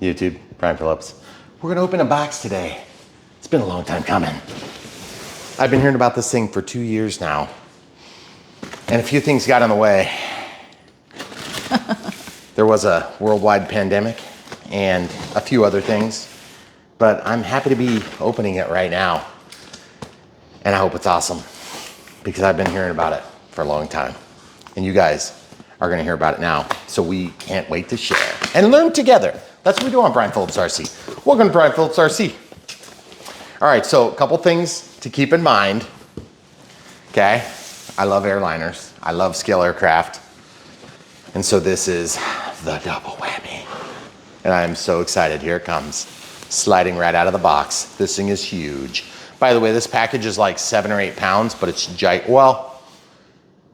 YouTube, Brian Phillips. We're gonna open a box today. It's been a long time coming. I've been hearing about this thing for 2 years now, and a few things got in the way. There was a worldwide pandemic and a few other things, but I'm happy to be opening it right now. And I hope it's awesome because I've been hearing about it for a long time. And you guys are gonna hear about it now. So we can't wait to share and learn together. That's what we do on Brian Phillips RC. Welcome to Brian Phillips RC. All right, so a couple things to keep in mind. Okay, I love airliners. I love scale aircraft. And so this is the double whammy. And I'm so excited. Here it comes, sliding right out of the box. This thing is huge. By the way, this package is like 7 or 8 pounds, but it's well,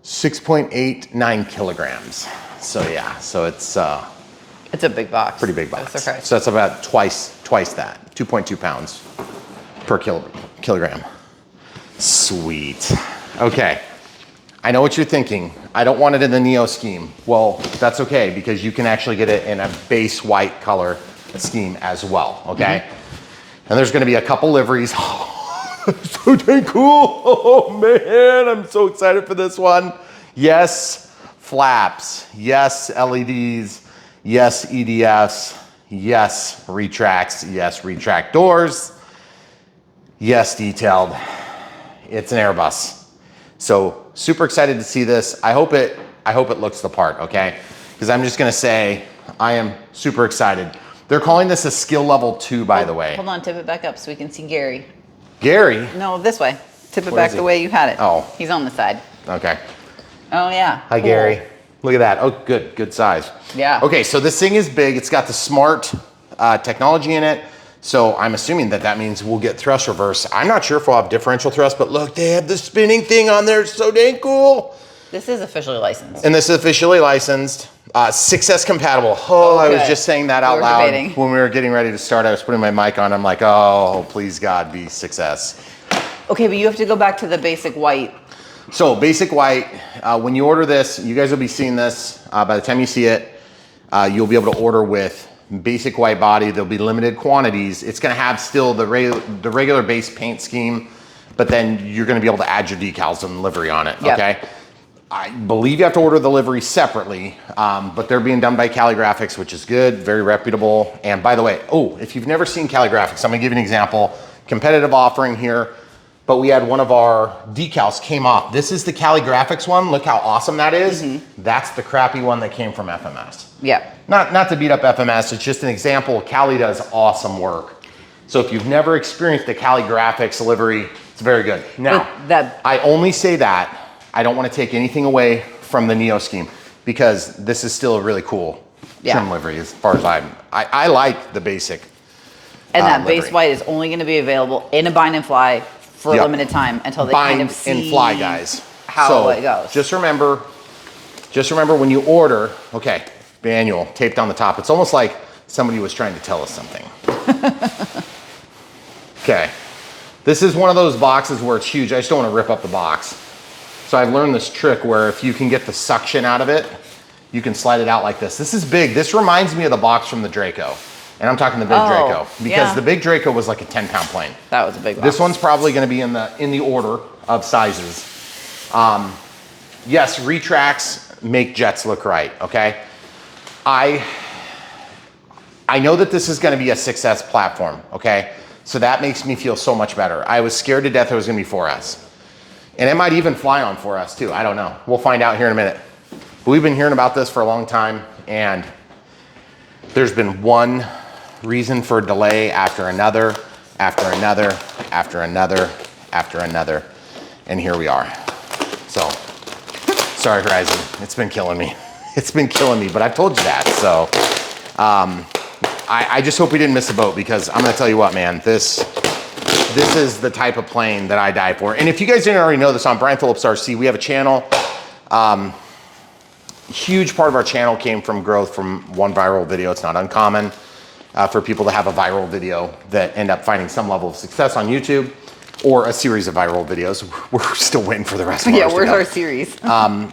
6.89 kilograms. So yeah, so it's a big box. Pretty big box. That's okay. So that's about twice that, 2.2 pounds per kilogram. Sweet. Okay, I know what you're thinking. I don't want it in the Neo scheme. Well, that's okay because you can actually get it in a base white color scheme as well, okay? And there's gonna be a couple liveries. So dang cool. Oh man, I'm so excited for this one. Yes, flaps. Yes, LEDs. Yes, EDFs. Yes, retracts. Yes, retract doors. Yes, detailed. It's an Airbus. So super excited to see this. I hope it looks the part, okay? Because I'm just gonna say, I am super excited. They're calling this a skill level 2, by the way. Hold on, tip it back up so we can see Gary. Gary? No, this way. Tip it back the way you had it. Oh. He's on the side. Okay. Oh yeah. Hi, cool. Gary. Look at that. Oh, good size. Yeah. Okay, so this thing is big. It's got the smart technology in it. So I'm assuming that means we'll get thrust reverse. I'm not sure if we'll have differential thrust, but look, they have the spinning thing on there. It's so dang cool. This is officially licensed. And this is officially licensed. 6S compatible. Oh, I was just saying that out loud when we were getting ready to start. I was putting my mic on. I'm like, oh, please God, be 6S. Okay, but you have to go back to the basic white. So basic white, when you order this, you guys will be seeing this. By the time you see it, you'll be able to order with basic white body. There'll be limited quantities. It's gonna have still the regular base paint scheme, but then you're gonna be able to add your decals and livery on it, okay? I believe you have to order the livery separately, but they're being done by Cali Graphics, which is good, very reputable. And by the way, if you've never seen Cali Graphics, I'm gonna give you an example. Competitive offering here, but we had one of our decals came off. This is the Cali Graphics one. Look how awesome that is. That's the crappy one that came from FMS. Yeah. Not to beat up FMS, it's just an example. Cali does awesome work. So if you've never experienced the Cali Graphics livery, it's very good. Now, I only say that. I don't want to take anything away from the Neo scheme because this is still a really cool trim livery as far as I like the basic. And that base white is only going to be available in a bind and fly for a limited time until they kind of see and fly, guys. How it goes. Just remember when you order, okay, manual taped on the top. It's almost like somebody was trying to tell us something. Okay, this is one of those boxes where it's huge. I just don't want to rip up the box. So I've learned this trick where if you can get the suction out of it, you can slide it out like this. This is big. This reminds me of the box from the Draco. And I'm talking the big Draco because the big Draco was like a 10-pound plane. That was a big box. This one's probably going to be in the order of sizes. Yes, retracts make jets look right, okay? I know that this is going to be a 6S platform, okay? So that makes me feel so much better. I was scared to death it was going to be 4S. And it might even fly on 4S too. I don't know. We'll find out here in a minute. But we've been hearing about this for a long time, and there's been one reason for delay after another, after another, after another, after another, and here we are. So, sorry Horizon, it's been killing me. It's been killing me, but I've told you that. So, I just hope we didn't miss a boat because I'm gonna tell you what, man, this is the type of plane that I die for. And if you guys didn't already know this, on Brian Phillips RC, we have a channel. Huge part of our channel came from growth from one viral video. It's not uncommon for people to have a viral video that end up finding some level of success on YouTube or a series of viral videos. We're still waiting for the rest of ours. Yeah, where's our series? Our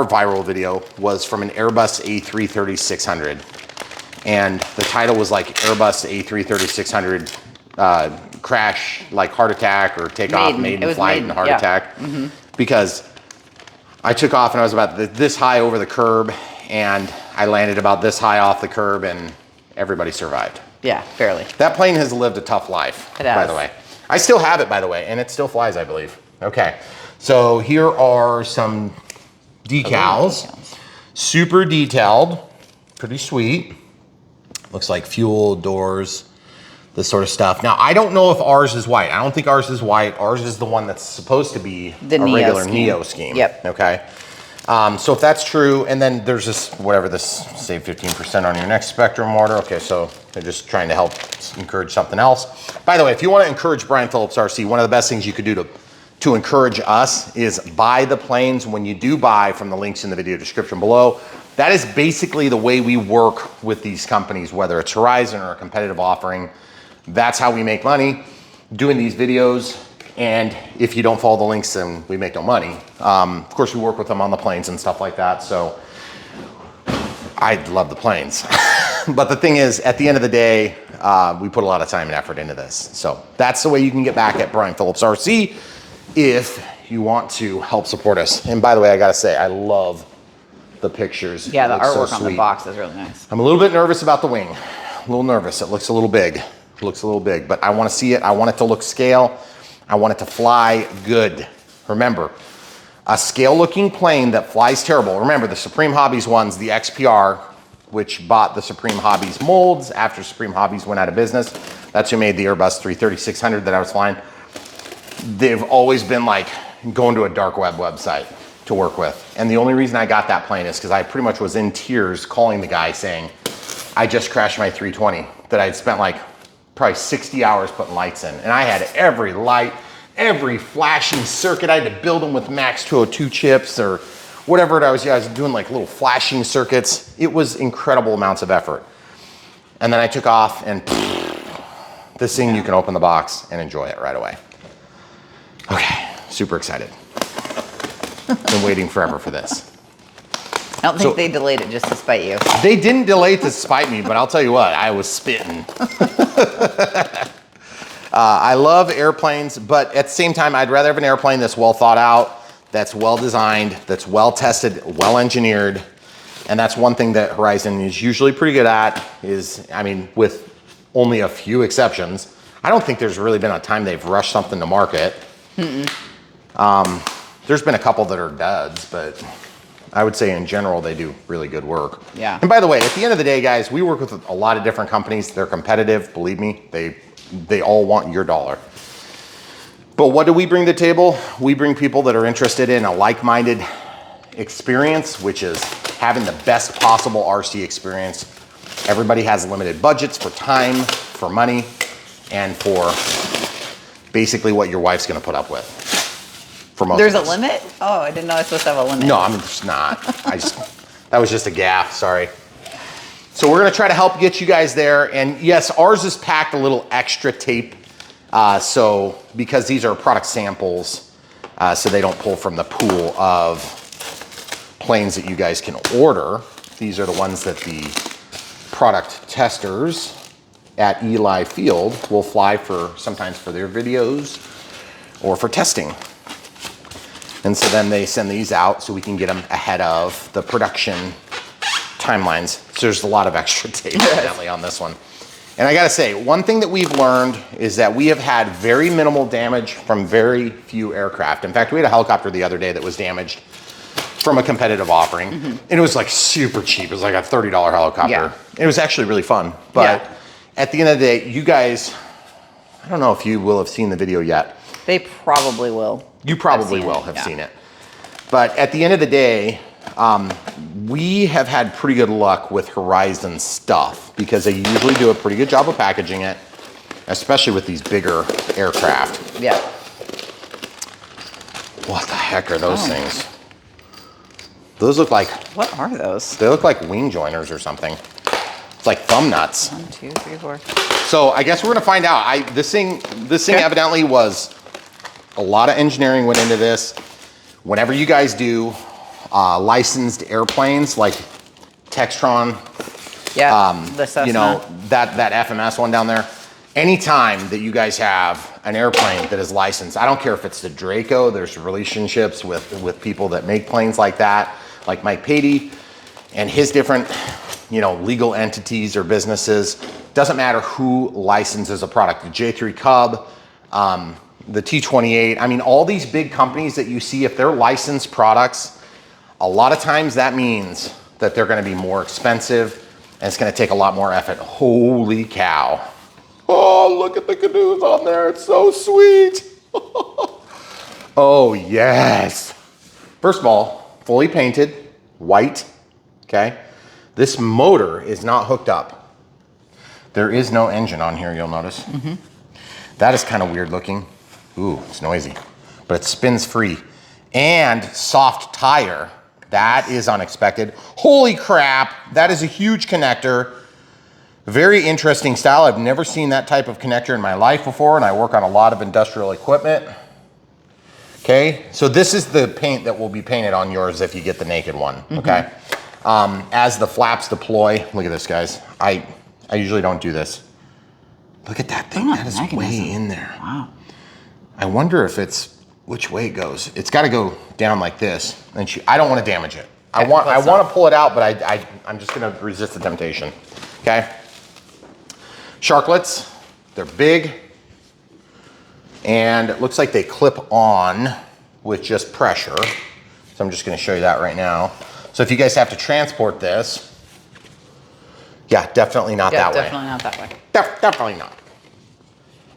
viral video was from an Airbus A330-600. and the title was like Airbus A330-600 crash, like heart attack or takeoff, maiden flight and heart attack. Because I took off and I was about this high over the curb, and I landed about this high off the curb, and everybody survived. Yeah, barely. That plane has lived a tough life, by the way. I still have it, by the way, and it still flies, I believe. Okay, so here are some decals. Super detailed, pretty sweet. Looks like fuel, doors, this sort of stuff. Now, I don't know if ours is white. I don't think ours is white. Ours is the one that's supposed to be a regular Neo scheme. Yep. Okay. So if that's true, and then there's this, whatever this, save 15% on your next Spectrum order. Okay, so they're just trying to help encourage something else. By the way, if you want to encourage Brian Phillips RC, one of the best things you could do to encourage us is buy the planes when you do buy from the links in the video description below. That is basically the way we work with these companies, whether it's Horizon or a competitive offering. That's how we make money, doing these videos. And if you don't follow the links, then we make no money. Of course, we work with them on the planes and stuff like that. So I love the planes. But the thing is, at the end of the day, we put a lot of time and effort into this. So that's the way you can get back at Brian Phillips RC if you want to help support us. And by the way, I gotta say, I love the pictures. Yeah, the artwork on the box is really nice. I'm a little bit nervous about the wing. A little nervous. It looks a little big. It looks a little big, but I want to see it. I want it to look scale. I want it to fly good. Remember, a scale looking plane that flies terrible. Remember the Supreme Hobbies ones, the XPR, which bought the Supreme Hobbies molds after Supreme Hobbies went out of business. That's who made the Airbus 330-600 that I was flying. They've always been like going to a dark web website to work with. And the only reason I got that plane is because I pretty much was in tears calling the guy saying, I just crashed my 320 that I'd spent like probably 60 hours putting lights in. And I had every light, every flashing circuit. I had to build them with Max 202 chips or whatever I was doing, like little flashing circuits. It was incredible amounts of effort. And then I took off, and this thing, you can open the box and enjoy it right away. Okay, super excited. Been waiting forever for this. I don't think they delayed it just to spite you. They didn't delay it to spite me, but I'll tell you what, I was spitting. I love airplanes, but at the same time, I'd rather have an airplane that's well thought out, that's well designed, that's well tested, well engineered. And that's one thing that Horizon is usually pretty good at is, I mean, with only a few exceptions, I don't think there's really been a time they've rushed something to market. There's been a couple that are duds, but I would say in general, they do really good work. Yeah. And by the way, at the end of the day, guys, we work with a lot of different companies. They're competitive, believe me. They all want your dollar. But what do we bring to the table? We bring people that are interested in a like-minded experience, which is having the best possible RC experience. Everybody has limited budgets for time, for money, and for basically what your wife's gonna put up with. For most There's of a us. limit? Oh, I didn't know I was supposed to have a limit. No, I'm just not. That was just a gaffe, sorry. So we're gonna try to help get you guys there. And yes, ours is packed a little extra tape. So because these are product samples, so they don't pull from the pool of planes that you guys can order. These are the ones that the product testers at Eli Field will fly for, sometimes for their videos or for testing. And so then they send these out so we can get them ahead of the production timelines. So there's a lot of extra tape evidently on this one. And I gotta say, one thing that we've learned is that we have had very minimal damage from very few aircraft. In fact, we had a helicopter the other day that was damaged from a competitive offering. And it was like super cheap. It was like a $30 helicopter. Yeah. It was actually really fun. But at the end of the day, you guys, I don't know if you will have seen the video yet. They probably will. You probably will have seen it. But at the end of the day, we have had pretty good luck with Horizon stuff because they usually do a pretty good job of packaging it, especially with these bigger aircraft. Yeah. What the heck are those things? Those look like... What are those? They look like wing joiners or something. It's like thumb nuts. 1, 2, 3, 4. So I guess we're gonna find out. This thing evidently was, a lot of engineering went into this. Whenever you guys do licensed airplanes like Textron the Cessna. You know, that FMS one down there. Anytime that you guys have an airplane that is licensed, I don't care if it's the Draco, there's relationships with people that make planes like that, like Mike Patey and his different, you know, legal entities or businesses. Doesn't matter who licenses a product. The J3 Cub, the T28. I mean, all these big companies that you see, if they're licensed products, a lot of times that means that they're going to be more expensive and it's going to take a lot more effort. Holy cow. Oh, look at the canoes on there. It's so sweet. Oh, yes. First of all, fully painted, white, okay? This motor is not hooked up. There is no engine on here, you'll notice. That is kind of weird looking. Ooh, it's noisy, but it spins free. And soft tire, that is unexpected. Holy crap, that is a huge connector. Very interesting style. I've never seen that type of connector in my life before, and I work on a lot of industrial equipment. Okay, so this is the paint that will be painted on yours if you get the naked one, okay? As the flaps deploy, look at this, guys. I usually don't do this. Look at that thing, that is way in there. Wow. I wonder if it's, which way it goes. It's gotta go down like this, and I don't wanna damage it. I want to pull it out, but I'm just gonna resist the temptation, okay? Sharklets, they're big, and it looks like they clip on with just pressure. So I'm just gonna show you that right now. So if you guys have to transport this, yeah, definitely not that way. Definitely not that way. Definitely not.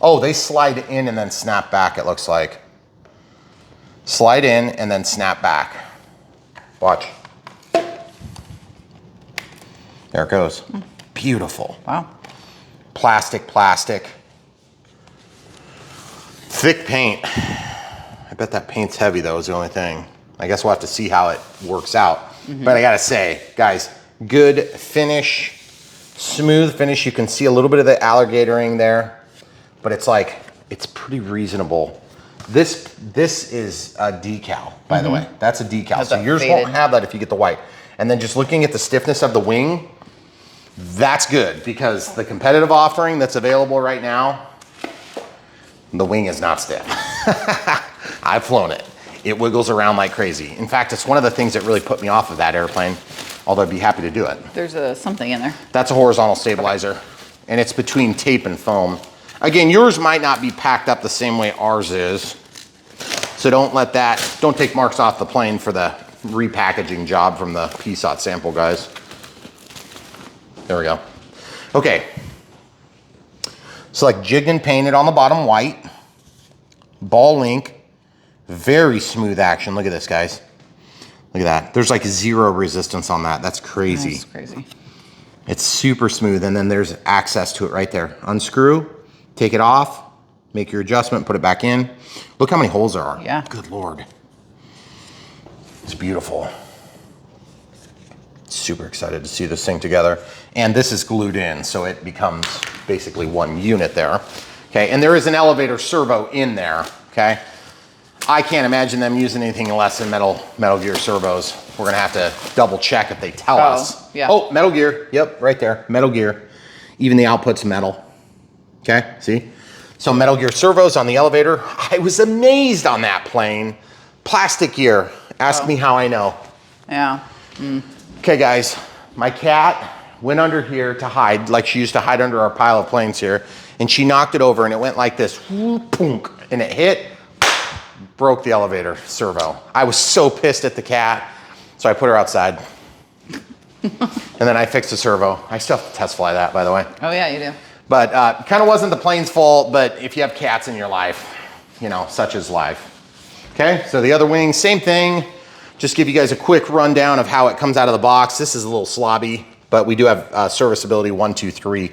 Oh, they slide in and then snap back, it looks like. Slide in and then snap back. Watch. There it goes. Beautiful. Wow. Plastic. Thick paint. I bet that paint's heavy though, is the only thing. I guess we'll have to see how it works out. But I gotta say, guys, good finish, smooth finish. You can see a little bit of the alligatoring there, but it's like, it's pretty reasonable. This is a decal, by the way. That's a decal. So yours won't have that if you get the white. And then just looking at the stiffness of the wing, that's good, because the competitive offering that's available right now, the wing is not stiff. I've flown it. It wiggles around like crazy. In fact, it's one of the things that really put me off of that airplane, although I'd be happy to do it. There's something in there. That's a horizontal stabilizer, and it's between tape and foam. Again, yours might not be packed up the same way ours is, so don't take marks off the plane for the repackaging job from the PSOT sample guys. There we go. Okay. So like jigged and painted on the bottom white. Ball link. Very smooth action. Look at this, guys. Look at that. There's like zero resistance on that. That's crazy. That's crazy. It's super smooth, and then there's access to it right there. Unscrew, take it off, make your adjustment, put it back in. Look how many holes there are. Yeah. Good Lord. It's beautiful. Super excited to see this thing together. And this is glued in, so it becomes basically one unit there. Okay, and there is an elevator servo in there, okay? I can't imagine them using anything less than metal gear servos. We're gonna have to double check if they tell us. Yeah. Oh, metal gear, yep, right there, metal gear. Even the output's metal, okay, see? So metal gear servos on the elevator. I was amazed on that plane. Plastic gear, ask me how I know. Yeah. Okay guys, my cat went under here to hide, like she used to hide under our pile of planes here, and she knocked it over and it went like this, whoop, and it hit, broke the elevator servo. I was so pissed at the cat, so I put her outside. And then I fixed the servo. I still have to test fly that, by the way. Oh yeah, you do. But kind of wasn't the plane's fault, but if you have cats in your life, you know, such is life. Okay, so the other wing, same thing. Just give you guys a quick rundown of how it comes out of the box. This is a little slobby, but we do have serviceability 1, 2, 3.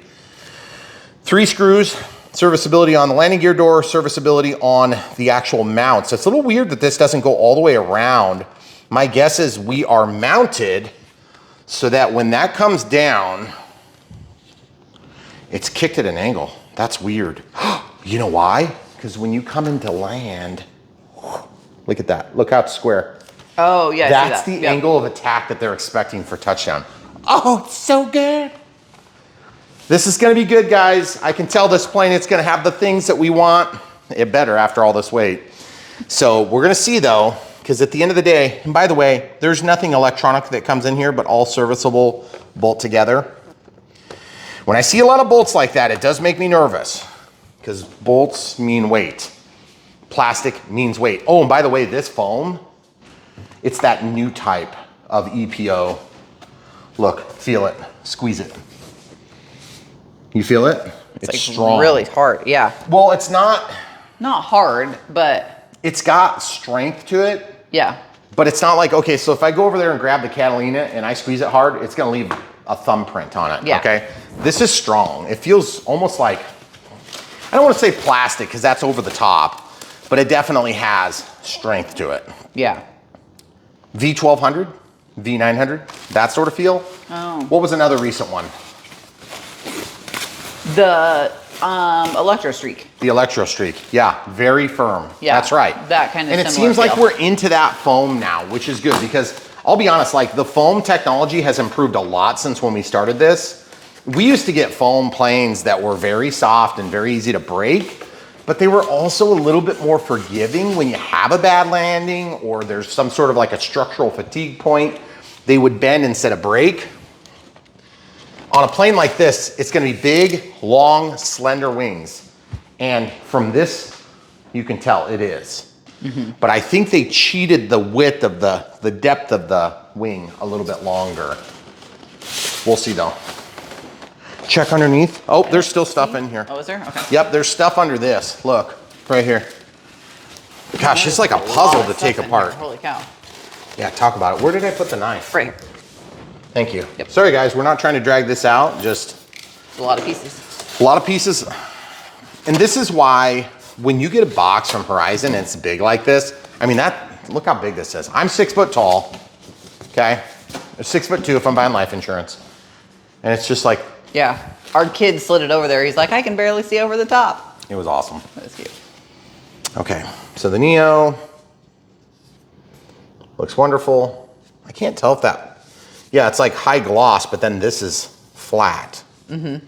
3 screws, serviceability on the landing gear door, serviceability on the actual mount. So it's a little weird that this doesn't go all the way around. My guess is we are mounted so that when that comes down, it's kicked at an angle. That's weird. You know why? Because when you come into land, look at that. Look how it's square. Oh, yeah. That's the angle of attack that they're expecting for touchdown. Oh, it's so good. This is gonna be good, guys. I can tell this plane, it's gonna have the things that we want. It better after all this weight. So we're gonna see though, because at the end of the day, and by the way, there's nothing electronic that comes in here, but all serviceable, bolt together. When I see a lot of bolts like that, it does make me nervous because bolts mean weight. Plastic means weight. Oh, and by the way, this foam, it's that new type of EPO. Look, feel it, squeeze it. You feel it? It's like strong. Really hard, yeah. Well, it's not hard, but it's got strength to it. Yeah. But it's not like, okay, so if I go over there and grab the Catalina and I squeeze it hard, it's gonna leave a thumbprint on it, yeah. Okay? This is strong. It feels almost like, I don't wanna say plastic because that's over the top, but it definitely has strength to it. Yeah. V1200, V900, that sort of feel. Oh. What was another recent one? The Electro Streak. The Electro Streak, yeah, very firm. Yeah, that's right. That kind of. And it seems like we're into that foam now, which is good because I'll be honest, like the foam technology has improved a lot since when we started this. We used to get foam planes that were very soft and very easy to break, but they were also a little bit more forgiving when you have a bad landing or there's some sort of like a structural fatigue point. They would bend instead of break. On a plane like this, it's gonna be big, long, slender wings. And from this, you can tell it is. Mm-hmm. But I think they cheated the width of the depth of the wing a little bit longer. We'll see though. Check underneath. Oh, there's still stuff in here. Oh, is there? Okay. Yep, there's stuff under this. Look, right here. Gosh, it's like a puzzle to take apart. Holy cow. Yeah, talk about it. Where did I put the knife? Right. Thank you. Yep. Sorry guys, we're not trying to drag this out, just a lot of pieces. A lot of pieces. And this is why when you get a box from Horizon and it's big like this, I mean look how big this is. I'm 6 foot tall, okay? Or 6'2" if I'm buying life insurance. And it's just like. Yeah, our kid slid it over there. He's like, I can barely see over the top. It was awesome. That's cute. Okay, so the Neo looks wonderful. I can't tell if that, yeah, it's like high gloss, but then this is flat. Mm-hmm.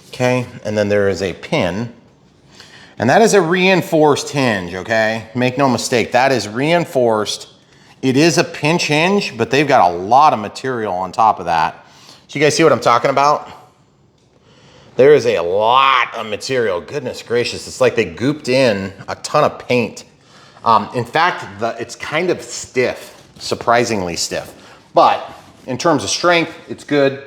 Okay, and then there is a pin, and that is a reinforced hinge, okay? Make no mistake, that is reinforced. It is a pinch hinge, but they've got a lot of material on top of that. So you guys see what I'm talking about? There is a lot of material. Goodness gracious, it's like they gooped in a ton of paint. In fact, it's kind of stiff, surprisingly stiff. But in terms of strength, it's good.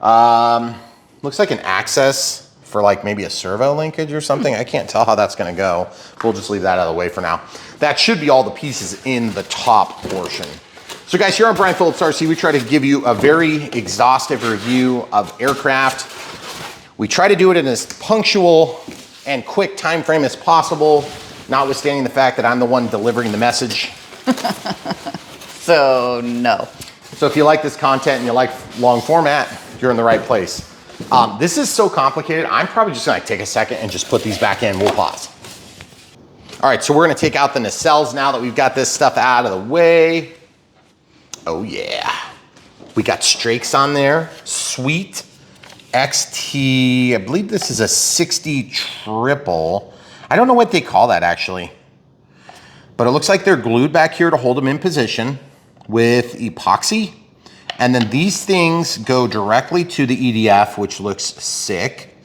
Looks like an access for like maybe a servo linkage or something. I can't tell how that's gonna go. We'll just leave that out of the way for now. That should be all the pieces in the top portion. So guys, here on Brian Phillips RC, we try to give you a very exhaustive review of aircraft. We try to do it in as punctual and quick time frame as possible, notwithstanding the fact that I'm the one delivering the message. So no. So if you like this content and you like long format, you're in the right place. This is so complicated, I'm probably just gonna take a second and just put these back in, we'll pause. All right, so we're gonna take out the nacelles now that we've got this stuff out of the way. Oh yeah. We got strakes on there, sweet. XT, I believe this is a 60 triple. I don't know what they call that actually, but it looks like they're glued back here to hold them in position with epoxy. And then these things go directly to the EDF, which looks sick.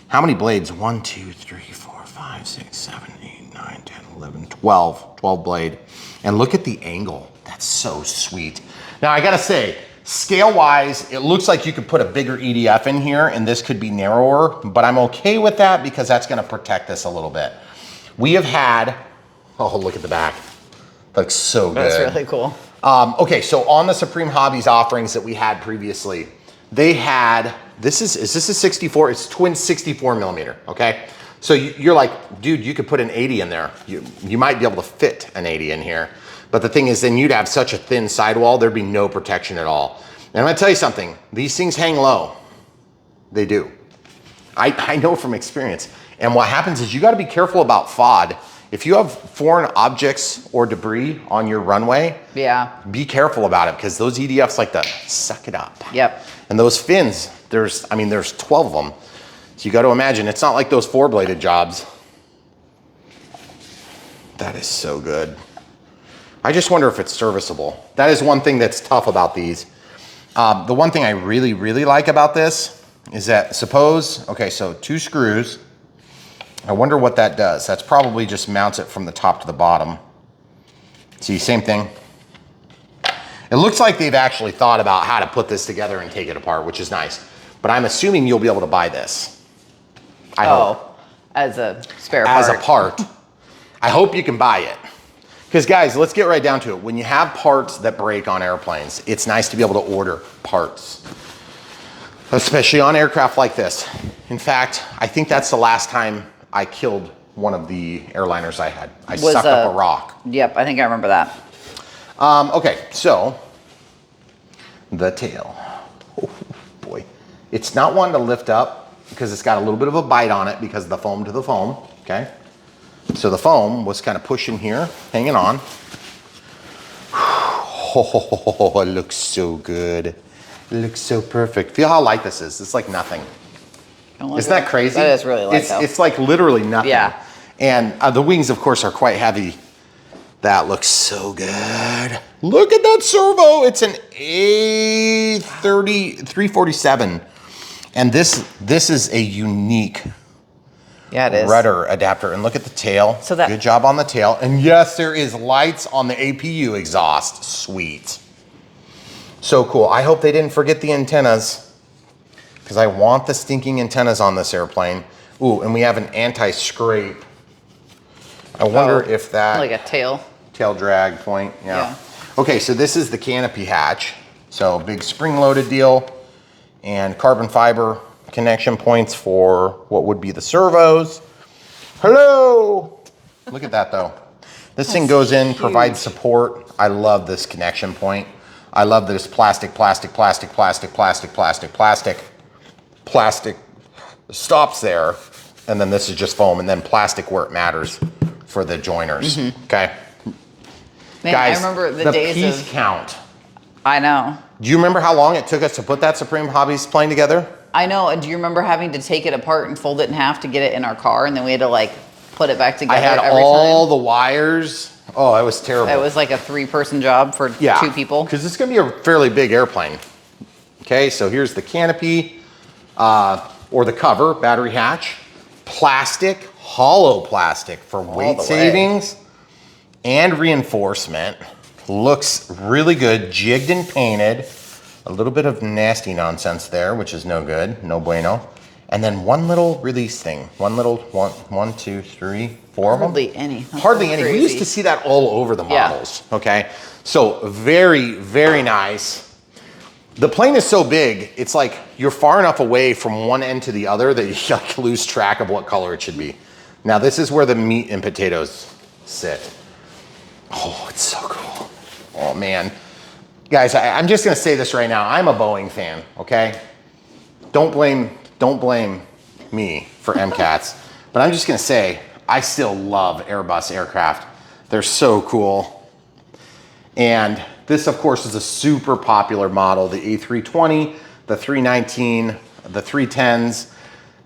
How many blades? 1, 2, 3, 4, 5, 6, 7, 8, 9, 10, 11, 12 blade. And look at the angle. That's so sweet. Now I gotta say, scale-wise, it looks like you could put a bigger EDF in here and this could be narrower, but I'm okay with that because that's gonna protect this a little bit. We have had, oh, look at the back. Looks so good. That's really cool. Okay, so on the Supreme Hobbies offerings that we had previously, they had, is this a 64? It's twin 64 millimeter, okay? So you're like, dude, you could put an 80 in there. You might be able to fit an 80 in here. But the thing is, then you'd have such a thin sidewall, there'd be no protection at all. And I'm gonna tell you something, these things hang low. They do. I know from experience. And what happens is you gotta be careful about FOD. If you have foreign objects or debris on your runway, yeah, be careful about it because those EDFs like to suck it up. Yep. And those fins, I mean, there's 12 of them. So you got to imagine, it's not like those 4-bladed jobs. That is so good. I just wonder if it's serviceable. That is one thing that's tough about these. The one thing I really, really like about this is that suppose, okay, so 2 screws. I wonder what that does. That's probably just mounts it from the top to the bottom. See, same thing. It looks like they've actually thought about how to put this together and take it apart, which is nice. But I'm assuming you'll be able to buy this. I hope. As a spare part. As a part. I hope you can buy it. Because guys, let's get right down to it. When you have parts that break on airplanes, it's nice to be able to order parts, especially on aircraft like this. In fact, I think that's the last time I killed one of the airliners I had. I sucked up a rock. Yep, I think I remember that. Okay, so the tail. Oh boy. It's not one to lift up because it's got a little bit of a bite on it because of the foam to the foam, okay? So the foam was kind of pushing here, hanging on. Oh, it looks so good. It looks so perfect. Feel how light this is. It's like nothing. Isn't that crazy? That is really light, though. It's like literally nothing. Yeah. And the wings, of course, are quite heavy. That looks so good. Look at that servo. It's an A347. And this is a unique rudder adapter. And look at the tail. So good job on the tail. And yes, there is lights on the APU exhaust. Sweet. So cool. I hope they didn't forget the antennas because I want the stinking antennas on this airplane. Ooh, and we have an anti-scrape. I wonder if that... Like a tail drag point, yeah. Okay, so this is the canopy hatch. So big spring-loaded deal and carbon fiber connection points for what would be the servos. Hello! Look at that though. This thing goes in, provides support. I love this connection point. I love this plastic stops there, and then this is just foam, and then plastic where it matters for the joiners, okay? Man, guys, I remember the days piece of... count. I know. Do you remember how long it took us to put that Supreme Hobbies plane together? I know, and do you remember having to take it apart and fold it in half to get it in our car, and then we had to like put it back together every time? I had all the wires. Oh, it was terrible. It was like a 3-person job for 2 people. Because it's going to be a fairly big airplane. Okay, so here's the canopy, or the cover, battery hatch. Plastic, hollow plastic for weight savings and reinforcement. Looks really good, jigged and painted. A little bit of nasty nonsense there, which is no good, no bueno. And then one little release thing. One, 2, 3, 4 of them. Hardly any. That's Hardly any. We used to see that all over the models, okay? So very, very nice. The plane is so big, it's like you're far enough away from one end to the other that you like lose track of what color it should be. Now this is where the meat and potatoes sit. Oh, it's so cool. Oh man. Guys, I'm just gonna say this right now. I'm a Boeing fan, okay? Don't blame me for MCATs, but I'm just gonna say, I still love Airbus aircraft. They're so cool. And this, of course, is a super popular model, the A320, the 319, the 310s.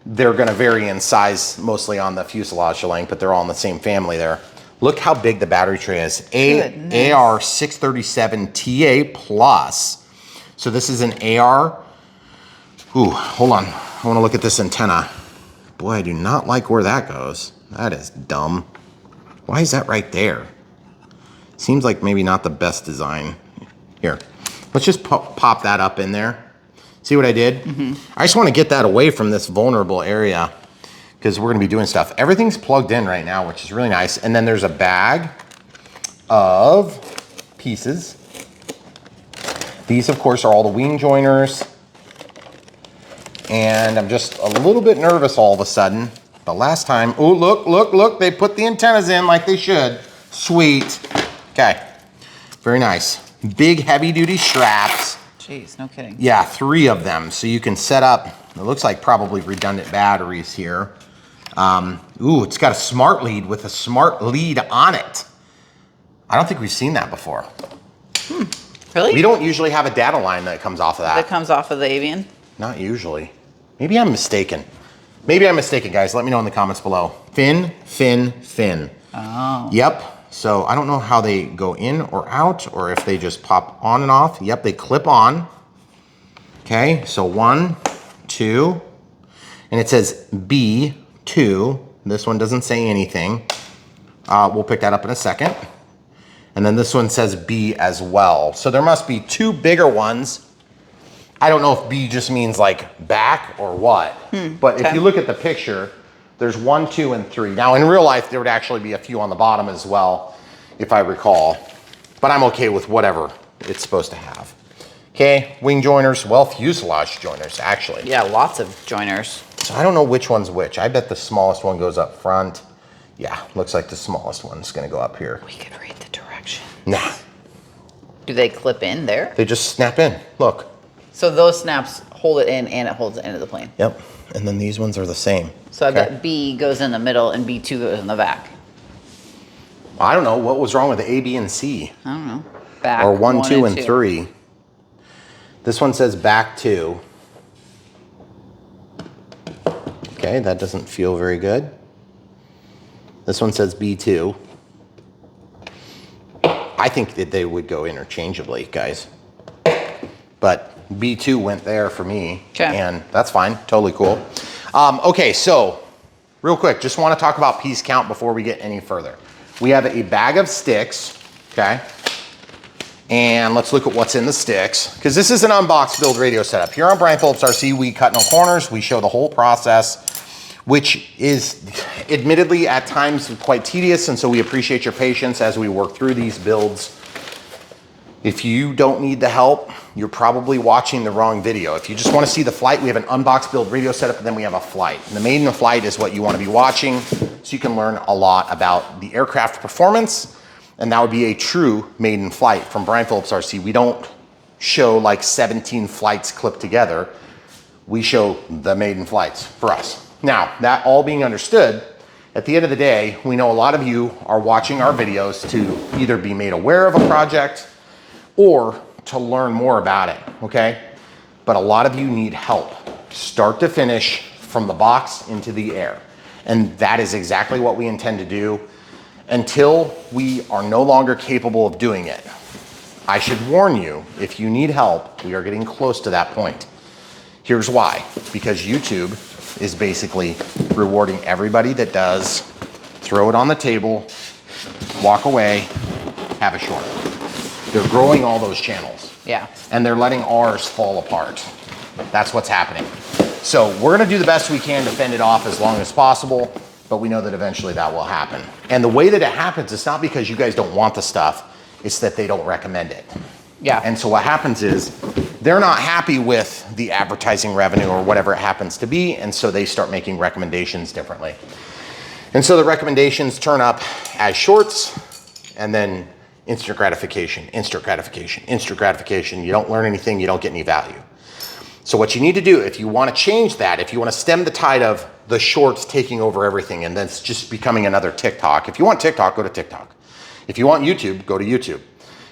They're gonna vary in size, mostly on the fuselage length, but they're all in the same family there. Look how big the battery tray is. AR637 TA+. So this is an AR. Ooh, hold on. I wanna look at this antenna. Boy, I do not like where that goes. That is dumb. Why is that right there? Seems like maybe not the best design. Here, let's just pop that up in there. See what I did? I just want to get that away from this vulnerable area because we're going to be doing stuff. Everything's plugged in right now, which is really nice. And then there's a bag of pieces. These, of course, are all the wing joiners. And I'm just a little bit nervous all of a sudden. The last time, oh, look, they put the antennas in like they should. Sweet. Okay, very nice. Big heavy duty straps. Jeez, no kidding. Yeah, 3 of them. So you can set up, it looks like probably redundant batteries here. Ooh, it's got a smart lead with a smart lead on it. I don't think we've seen that before. Really? We don't usually have a data line that comes off of that. That comes off of the Avian? Not usually. Maybe I'm mistaken. Maybe I'm mistaken, guys. Let me know in the comments below. Fin, fin, fin. Oh. Yep. So I don't know how they go in or out, or if they just pop on and off. Yep, they clip on. Okay, so 1, 2, and it says B2. This one doesn't say anything. We'll pick that up in a second. And then this one says B as well. So there must be 2 bigger ones. I don't know if B just means like back or what, but if you look at the picture, there's 1, 2, and 3. Now in real life, there would actually be a few on the bottom as well, if I recall, but I'm okay with whatever it's supposed to have. Okay, wing joiners, well, fuselage joiners, actually. Yeah, lots of joiners. So I don't know which one's which. I bet the smallest one goes up front. Yeah, looks like the smallest one's gonna go up here. We could read the direction. Nah. Do they clip in there? They just snap in, look. So those snaps hold it in and it holds the end of the plane. Yep, and then these ones are the same. So I bet B goes in the middle and B2 goes in the back. I don't know, what was wrong with the A, B, and C? I don't know. Back or 1, 2, and 2. 3. This one says back 2. Okay, that doesn't feel very good. This one says B2. I think that they would go interchangeably, guys. But B2 went there for me, and that's fine, totally cool. Okay, so real quick, just want to talk about piece count before we get any further. We have a bag of sticks, okay? And let's look at what's in the sticks, because this is an unbox build radio setup. Here on Brian Phillips RC, we cut no corners. We show the whole process, which is admittedly at times quite tedious, and so we appreciate your patience as we work through these builds. If you don't need the help, you're probably watching the wrong video. If you just want to see the flight, we have an unbox build radio setup, and then we have a flight. And the maiden flight is what you want to be watching, so you can learn a lot about the aircraft performance, and that would be a true maiden flight from Brian Phillips RC. We don't show like 17 flights clipped together. We show the maiden flights for us. Now, that all being understood, at the end of the day, we know a lot of you are watching our videos to either be made aware of a project or to learn more about it, okay? But a lot of you need help, start to finish, from the box into the air. And that is exactly what we intend to do until we are no longer capable of doing it. I should warn you, if you need help, we are getting close to that point. Here's why, because YouTube is basically rewarding everybody that does throw it on the table, walk away, have a short. They're growing all those channels. Yeah. And they're letting ours fall apart. That's what's happening. So we're gonna do the best we can to fend it off as long as possible, but we know that eventually that will happen. And the way that it happens, it's not because you guys don't want the stuff, it's that they don't recommend it. Yeah. And so what happens is they're not happy with the advertising revenue or whatever it happens to be, and so they start making recommendations differently. And so the recommendations turn up as shorts, and then instant gratification, instant gratification, instant gratification. You don't learn anything, you don't get any value. So what you need to do, if you want to change that, if you want to stem the tide of the shorts taking over everything and then it's just becoming another TikTok. If you want TikTok, go to TikTok. If you want YouTube, go to YouTube.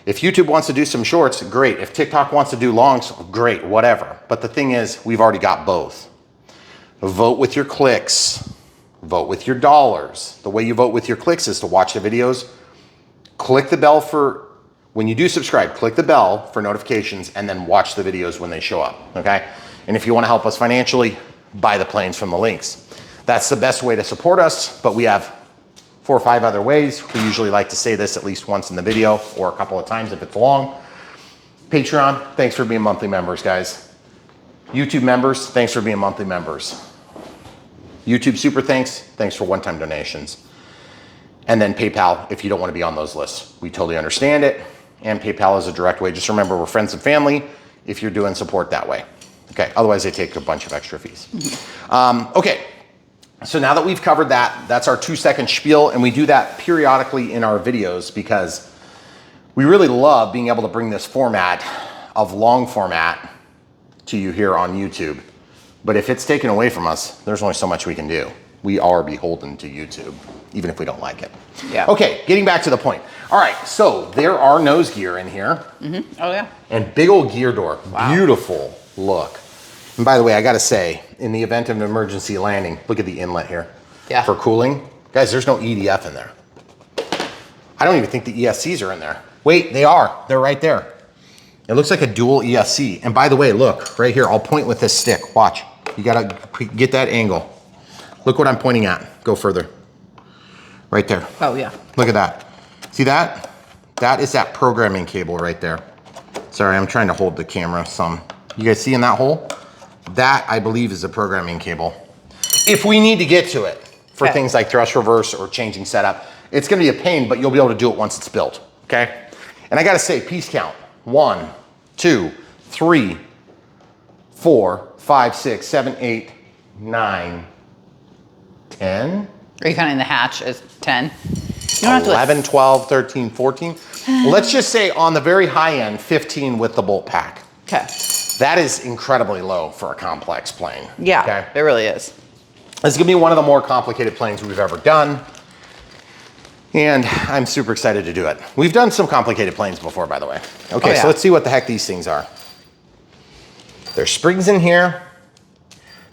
If YouTube wants to do some shorts, great. If TikTok wants to do longs, great, whatever. But the thing is, we've already got both. Vote with your clicks. Vote with your dollars. The way you vote with your clicks is to watch the videos. Click the bell for, when you do subscribe, click the bell for notifications and then watch the videos when they show up, okay? And if you want to help us financially, buy the planes from the links. That's the best way to support us, but we have 4 or 5 other ways. We usually like to say this at least once in the video or a couple of times if it's long. Patreon, thanks for being monthly members, guys. YouTube members, thanks for being monthly members. YouTube super thanks for one-time donations. And then PayPal, if you don't want to be on those lists. We totally understand it. And PayPal is a direct way. Just remember, we're friends and family if you're doing support that way. Okay, otherwise they take a bunch of extra fees. Okay, so now that we've covered that, that's our 2-second spiel, and we do that periodically in our videos because we really love being able to bring this format of long format to you here on YouTube. But if it's taken away from us, there's only so much we can do. We are beholden to YouTube, even if we don't like it. Yeah. Okay, getting back to the point. All right, so there are nose gear in here. Mm-hmm. Oh yeah. And big old gear door, wow. Beautiful look. And by the way, I gotta say, in the event of an emergency landing, look at the inlet here. Yeah. For cooling. Guys, there's no EDF in there. I don't even think the ESCs are in there. Wait, they are. They're right there. It looks like a dual ESC. And by the way, look, right here, I'll point with this stick. Watch. You gotta get that angle. Look what I'm pointing at. Go further. Right there. Oh, yeah. Look at that. See that? That is that programming cable right there. Sorry, I'm trying to hold the camera some. You guys see in that hole? That, I believe, is a programming cable. If we need to get to it for things like thrust reverse or changing setup, it's gonna be a pain, but you'll be able to do it once it's built, okay? And I gotta say, piece count. 1, 2, 3, 4, 5, 6, 7, 8, 9, 10. Are you counting the hatch as 10? 11, 12, 13, 14. Let's just say on the very high end, 15 with the bolt pack. Okay. That is incredibly low for a complex plane. Yeah, okay? It really is. This is gonna be one of the more complicated planes we've ever done. And I'm super excited to do it. We've done some complicated planes before, by the way. Okay, so let's see what the heck these things are. There's springs in here.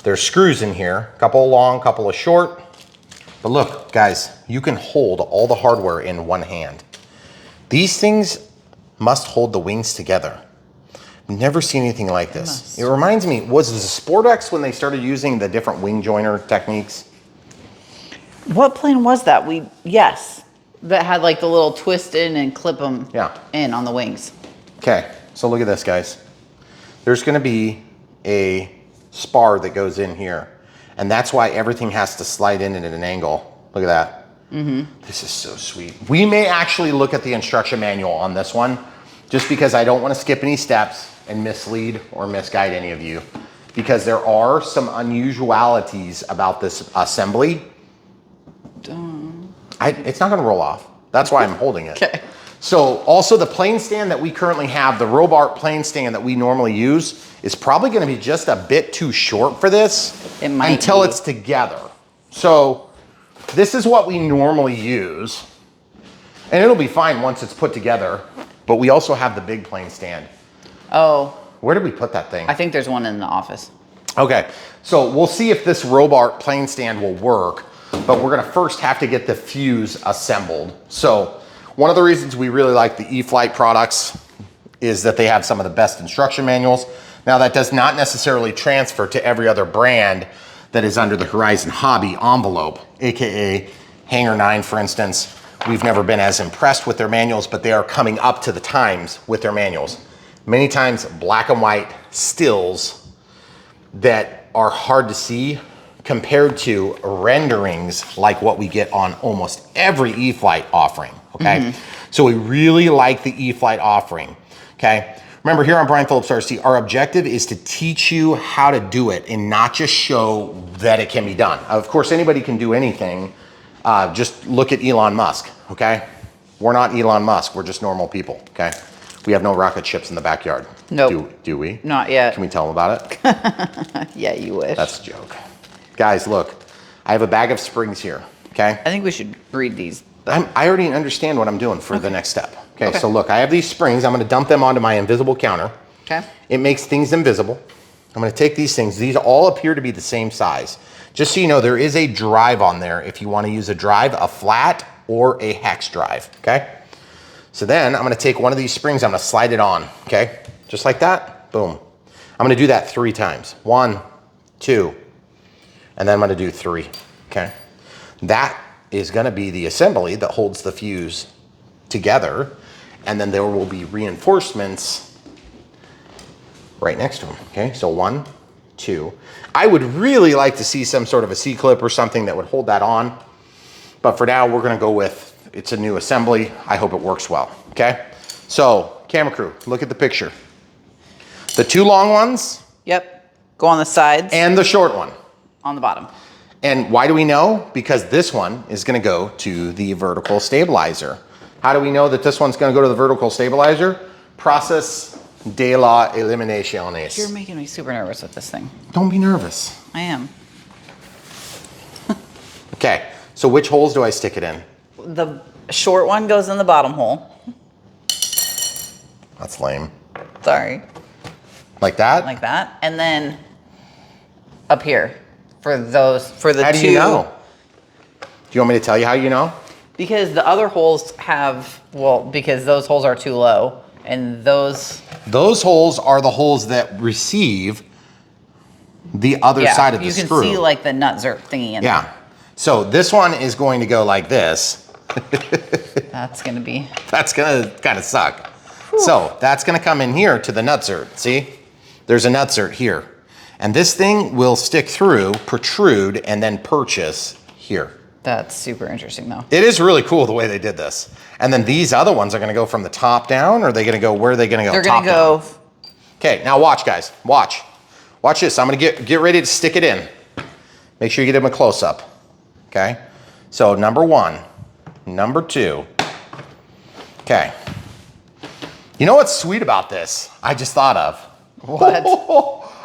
There's screws in here. Couple long, couple of short. But look, guys, you can hold all the hardware in one hand. These things must hold the wings together. I've never seen anything like this. It reminds me, was the Sportex when they started using the different wing joiner techniques? What plane was that? Yes. That had like the little twist in and clip them in on the wings. Okay, so look at this, guys. There's gonna be a spar that goes in here. And that's why everything has to slide in at an angle. Look at that. This is so sweet. We may actually look at the instruction manual on this one, just because I don't want to skip any steps and mislead or misguide any of you, because there are some unusualities about this assembly. It's not going to roll off. That's why I'm holding it. Okay. So also the plane stand that we currently have, the Robart plane stand that we normally use, is probably going to be just a bit too short for this until it's together. So this is what we normally use, and it'll be fine once it's put together. But we also have the big plane stand. Oh. Where did we put that thing? I think there's one in the office. Okay, so we'll see if this Robart plane stand will work, but we're gonna first have to get the fuse assembled. So one of the reasons we really like the E-flite products is that they have some of the best instruction manuals. Now that does not necessarily transfer to every other brand that is under the Horizon Hobby envelope, AKA Hangar 9, for instance. We've never been as impressed with their manuals, but they are coming up to the times with their manuals. Many times black and white stills that are hard to see compared to renderings like what we get on almost every E-flite offering, okay? So we really like the E-flite offering, okay? Remember, here on Brian Phillips RC, our objective is to teach you how to do it and not just show that it can be done. Of course, anybody can do anything. Just look at Elon Musk, okay? We're not Elon Musk, we're just normal people, okay? We have no rocket ships in the backyard. Nope. Do we? Not yet. Can we tell them about it? Yeah, you wish. That's a joke. Guys, look, I have a bag of springs here, okay? I think we should read these. I already understand what I'm doing for the next step. Okay, so look, I have these springs. I'm gonna dump them onto my invisible counter. Okay. It makes things invisible. I'm gonna take these things. These all appear to be the same size. Just so you know, there is a drive on there if you wanna use a drive, a flat or a hex drive, okay? So then I'm gonna take one of these springs, I'm gonna slide it on, okay? Just like that, boom. I'm gonna do that 3 times. 1, 2, and then I'm gonna do 3, okay? That is gonna be the assembly that holds the fuse together, and then there will be reinforcements right next to them, okay? So 1, 2. I would really like to see some sort of a C-clip or something that would hold that on, but for now we're gonna go with, it's a new assembly. I hope it works well, okay? So, camera crew, look at the picture. The 2 long ones. Yep, go on the sides. And the short one. On the bottom. And why do we know? Because this one is gonna go to the vertical stabilizer. How do we know that this one's gonna go to the vertical stabilizer? Process de la eliminaciones. You're making me super nervous with this thing. Don't be nervous. I am. Okay, so which holes do I stick it in? The short one goes in the bottom hole. That's lame. Sorry. Like that? Like that. And then up here for the How do you know? Do you want me to tell you how you know? Because the other holes have, well, because those holes are too low, and those holes are the holes that receive the other side of the screw. You can see like the nut zert thingy in there. So this one is going to go like this. That's gonna kind of suck. Whew. So that's gonna come in here to the nut zert. See, there's a nut zert here. And this thing will stick through, protrude, and then purchase here. That's super interesting though. It is really cool the way they did this. And then these other ones are gonna go from the top down, or are they gonna go, where are they gonna go? They're gonna go. Okay, now watch guys, watch. Watch this, I'm gonna get ready to stick it in. Make sure you get him a close up, okay? So number 1, number 2. Okay. You know what's sweet about this? I just thought of. What?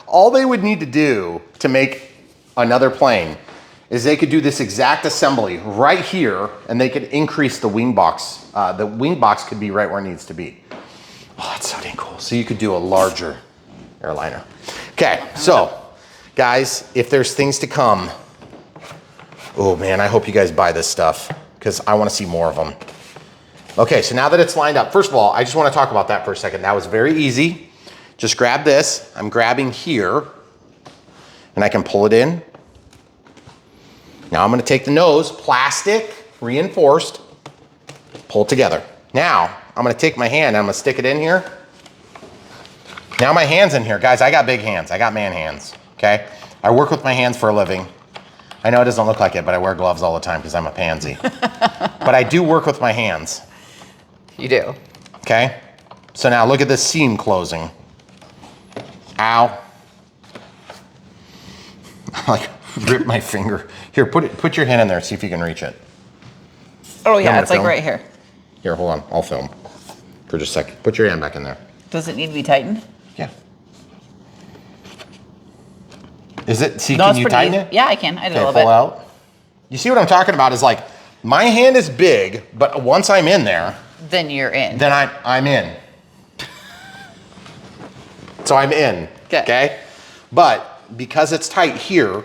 All they would need to do to make another plane is they could do this exact assembly right here, and they could increase the wing box. The wing box could be right where it needs to be. Oh, that's so dang cool. So you could do a larger airliner. Okay, so guys, if there's things to come, oh man, I hope you guys buy this stuff because I want to see more of them. Okay, so now that it's lined up, first of all, I just want to talk about that for a second. That was very easy. Just grab this. I'm grabbing here, and I can pull it in. Now I'm going to take the nose, plastic, reinforced, pull it together. Now I'm going to take my hand and I'm going to stick it in here. Now my hand's in here. Guys, I got big hands. I got man hands, okay? I work with my hands for a living. I know it doesn't look like it, but I wear gloves all the time because I'm a pansy. But I do work with my hands. You do. Okay? So now look at this seam closing. Ow. I like ripped my finger. Here, put your hand in there, see if you can reach it. Oh yeah, it's like right here. Here, hold on, I'll film for just a second. Put your hand back in there. Does it need to be tightened? Yeah. Is it, see, no, can you tighten it? Yeah, I can, I did a little pull bit. Out. You see what I'm talking about is like, my hand is big, but once I'm in there. Then you're in. Then I'm in. So I'm in, okay? But because it's tight here,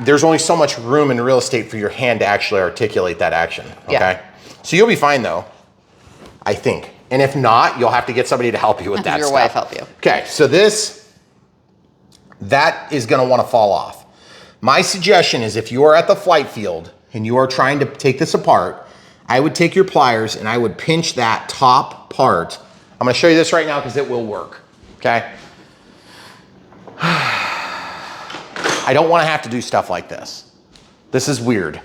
there's only so much room and real estate for your hand to actually articulate that action, okay? Yeah. So you'll be fine though, I think. And if not, you'll have to get somebody to help you with that Your wife help you. Okay, so that is gonna wanna fall off. My suggestion is if you are at the flight field and you are trying to take this apart, I would take your pliers and I would pinch that top part. I'm gonna show you this right now because it will work, okay? I don't want to have to do stuff like this. This is weird.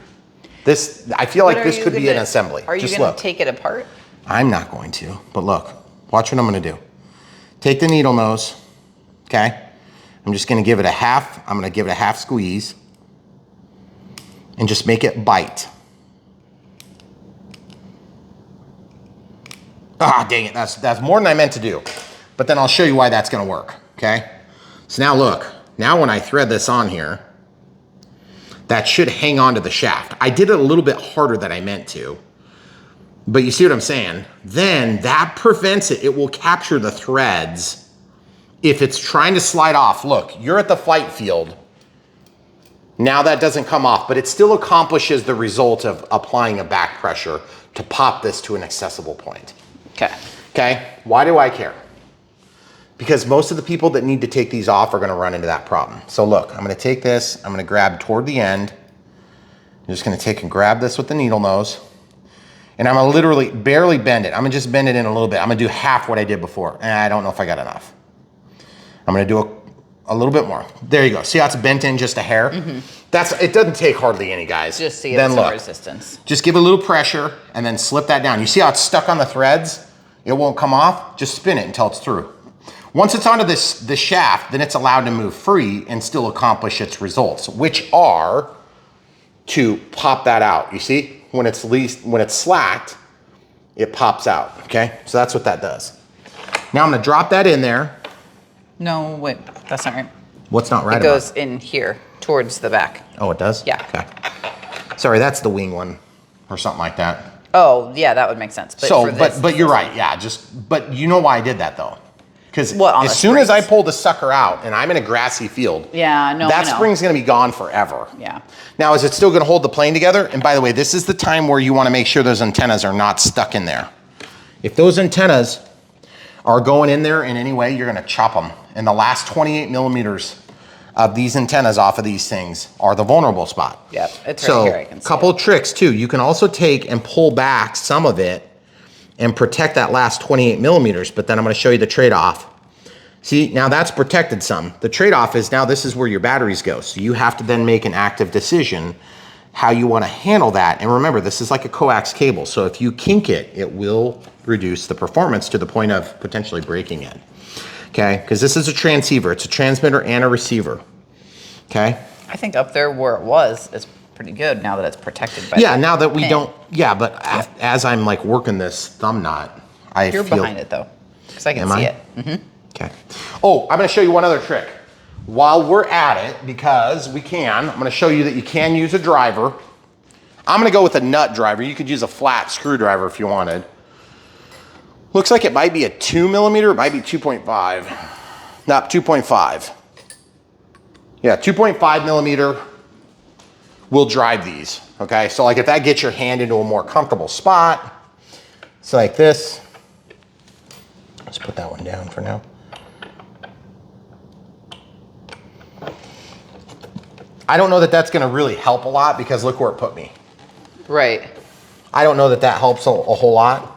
I feel like this could be an assembly. Are you going to take it apart? I'm not going to, but look, watch what I'm going to do. Take the needle nose, okay? I'm just going to give it a half squeeze and just make it bite. Ah, dang it, that's more than I meant to do. But then I'll show you why that's going to work, okay? So now look. Now when I thread this on here, that should hang on to the shaft. I did it a little bit harder than I meant to, but you see what I'm saying? Then that prevents it. It will capture the threads if it's trying to slide off. Look, you're at the flight field. Now that doesn't come off, but it still accomplishes the result of applying a back pressure to pop this to an accessible point. Okay. Okay, why do I care? Because most of the people that need to take these off are gonna run into that problem. So look, I'm gonna take this, I'm gonna grab toward the end. I'm just gonna take and grab this with the needle nose. And I'm gonna literally barely bend it. I'm gonna just bend it in a little bit. I'm gonna do half what I did before. And I don't know if I got enough. I'm gonna do a little bit more. There you go. See how it's bent in just a hair? Mm-hmm. It doesn't take hardly any, guys. Just to give it some resistance. Just give it a little pressure and then slip that down. You see how it's stuck on the threads? It won't come off. Just spin it until it's through. Once it's onto the shaft, then it's allowed to move free and still accomplish its results, which are to pop that out. You see, when it's slacked, it pops out, okay? So that's what that does. Now I'm gonna drop that in there. No, wait, that's not right. What's not right about it? It goes in here, towards the back. Oh, it does? Yeah. Okay. Sorry, that's the wing one, or something like that. Oh, yeah, that would make sense. But you're right, yeah, but you know why I did that though? Because as soon as I pull the sucker out and I'm in a grassy field, that spring's gonna be gone forever. Yeah. Now, is it still gonna hold the plane together? And by the way, this is the time where you wanna make sure those antennas are not stuck in there. If those antennas are going in there in any way, you're gonna chop them. And the last 28 millimeters of these antennas off of these things are the vulnerable spot. Yep, it's right here, I can see couple tricks too. You can also take and pull back some of it and protect that last 28 millimeters, but then I'm gonna show you the trade-off. See, now that's protected some. The trade-off is now this is where your batteries go. So you have to then make an active decision how you wanna handle that. And remember, this is like a coax cable. So if you kink it, it will reduce the performance to the point of potentially breaking it. Okay, because this is a transceiver. It's a transmitter and a receiver. Okay. I think up there where it was is pretty good now that it's protected by now that we don't, but as I'm like working this thumb knot, You're behind it though, because I can see it. Mm-hmm. Okay. Oh, I'm gonna show you one other trick. While we're at it, because we can, I'm gonna show you that you can use a driver. I'm gonna go with a nut driver. You could use a flat screwdriver if you wanted. Looks like it might be a 2 millimeter, it might be 2.5. Not 2.5. Yeah, 2.5 millimeter will drive these, okay? So like if that gets your hand into a more comfortable spot, it's like this. Let's put that one down for now. I don't know that that's gonna really help a lot because look where it put me. Right. I don't know that that helps a whole lot,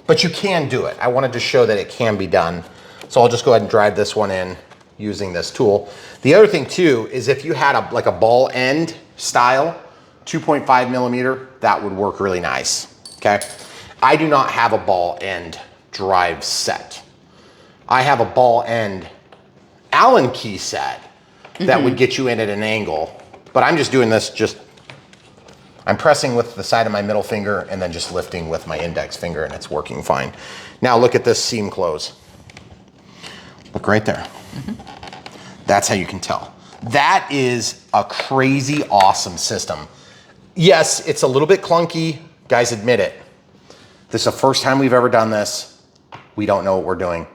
but you can do it. I wanted to show that it can be done. So I'll just go ahead and drive this one in using this tool. The other thing too is if you had like a ball end style, 2.5 millimeter, that would work really nice, okay? I do not have a ball end drive set. I have a ball end Allen key set that would get you in at an angle, but I'm just doing this I'm pressing with the side of my middle finger and then just lifting with my index finger and it's working fine. Now look at this seam close. Look right there. That's how you can tell. That is a crazy awesome system. Yes, it's a little bit clunky, guys admit it. This is the first time we've ever done this. We don't know what we're doing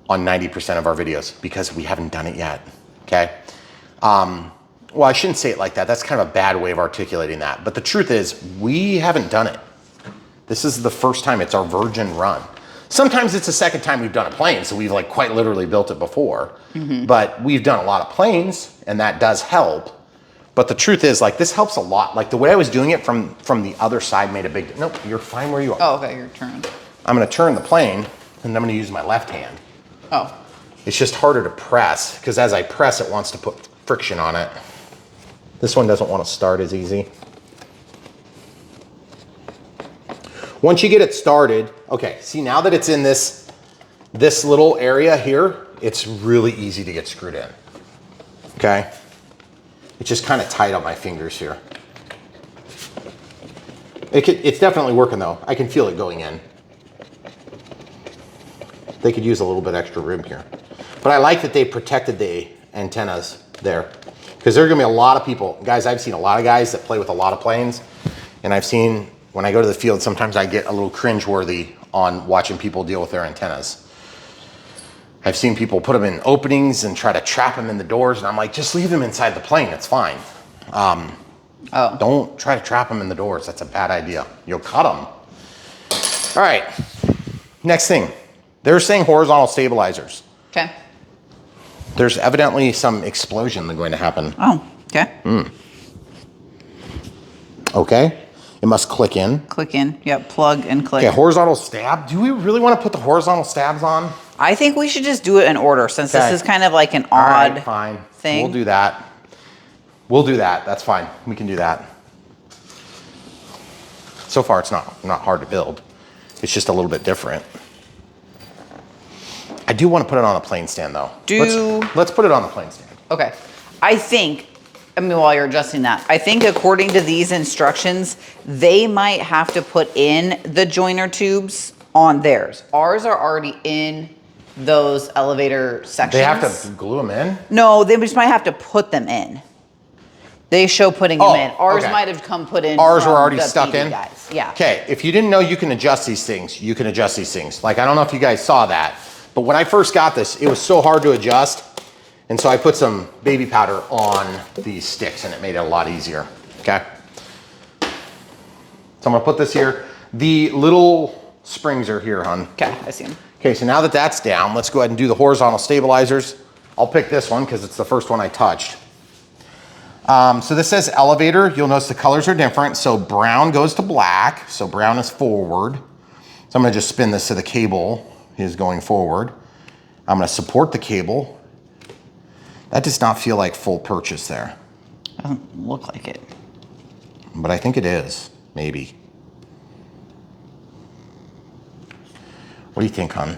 on 90% of our videos because we haven't done it yet, okay? Well, I shouldn't say it like that. That's kind of a bad way of articulating that. But the truth is, we haven't done it. This is the first time. It's our virgin run. Sometimes it's the second time we've done a plane, so we've like quite literally built it before. But we've done a lot of planes, and that does help. But the truth is, like, this helps a lot. Like, the way I was doing it from the other side made a big... Nope, you're fine where you are. Oh, okay, you're turned. I'm going to turn the plane, and I'm going to use my left hand. Oh. It's just harder to press, because as I press, it wants to put friction on it. This one doesn't want to start as easy. Once you get it started, okay, see now that it's in this little area here, it's really easy to get screwed in, okay? It's just kind of tight on my fingers here. It's definitely working though. I can feel it going in. They could use a little bit extra room here. But I like that they protected the antennas there. Because there are gonna be a lot of people, guys, I've seen a lot of guys that play with a lot of planes, and I've seen, when I go to the field, sometimes I get a little cringeworthy on watching people deal with their antennas. I've seen people put them in openings and try to trap them in the doors, and I'm like, just leave them inside the plane, it's fine. Don't try to trap them in the doors, that's a bad idea. You'll cut them. All right, next thing. They're saying horizontal stabilizers. Okay. There's evidently some explosion going to happen. Oh, okay. Okay, it must click in. Click in, yep, plug and click. Okay, horizontal stab. Do we really want to put the horizontal stabs on? I think we should just do it in order since this is kind of like an odd thing. We'll do that. We'll do that, that's fine. We can do that. So far, it's not hard to build. It's just a little bit different. I do want to put it on a plane stand though. Let's put it on the plane stand. Okay. I mean, while you're adjusting that, I think according to these instructions, they might have to put in the joiner tubes on theirs. Ours are already in those elevator sections. They have to glue them in? No, they just might have to put them in. They show putting them in. Ours might have come put in. Ours were already stuck in? Guys. Yeah. Okay, if you didn't know you can adjust these things, you can adjust these things. Like, I don't know if you guys saw that, But when I first got this, it was so hard to adjust. And so I put some baby powder on these sticks and it made it a lot easier, okay? So I'm gonna put this here. The little springs are here, hon. Okay, I see them. Okay, so now that that's down, let's go ahead and do the horizontal stabilizers. I'll pick this one because it's the first one I touched. So this says elevator. You'll notice the colors are different. So brown goes to black. So brown is forward. So I'm gonna just spin this so the cable is going forward. I'm gonna support the cable. That does not feel like full purchase there. Doesn't look like it. But I think it is, maybe. What do you think, hon?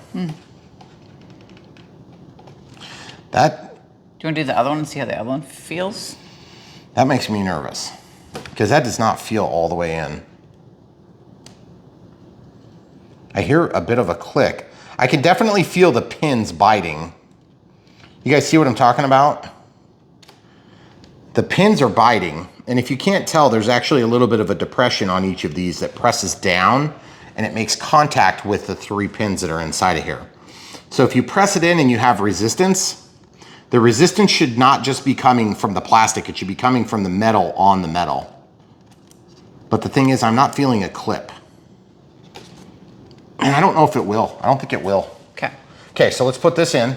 That... Do you want to do the other one and see how the other one feels? That makes me nervous because that does not feel all the way in. I hear a bit of a click. I can definitely feel the pins biting. You guys see what I'm talking about? The pins are biting, and if you can't tell, there's actually a little bit of a depression on each of these that presses down and it makes contact with the 3 pins that are inside of here. So if you press it in and you have resistance, the resistance should not just be coming from the plastic, it should be coming from the metal on the metal. But the thing is, I'm not feeling a clip. And I don't know if it will. I don't think it will. Okay. Okay, so let's put this in.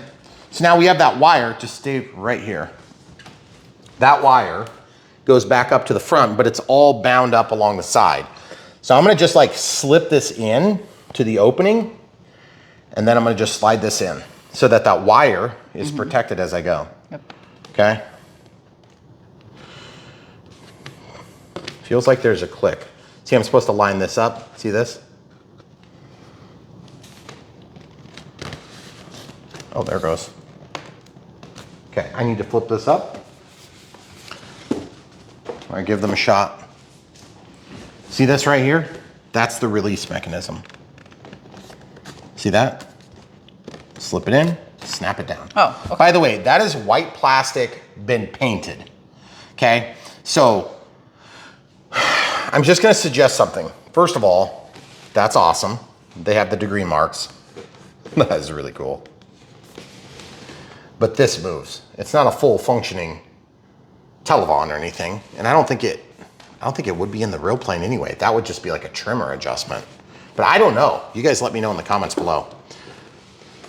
So now we have that wire, just stay right here. That wire goes back up to the front, but it's all bound up along the side. So I'm gonna just like slip this in to the opening, and then I'm gonna just slide this in so that that wire is protected as I go. Yep. Okay? Feels like there's a click. See, I'm supposed to line this up. See this? Oh, there it goes. Okay, I need to flip this up. I give them a shot. See this right here? That's the release mechanism. See that? Slip it in, snap it down. Oh, okay. By the way, that is white plastic been painted. Okay, so I'm just gonna suggest something. First of all, that's awesome. They have the degree marks. That is really cool. But this moves. It's not a full functioning Televon or anything, and I don't think it would be in the real plane anyway. That would just be like a trimmer adjustment. But I don't know. You guys let me know in the comments below.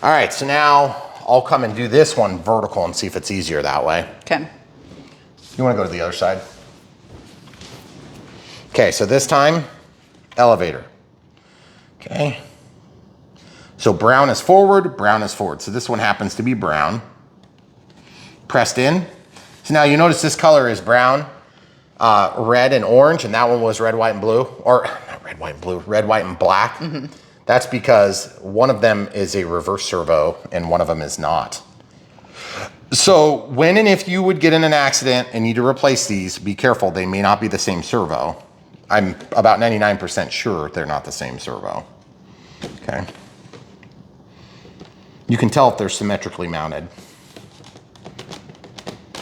All right, so now I'll come and do this one vertical and see if it's easier that way. Okay. You wanna go to the other side? Okay, so this time, elevator. Okay. So brown is forward, brown is forward. So this one happens to be brown. Pressed in. So now you notice this color is brown, red and orange, and that one was red, white, and blue. Or not red, white, and blue, red, white, and black. That's because one of them is a reverse servo and one of them is not. So when and if you would get in an accident and need to replace these, be careful, they may not be the same servo. I'm about 99% sure they're not the same servo. Okay. You can tell if they're symmetrically mounted.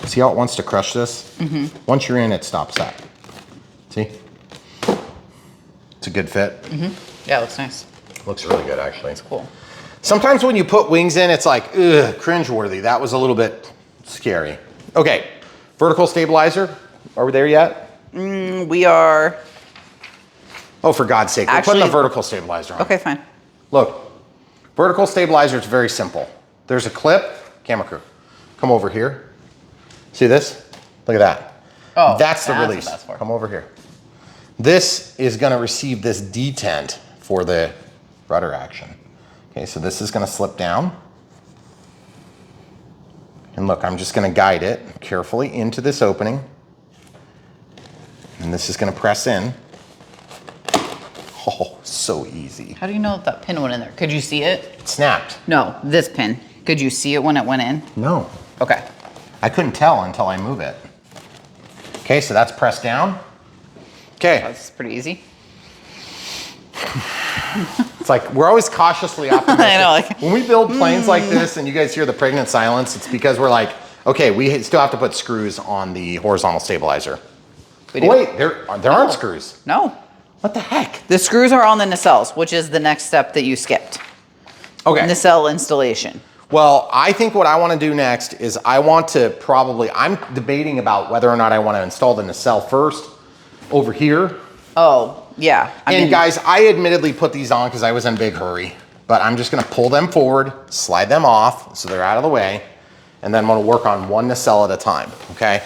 See how it wants to crush this? Once you're in, it stops that. See? It's a good fit. Yeah, it looks nice. Looks really good, actually. It's cool. Sometimes when you put wings in, it's like, ugh, cringeworthy. That was a little bit scary. Okay, vertical stabilizer. Are we there yet? We are. Oh, for God's sake, we're putting the vertical stabilizer on. Okay, fine. Look, vertical stabilizer is very simple. There's a clip. Camera crew, come over here. See this? Look at that. Oh, that's the what release. that's for. Come over here. This is gonna receive this detent for the rudder action. Okay, so this is gonna slip down. And look, I'm just gonna guide it carefully into this opening. And this is gonna press in. Oh, so easy. How do you know if that pin went in there? Could you see it? It snapped. No, this pin. Could you see it when it went in? No. Okay. I couldn't tell until I move it. Okay, so that's pressed down. Okay. That's pretty easy. It's like, we're always cautiously optimistic. I know, like, when we build planes like this and you guys hear the pregnant silence, it's because we're like, okay, we still have to put screws on the horizontal stabilizer. We do. Wait, there aren't screws. No. What the heck? The screws are on the nacelles, which is the next step that you skipped. nacelle installation. Well, I think what I want to do next is I'm debating about whether or not I want to install the nacelle first over here. Oh, yeah. Guys, I admittedly put these on because I was in a big hurry, but I'm just going to pull them forward, slide them off so they're out of the way, and then I'm going to work on one nacelle at a time, okay?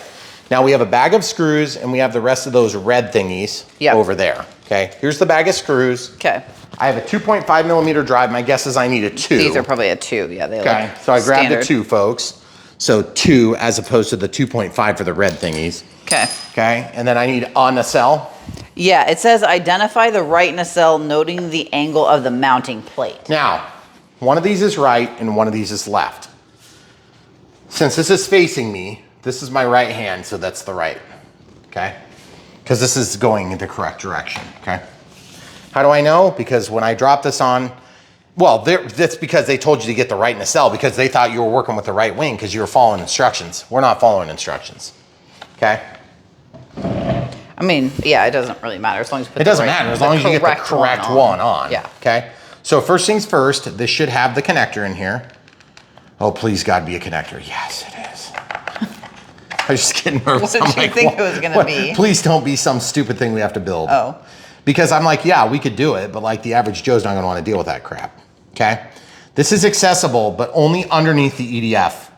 Now we have a bag of screws and we have the rest of those red thingies over there, okay? Here's the bag of screws. Okay. I have a 2.5 millimeter drive. My guess is I need a 2. These are probably a 2, yeah. They okay, so I grabbed a 2, folks. So 2 as opposed to the 2.5 for the red thingies. Okay. Okay, and then I need a nacelle. Yeah, it says identify the right nacelle, noting the angle of the mounting plate. Now, one of these is right and one of these is left. Since this is facing me, this is my right hand, so that's the right, okay? Because this is going in the correct direction, okay? How do I know? Because when I drop this on, well, that's because they told you to get the right nacelle because they thought you were working with the right wing because you were following instructions. We're not following instructions, okay? I mean, yeah, it doesn't really matter as long as you put it doesn't matter as long as you get the correct one on. Yeah. Okay. So first things first, this should have the connector in here. Oh, please God, be a connector. Yes, it is. I was just getting nervous. What did you think it was going to be? Please don't be some stupid thing we have to build. Oh. Because I'm like, yeah, we could do it, but like the average Joe's not going to want to deal with that crap. Okay. This is accessible, but only underneath the EDF.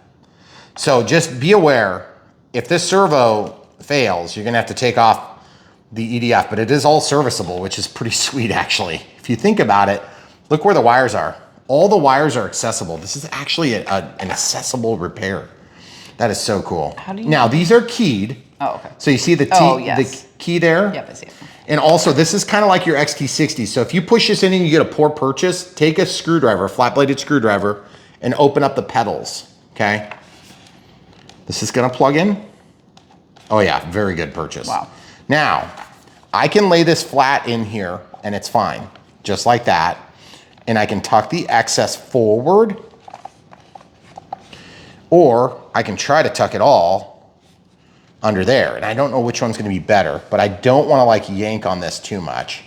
So just be aware, if this servo fails, you're going to have to take off the EDF, but it is all serviceable, which is pretty sweet actually. If you think about it, look where the wires are. All the wires are accessible. This is actually an accessible repair. That is so cool. How do you now, these are keyed. Oh, okay. So you see the the key there? Yep, I see it. And also, this is kind of like your XT60. So if you push this in and you get a poor purchase, take a screwdriver, a flat-bladed screwdriver, and open up the pedals, okay? This is gonna plug in. Oh yeah, very good purchase. Wow. Now, I can lay this flat in here and it's fine, just like that. And I can tuck the excess forward, or I can try to tuck it all under there. And I don't know which one's gonna be better, but I don't wanna like yank on this too much.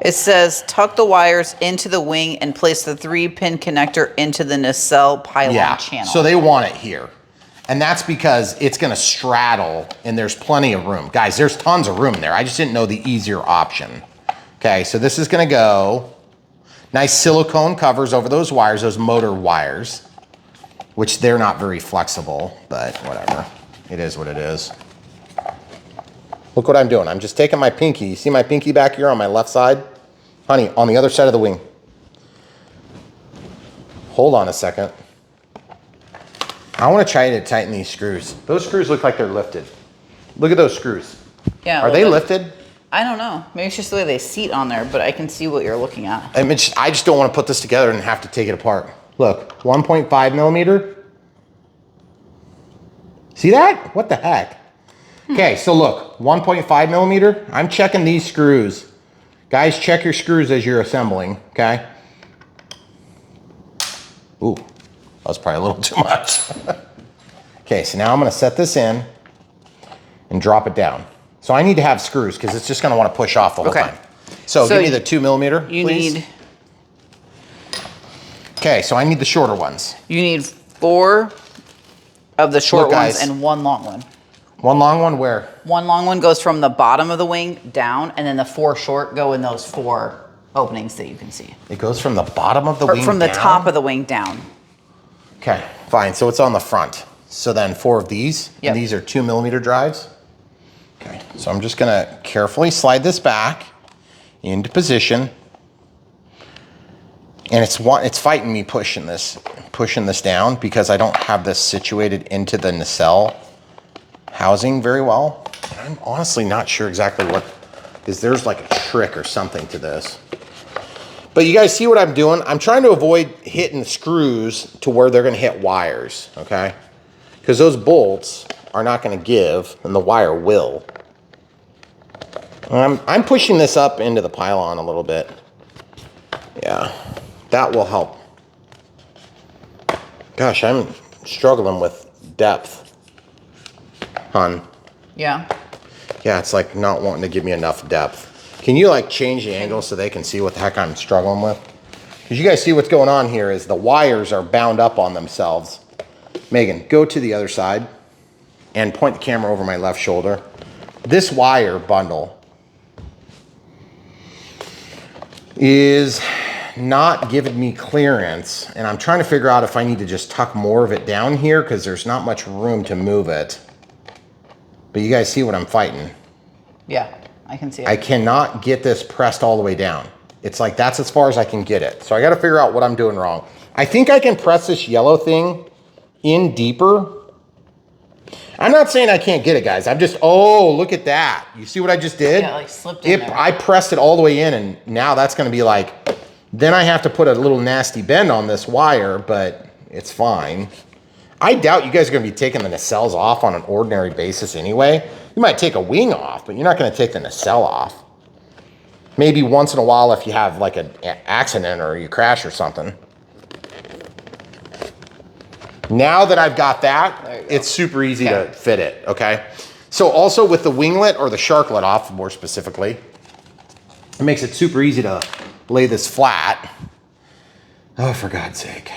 It says tuck the wires into the wing and place the 3-pin connector into the nacelle pylon channel. So they want it here. And that's because it's gonna straddle and there's plenty of room. Guys, there's tons of room there. I just didn't know the easier option. Okay, so this is gonna go. Nice silicone covers over those wires, those motor wires, which they're not very flexible, but whatever. It is what it is. Look what I'm doing. I'm just taking my pinky. You see my pinky back here on my left side? Honey, on the other side of the wing. Hold on a second. I want to try to tighten these screws. Those screws look like they're lifted. Look at those screws. Yeah. Are they lifted? I don't know. Maybe it's just the way they seat on there, but I can see what you're looking at. I mean, I just don't want to put this together and have to take it apart. Look, 1.5 millimeter. See that? What the heck? Okay, so look, 1.5 millimeter. I'm checking these screws. Guys, check your screws as you're assembling, okay? Ooh, that was probably a little too much. Okay, so now I'm gonna set this in and drop it down. So I need to have screws because it's just gonna wanna push off the whole time. So give me the 2 millimeter, please. Okay, so I need the shorter ones. You need 4 of the short ones and 1 long one. One long one where? One long one goes from the bottom of the wing down, and then the 4 short go in those 4 openings that you can see. It goes from the bottom of the wing down? From the top of the wing down. Okay, fine, so it's on the front. So then 4 of these, and these are 2 millimeter drives. Okay, so I'm just gonna carefully slide this back into position. And it's fighting me pushing this down because I don't have this situated into the nacelle housing very well. I'm honestly not sure exactly what, because there's like a trick or something to this. But you guys see what I'm doing? I'm trying to avoid hitting screws to where they're gonna hit wires, okay? Because those bolts are not gonna give and the wire will. I'm pushing this up into the pylon a little bit. Yeah, that will help. Gosh, I'm struggling with depth. Hun. Yeah. Yeah, it's like not wanting to give me enough depth. Can you like change the angle so they can see what the heck I'm struggling with? Because you guys see what's going on here is the wires are bound up on themselves. Megan, go to the other side and point the camera over my left shoulder. This wire bundle is not giving me clearance, and I'm trying to figure out if I need to just tuck more of it down here because there's not much room to move it. But you guys see what I'm fighting? Yeah, I can see it. I cannot get this pressed all the way down. It's like that's as far as I can get it. So I got to figure out what I'm doing wrong. I think I can press this yellow thing in deeper. I'm not saying I can't get it, guys. I'm just, oh, look at that. You see what I just did? Yeah, like slipped in there. I pressed it all the way in, and now that's going to be like, then I have to put a little nasty bend on this wire, but it's fine. I doubt you guys are going to be taking the nacelles off on an ordinary basis anyway. You might take a wing off, but you're not going to take the nacelle off. Maybe once in a while if you have like an accident or you crash or something. Now that I've got that, it's super easy to fit it, okay? So also with the winglet or the sharklet off, more specifically, it makes it super easy to lay this flat. Oh, for God's sake.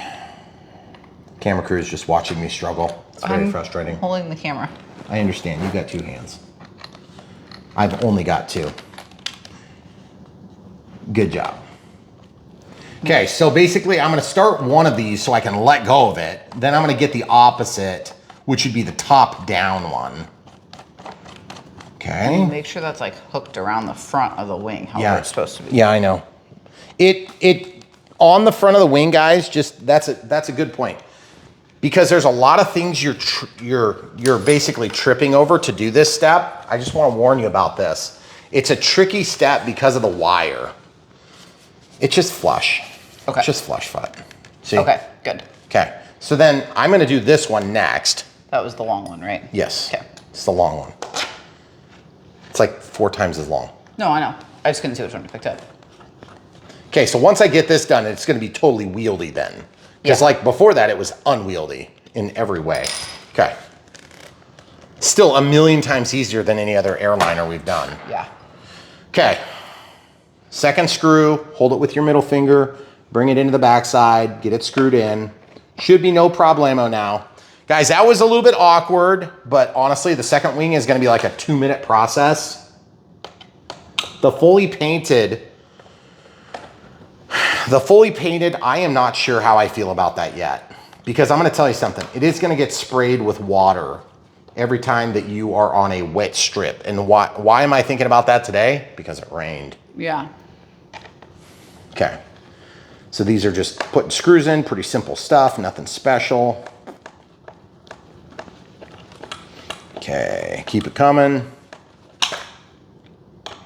Camera crew is just watching me struggle. It's very frustrating. Holding the camera. I understand, you've got 2 hands. I've only got 2. Good job. Okay, so basically I'm gonna start one of these so I can let go of it. Then I'm gonna get the opposite, which would be the top down one. Okay. Make sure that's like hooked around the front of the wing, how it's supposed to be. Yeah, I know. It on the front of the wing, guys, just that's a good point. Because there's a lot of things you're basically tripping over to do this step. I just want to warn you about this. It's a tricky step because of the wire. It's just flush. Okay. It's just flush foot. See? Okay, good. Okay. So then I'm going to do this one next. That was the long one, right? Yes. Okay. It's the long one. It's like 4 times as long. No, I know. I just couldn't see which one you picked up. Okay, so once I get this done, it's going to be totally wieldy then. Because like before that, it was unwieldy in every way. Okay. Still a million times easier than any other airliner we've done. Yeah. Okay. Second screw, hold it with your middle finger, bring it into the backside, get it screwed in. Should be no problemo now. Guys, that was a little bit awkward, but honestly, the second wing is gonna be like a 2-minute process. The fully painted, I am not sure how I feel about that yet. Because I'm gonna tell you something, it is gonna get sprayed with water every time that you are on a wet strip. And why am I thinking about that today? Because it rained. Yeah. Okay. So these are just putting screws in, pretty simple stuff, nothing special. Okay, keep it coming. I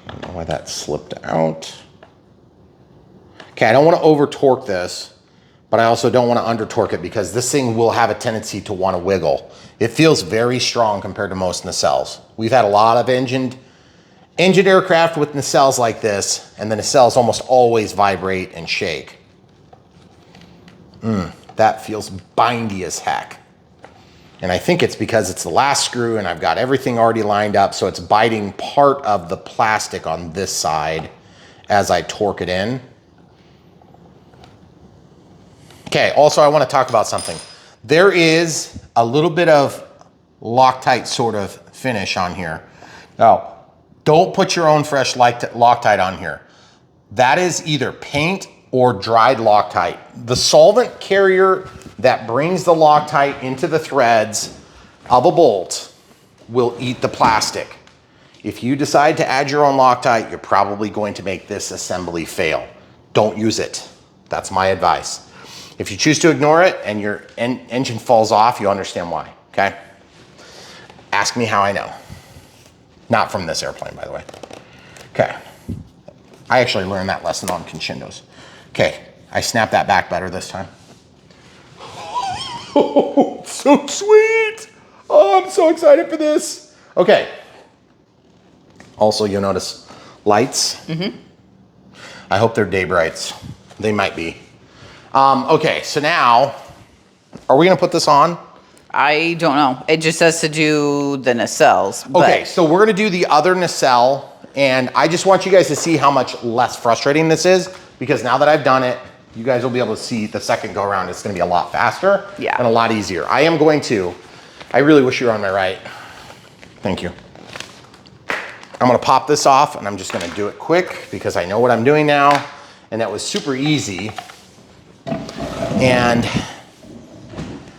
don't know why that slipped out. Okay, I don't want to over torque this, but I also don't want to under torque it because this thing will have a tendency to want to wiggle. It feels very strong compared to most nacelles. We've had a lot of engined aircraft with nacelles like this, and the nacelles almost always vibrate and shake. That feels bindy as heck. And I think it's because it's the last screw and I've got everything already lined up, so it's biting part of the plastic on this side as I torque it in. Okay, also I want to talk about something. There is a little bit of Loctite sort of finish on here. Now, don't put your own fresh Loctite on here. That is either paint or dried Loctite. The solvent carrier that brings the Loctite into the threads of a bolt will eat the plastic. If you decide to add your own Loctite, you're probably going to make this assembly fail. Don't use it. That's my advice. If you choose to ignore it and your engine falls off, you understand why, okay? Ask me how I know. Not from this airplane, by the way. Okay. I actually learned that lesson on Concindos. Okay, I snapped that back better this time. Oh, so sweet. Oh, I'm so excited for this. Okay. Also, you'll notice lights. I hope they're day brights. They might be. Okay, so now, are we gonna put this on? I don't know. It just says to do the nacelles. Okay, so we're gonna do the other nacelle And I just want you guys to see how much less frustrating this is, because now that I've done it, you guys will be able to see the second go around, it's gonna be a lot faster and a lot easier. I really wish you were on my right. Thank you. I'm gonna pop this off and I'm just gonna do it quick because I know what I'm doing now. And that was super easy. And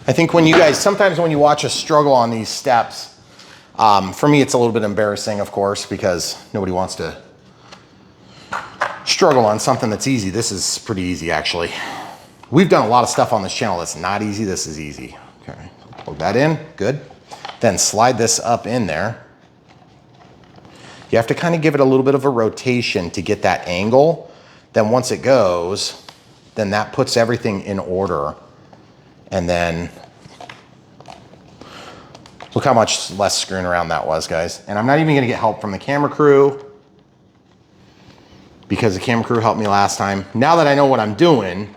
I think sometimes when you watch us struggle on these steps, for me, it's a little bit embarrassing, of course, because nobody wants to struggle on something that's easy. This is pretty easy, actually. We've done a lot of stuff on this channel that's not easy. This is easy. Okay, plug that in, good. Then slide this up in there. You have to kind of give it a little bit of a rotation to get that angle. Then once it goes, then that puts everything in order. And then look how much less screwing around that was, guys. And I'm not even gonna get help from the camera crew because the camera crew helped me last time. Now that I know what I'm doing,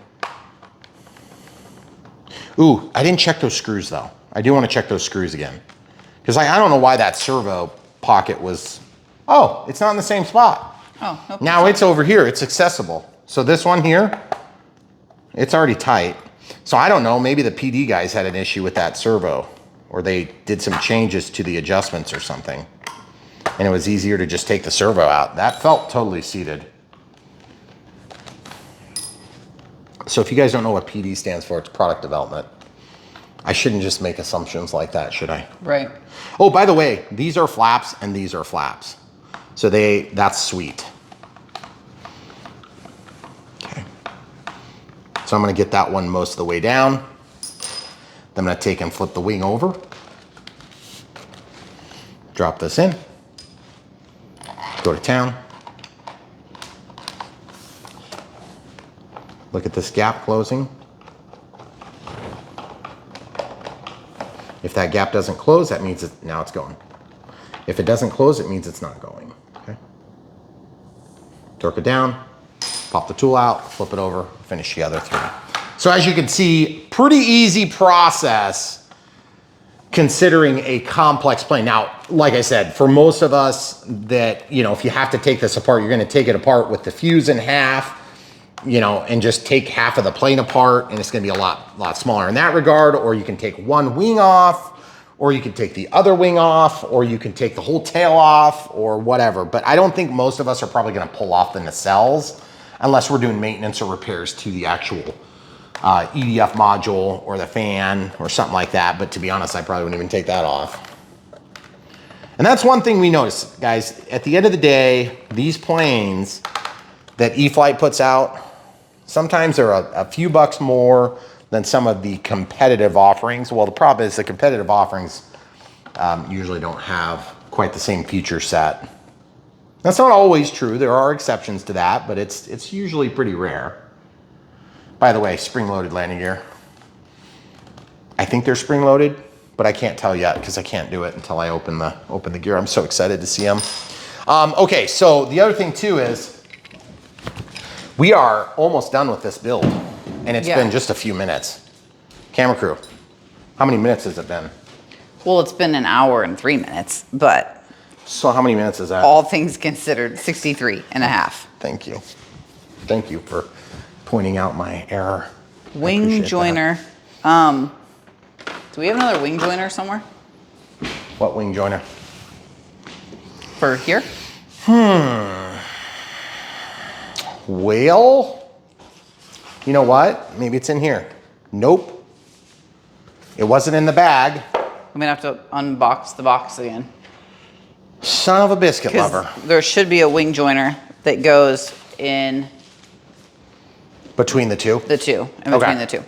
ooh, I didn't check those screws though. I do wanna check those screws again. Because I don't know why that servo pocket was, oh, it's not in the same spot. Oh, okay. Now it's over here, it's accessible. So this one here, it's already tight. So I don't know, maybe the PD guys had an issue with that servo, or they did some changes to the adjustments or something. And it was easier to just take the servo out. That felt totally seated. So if you guys don't know what PD stands for, it's product development. I shouldn't just make assumptions like that, should I? Right. Oh, by the way, these are flaps and these are flaps. So that's sweet. Okay. So I'm gonna get that one most of the way down. Then I'm gonna take and flip the wing over. Drop this in. Go to town. Look at this gap closing. If that gap doesn't close, that means now it's going. If it doesn't close, it means it's not going, okay? Torque it down, pop the tool out, flip it over, finish the other three. So as you can see, pretty easy process considering a complex plane. Now, like I said, for most of us that, if you have to take this apart, you're gonna take it apart with the fuse in half, and just take half of the plane apart, and it's gonna be a lot smaller in that regard, or you can take one wing off, or you can take the other wing off, or you can take the whole tail off, or whatever. But I don't think most of us are probably gonna pull off the nacelles unless we're doing maintenance or repairs to the actual EDF module or the fan or something like that. But to be honest, I probably wouldn't even take that off. And that's one thing we notice, guys. At the end of the day, these planes that E-flite puts out, sometimes they're a few bucks more than some of the competitive offerings. Well, the problem is the competitive offerings usually don't have quite the same feature set. That's not always true. There are exceptions to that, but it's usually pretty rare. By the way, spring-loaded landing gear. I think they're spring-loaded, but I can't tell yet because I can't do it until I open the gear. I'm so excited to see them. Okay, so the other thing too is we are almost done with this build, and it's been just a few minutes. Camera crew, how many minutes has it been? Well, it's been an hour and 3 minutes, but. So how many minutes is that? All things considered, 63 and a half. Thank you. Thank you for pointing out my error. Wing joiner. Do we have another wing joiner somewhere? What wing joiner? For here? Well, you know what? Maybe it's in here. Nope. It wasn't in the bag. I'm gonna have to unbox the box again. Son of a biscuit lover. There should be a wing joiner that goes in between the two? The two, in between the two.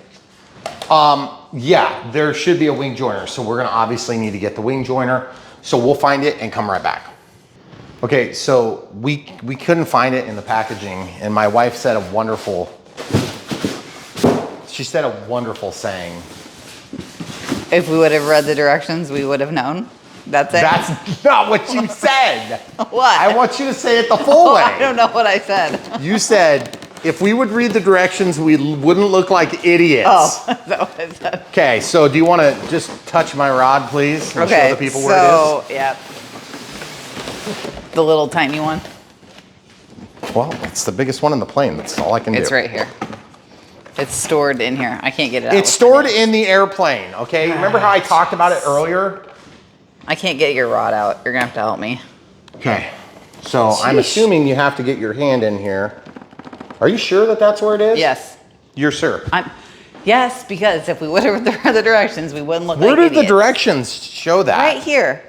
Yeah, there should be a wing joiner. So we're gonna obviously need to get the wing joiner. So we'll find it and come right back. Okay, so we couldn't find it in the packaging, and my wife said a wonderful saying. If we would have read the directions, we would have known. That's it? That's not what you said. What? I want you to say it the full way. I don't know what I said. You said, if we would read the directions, we wouldn't look like idiots. Oh, is that what I said? Okay, so do you want to just touch my rod, please? And show the people where it is? Yeah. The little tiny one? Well, it's the biggest one in the plane. That's all I can do. It's right here. It's stored in here. I can't get it out. It's stored in the airplane, okay? Remember how I talked about it earlier? I can't get your rod out. You're gonna have to help me. Okay. So I'm assuming you have to get your hand in here. Are you sure that that's where it is? Yes. You're sure? Yes, because if we would have read the directions, we wouldn't look like idiots. Where did the directions show that? Right here.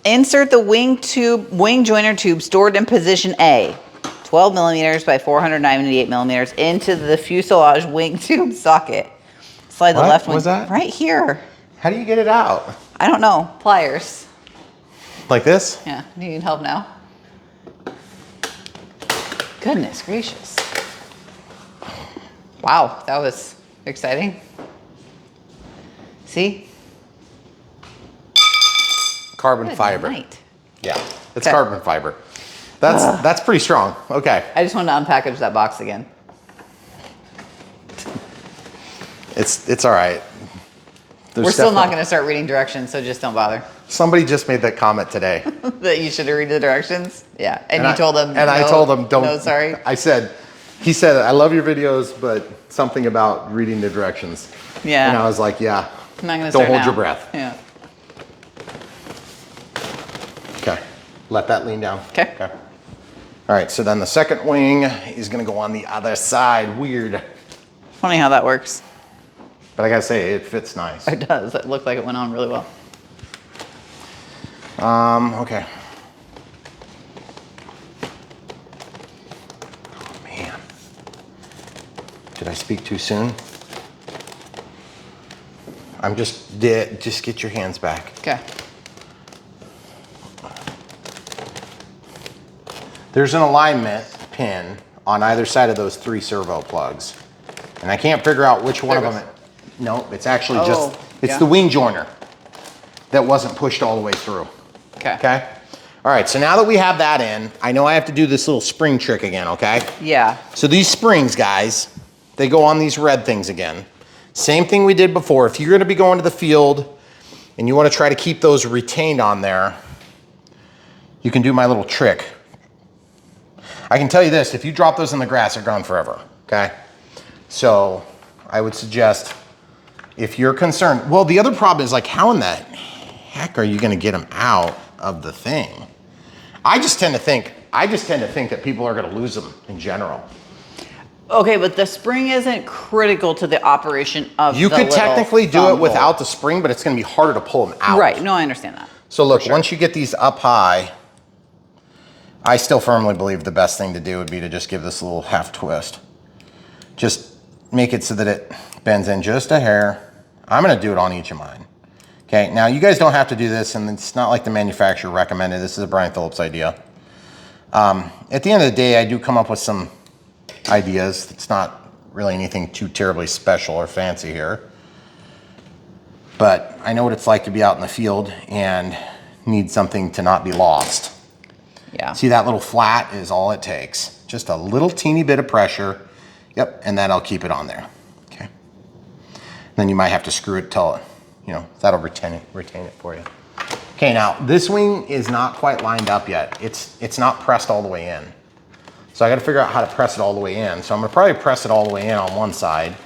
Insert the wing joiner tube stored in position A, 12 millimeters by 498 millimeters, into the fuselage wing tube socket. Slide the left one. What was that? Right here. How do you get it out? I don't know. Pliers. Like this? Yeah. Do you need help now? Goodness gracious. Wow, that was exciting. See? Carbon fiber. Night. Yeah, it's carbon fiber. That's pretty strong. Okay. I just wanted to unpackage that box again. It's all right. We're still not going to start reading directions, so just don't bother. Somebody just made that comment today. That you should read the directions? Yeah. And you told them and I told them, don't. No, sorry. He said, I love your videos, but something about reading the directions. Yeah. And I was like, yeah. I'm not going to Don't start hold now. your breath. Yeah. Okay. Let that lean down. Okay. All right. So then the second wing is going to go on the other side. Weird. Funny how that works. But I got to say, it fits nice. It does. It looked like it went on really well. Okay. Oh, man. Did I speak too soon? I'm just get your hands back. Okay. There's an alignment pin on either side of those 3 servo plugs. And I can't figure out which one of them. No, it's actually it's the wing joiner that wasn't pushed all the way through. Okay. Okay. All right, so now that we have that in, I know I have to do this little spring trick again, okay? Yeah. So these springs, guys, they go on these red things again. Same thing we did before. If you're gonna be going to the field and you wanna try to keep those retained on there, you can do my little trick. I can tell you this, if you drop those in the grass, they're gone forever, okay? So I would suggest, if you're concerned, well, the other problem is like, how in the heck are you gonna get them out of the thing? I just tend to think that people are gonna lose them in general. Okay, but the spring isn't critical to the operation of You the could technically do it thumb without bolt. the spring, but it's gonna be harder to pull them out. Right, no, I understand that. So look, once you get these up high, I still firmly believe the best thing to do would be to just give this a little half twist. Just make it so that it bends in just a hair. I'm gonna do it on each of mine. Okay, now you guys don't have to do this, and it's not like the manufacturer recommended. This is a Brian Phillips idea. At the end of the day, I do come up with some ideas. It's not really anything too terribly special or fancy here. But I know what it's like to be out in the field and need something to not be lost. Yeah. See, that little flat is all it takes. Just a little teeny bit of pressure. Yep, and that'll keep it on there. Okay. Then you might have to screw it till, that'll retain it for you. Okay, now this wing is not quite lined up yet. It's not pressed all the way in. So I gotta figure out how to press it all the way in. So I'm gonna probably press it all the way in on one side.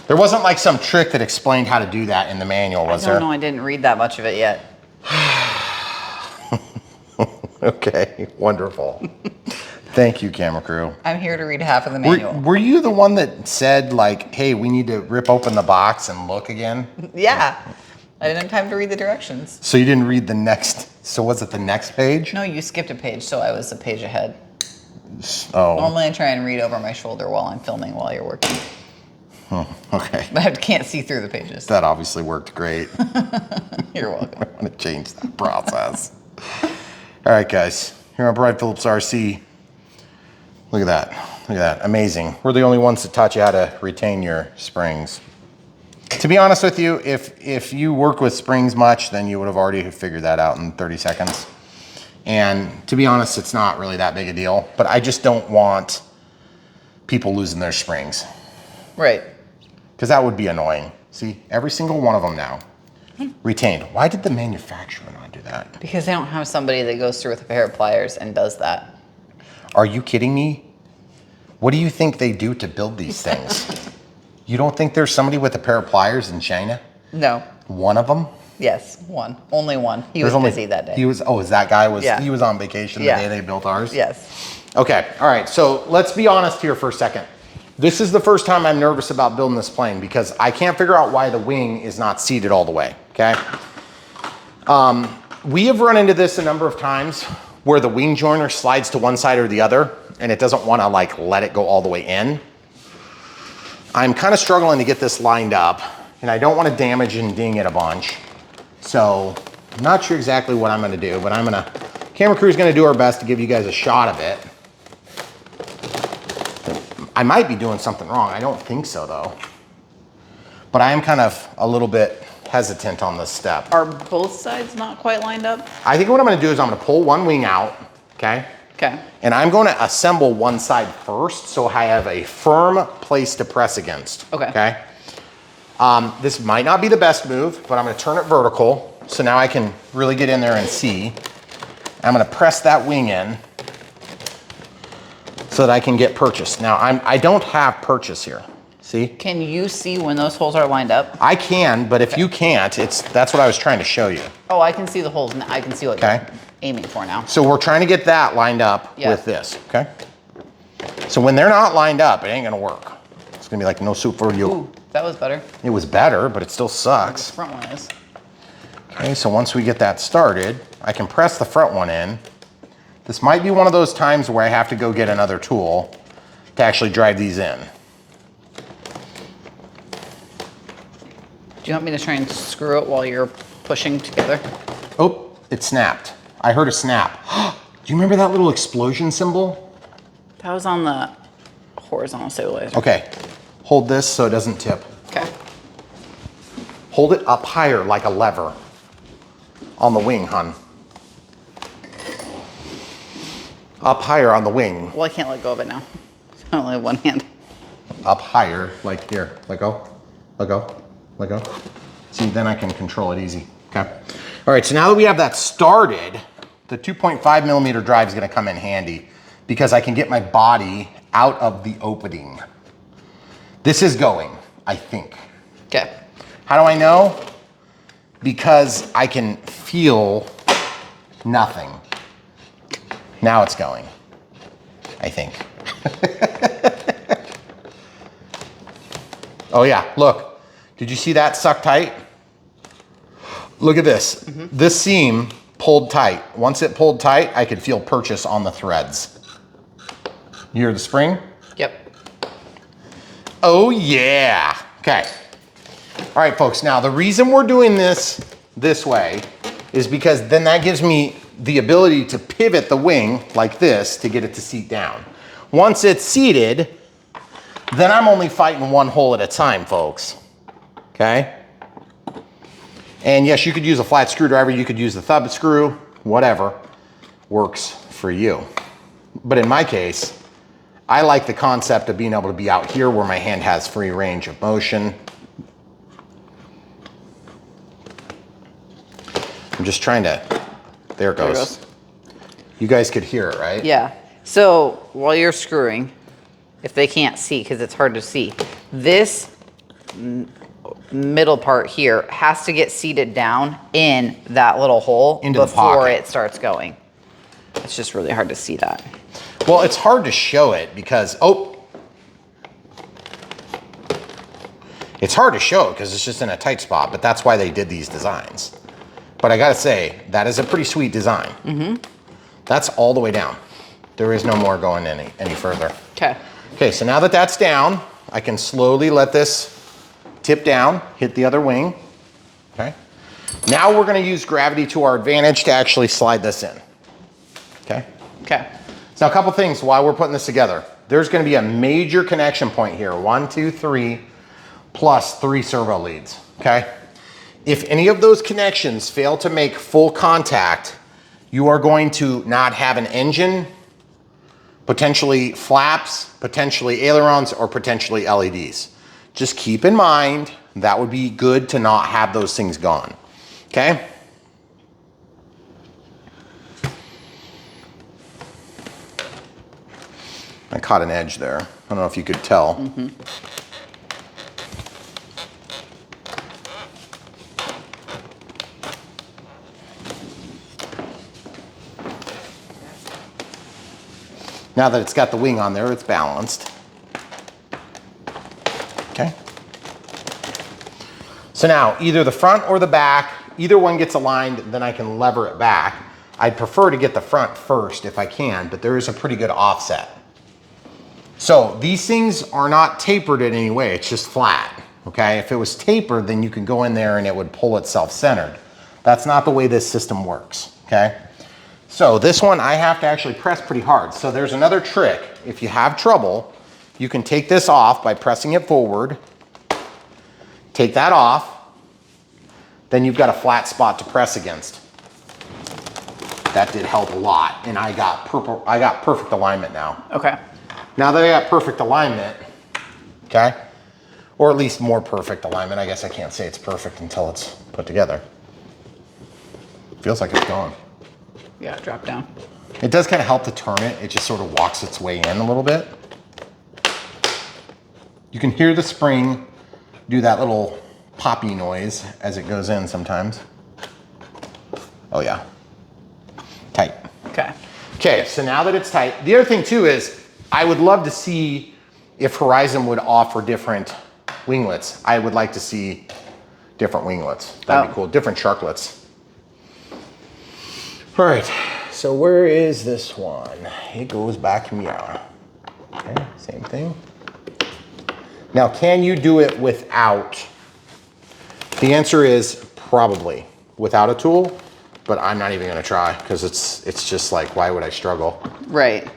There wasn't like some trick that explained how to do that in the manual, was there? I don't know, I didn't read that much of it yet. Okay, wonderful. Thank you, camera crew. I'm here to read half of the manual. Were you the one that said like, hey, we need to rip open the box and look again? Yeah, I didn't have time to read the directions. So you didn't read the next, so was it the next page? No, you skipped a page, so I was a page ahead. Oh. Normally I try and read over my shoulder while I'm filming while you're working. Oh, okay. But I can't see through the pages. That obviously worked great. You're welcome. I'm gonna change that process. All right, guys, here on Brian Phillips RC. Look at that, look at that, amazing. We're the only ones that taught you how to retain your springs. To be honest with you, if you work with springs much, then you would have already figured that out in 30 seconds. And to be honest, it's not really that big a deal, but I just don't want people losing their springs. Right. Because that would be annoying. See, every single one of them now. retained. Why did the manufacturer not do that? Because they don't have somebody that goes through with a pair of pliers and does that. Are you kidding me? What do you think they do to build these things? You don't think there's somebody with a pair of pliers in China? No. One of them? Yes, one. Only one. He was busy that day. He was, that guy was, he was on vacation the day they built ours? Yes. Okay, all right, so let's be honest here for a second. This is the first time I'm nervous about building this plane because I can't figure out why the wing is not seated all the way, okay? We have run into this a number of times where the wing joiner slides to one side or the other and it doesn't want to like let it go all the way in. I'm kind of struggling to get this lined up and I don't want to damage and ding it a bunch. So I'm not sure exactly what I'm going to do, but camera crew's going to do our best to give you guys a shot of it. I might be doing something wrong. I don't think so though. But I am kind of a little bit hesitant on this step. Are both sides not quite lined up? I think what I'm going to do is I'm going to pull one wing out, okay? Okay. And I'm going to assemble one side first so I have a firm place to press against. Okay. This might not be the best move, but I'm going to turn it vertical so now I can really get in there and see. I'm going to press that wing in so that I can get purchase. Now I don't have purchase here. See? Can you see when those holes are lined up? I can, but if you can't, that's what I was trying to show you. Oh, I can see the holes. I can see what you're aiming for now. So we're trying to get that lined up with this, okay? So when they're not lined up, it ain't gonna work. It's gonna be like no soup for you. Ooh, that was better. It was better, but it still sucks. The front one is. Okay, so once we get that started, I can press the front one in. This might be one of those times where I have to go get another tool to actually drive these in. Do you want me to try and screw it while you're pushing together? Oh, it snapped. I heard a snap. Do you remember that little explosion symbol? That was on the horizontal stabilizer. Okay, hold this so it doesn't tip. Okay. Hold it up higher like a lever on the wing, hun. Up higher on the wing. Well, I can't let go of it now. I only have one hand. Up higher, like here. Let go, let go, let go. See, then I can control it easy, okay? All right, so now that we have that started, the 2.5 millimeter drive is gonna come in handy because I can get my body out of the opening. This is going, I think. Okay. How do I know? Because I can feel nothing. Now it's going, I think. Oh yeah, look. Did you see that suck tight? Look at this. This seam pulled tight. Once it pulled tight, I could feel purchase on the threads. You hear the spring? Yep. Oh yeah. Okay. All right, folks. Now the reason we're doing this way is because then that gives me the ability to pivot the wing like this to get it to seat down. Once it's seated, then I'm only fighting one hole at a time, folks. Okay? And yes, you could use a flat screwdriver, you could use the thumb screw, whatever works for you. But in my case, I like the concept of being able to be out here where my hand has free range of motion. I'm just trying to, there it goes. You guys could hear it, right? Yeah. So while you're screwing, if they can't see, because it's hard to see, this middle part here has to get seated down in that little hole before it starts going. It's just really hard to see that. Well, it's hard to show it because, it's hard to show it because it's just in a tight spot, but that's why they did these designs. But I gotta say, that is a pretty sweet design. That's all the way down. There is no more going any further. Okay. Okay, so now that that's down, I can slowly let this tip down, hit the other wing, okay? Now we're gonna use gravity to our advantage to actually slide this in, okay? Okay. Now a couple things while we're putting this together. There's gonna be a major connection point here, 1, 2, 3, plus 3 servo leads, okay? If any of those connections fail to make full contact, you are going to not have an engine, potentially flaps, potentially ailerons, or potentially LEDs. Just keep in mind, that would be good to not have those things gone. Okay. I caught an edge there. I don't know if you could tell. Mm-hmm. Now that it's got the wing on there, it's balanced. Okay. So now either the front or the back, either one gets aligned, then I can lever it back. I'd prefer to get the front first if I can, but there is a pretty good offset. So these things are not tapered in any way, it's just flat, okay? If it was tapered, then you could go in there and it would pull itself centered. That's not the way this system works, okay? So this one I have to actually press pretty hard. So there's another trick. If you have trouble, you can take this off by pressing it forward. Take that off. Then you've got a flat spot to press against. That did help a lot. And I got perfect alignment now. Okay. Now that I got perfect alignment, okay? Or at least more perfect alignment. I guess I can't say it's perfect until it's put together. Feels like it's gone. Yeah, drop down. It does kind of help to turn it. It just sort of walks its way in a little bit. You can hear the spring do that little poppy noise as it goes in sometimes. Oh yeah, tight. Okay. Okay, so now that it's tight, the other thing too is I would love to see if Horizon would offer different winglets. I would like to see different winglets. That'd be cool, different sharklets. All right, so where is this one? It goes back here. Okay, same thing. Now, can you do it without? The answer is probably without a tool, but I'm not even gonna try because it's just like, why would I struggle? Right.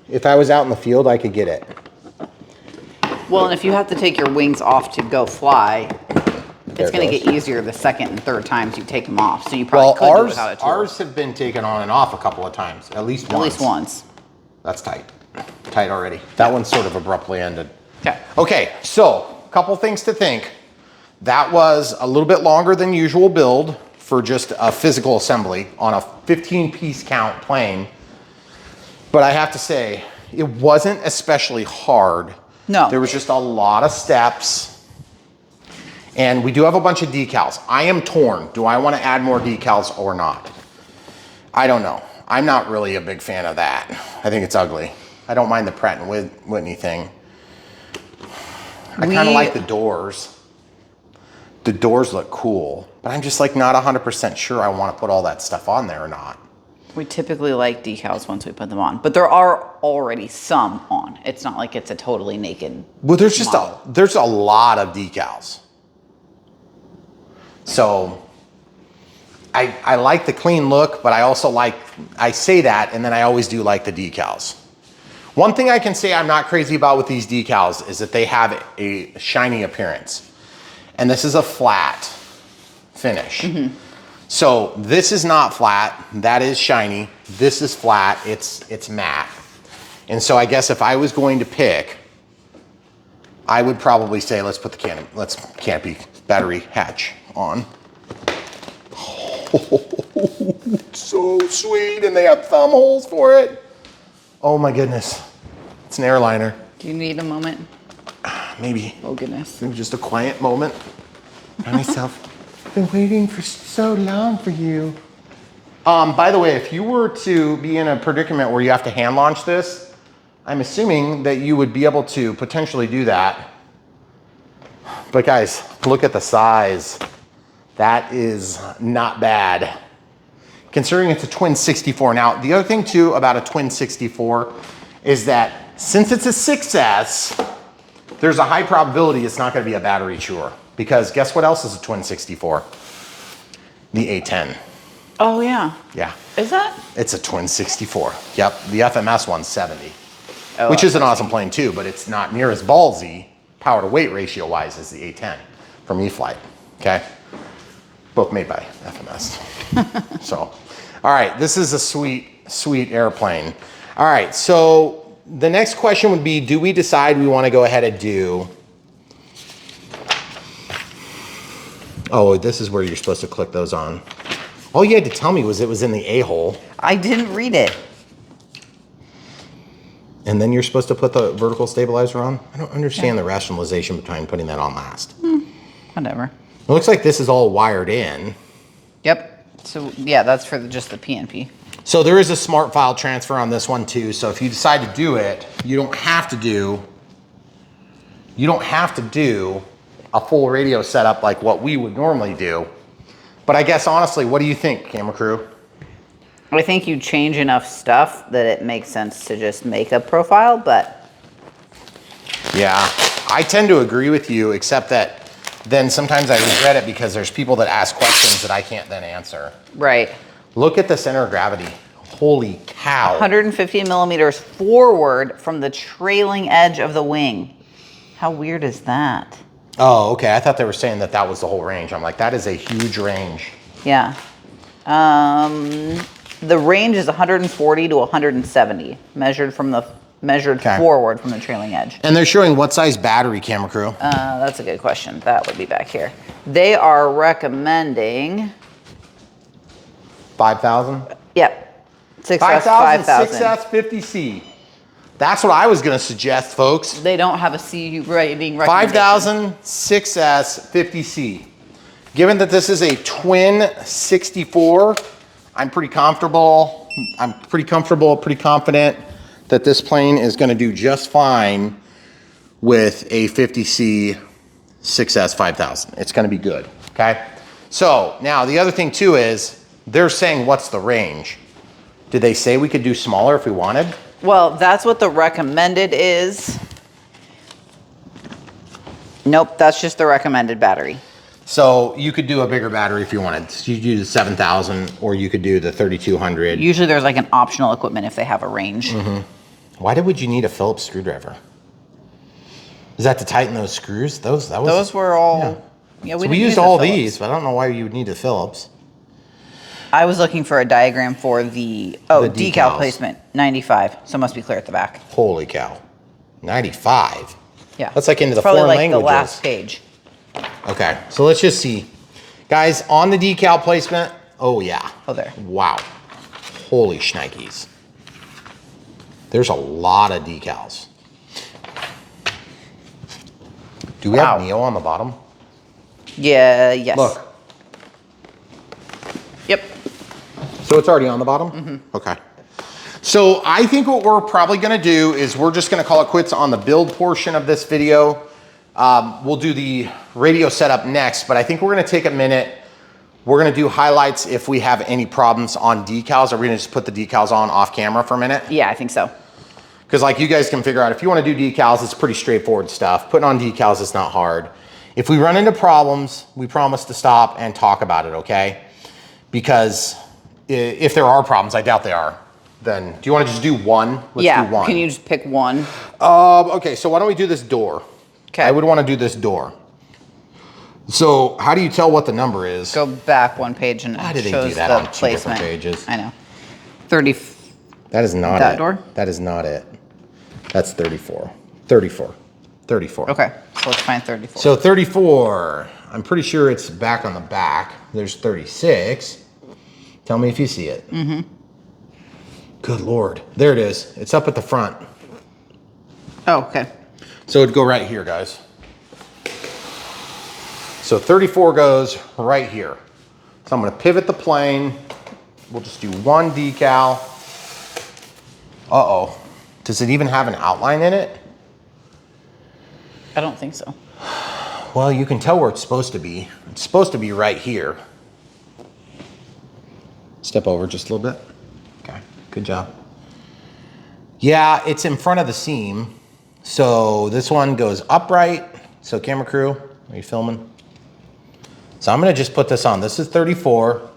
If I was out in the field, I could get it. Well, and if you have to take your wings off to go fly, it's going to get easier the second and third times you take them off. So you probably could do it without a tool. Ours have been taken on and off a couple of times, at least once. At least once. That's tight. Tight already. That one's sort of abruptly ended. Okay. Okay, so a couple things to think. That was a little bit longer than usual build for just a physical assembly on a 15-piece count plane. But I have to say, it wasn't especially hard. No. There was just a lot of steps. And we do have a bunch of decals. I am torn. Do I want to add more decals or not? I don't know. I'm not really a big fan of that. I think it's ugly. I don't mind the Pratt & Whitney thing. I kind of like the doors. The doors look cool, but I'm just like not 100% sure I want to put all that stuff on there or not. We typically like decals once we put them on, but there are already some on. It's not like it's a totally naked. Well, there's just model. there's a lot of decals. So I like the clean look, but I also I say that and then I always do like the decals. One thing I can say I'm not crazy about with these decals is that they have a shiny appearance. And this is a flat finish. Mm-hmm. So this is not flat, that is shiny. This is flat, it's matte. And so I guess if I was going to pick, I would probably say let's put the canopy battery hatch on. Oh, so sweet, and they have thumb holes for it. Oh my goodness, it's an airliner. Do you need a moment? Maybe. Oh goodness. Maybe just a quiet moment by myself. I've been waiting for so long for you. By the way, if you were to be in a predicament where you have to hand launch this, I'm assuming that you would be able to potentially do that. But guys, look at the size. That is not bad. Considering it's a twin 64. Now, the other thing too about a twin 64 is that since it's a 6S, there's a high probability it's not gonna be a battery chewer. Because guess what else is a twin 64? The A10. Oh yeah. Yeah. Is that? It's a twin 64. Yep, the FMS one's 70. Oh, which is an awesome plane too, but it's not near as ballsy, power to weight ratio wise, as the A10 from E-flite, okay? Both made by FMS. So, all right, this is a sweet, sweet airplane. All right, so the next question would be, do we decide we wanna go ahead and do Oh, this is where you're supposed to click those on. All you had to tell me was it was in the A-hole. I didn't read it. And then you're supposed to put the vertical stabilizer on? I don't understand the rationalization behind putting that on last. Whatever. It looks like this is all wired in. Yep. So yeah, that's for just the PNP. So there is a smart file transfer on this one too. So if you decide to do it, you don't have to do a full radio setup like what we would normally do. But I guess honestly, what do you think, camera crew? I think you change enough stuff that it makes sense to just make a profile, but. Yeah, I tend to agree with you, except that then sometimes I regret it because there's people that ask questions that I can't then answer. Right. Look at the center of gravity. Holy cow. 150 millimeters forward from the trailing edge of the wing. How weird is that? Oh, okay. I thought they were saying that that was the whole range. I'm like, that is a huge range. Yeah. The range is 140 to 170, measured forward from the trailing edge. And they're showing what size battery, camera crew? That's a good question. That would be back here. They are recommending 5,000? Yep. 6S 5,000, 5,000. 6S 50C. That's what I was going to suggest, folks. They don't have a CU rating recommendation. 5,000, 6S 50C. Given that this is a twin 64, I'm pretty comfortable, pretty confident that this plane is going to do just fine with a 50C 6S 5000. It's going to be good, okay? So now the other thing too is they're saying what's the range? Did they say we could do smaller if we wanted? Well, that's what the recommended is. Nope, that's just the recommended battery. So you could do a bigger battery if you wanted. You could do the 7,000 or you could do the 3,200. Usually there's like an optional equipment if they have a range. Why would you need a Phillips screwdriver? Is that to tighten those screws? Those were all. Yeah, we used all these, but I don't know why you would need a Phillips. I was looking for a diagram for the decal placement, 95. So it must be clear at the back. Holy cow, 95. Yeah, that's like into the probably foreign like languages. The last page. Okay, so let's just see, guys, on the decal placement. Oh yeah. Oh, there. Wow. Holy shnikes. There's a lot of decals. Do we have Neo on the bottom? Yeah. Yes. Look. Yep. So it's already on the bottom? Okay. So I think what we're probably gonna do is we're just gonna call it quits on the build portion of this video. We'll do the radio setup next, but I think we're gonna take a minute. We're gonna do highlights if we have any problems on decals. Are we gonna just put the decals on off camera for a minute? Yeah, I think so. Because like you guys can figure out, if you wanna do decals, it's pretty straightforward stuff. Putting on decals is not hard. If we run into problems, we promise to stop and talk about it, okay? Because if there are problems, I doubt they are, then do you want to just do one? Let's do one. Can you just pick one? Okay, so why don't we do this door? Okay. I would want to do this door. So how do you tell what the number is? Go back one page and Why it do they shows do that the on two different placement. pages? I know. 30. That is not That it. door? That is not it. That's 34. 34. 34. Okay, so let's find 34. So 34, I'm pretty sure it's back on the back. There's 36. Tell me if you see it. Good Lord. There it is. It's up at the front. Oh, okay. So it'd go right here, guys. So 34 goes right here. So I'm gonna pivot the plane. We'll just do one decal. Uh-oh. Does it even have an outline in it? I don't think so. Well, you can tell where it's supposed to be. It's supposed to be right here. Step over just a little bit. Okay, good job. Yeah, it's in front of the seam. So this one goes upright. So camera crew, are you filming? So I'm gonna just put this on. This is 34.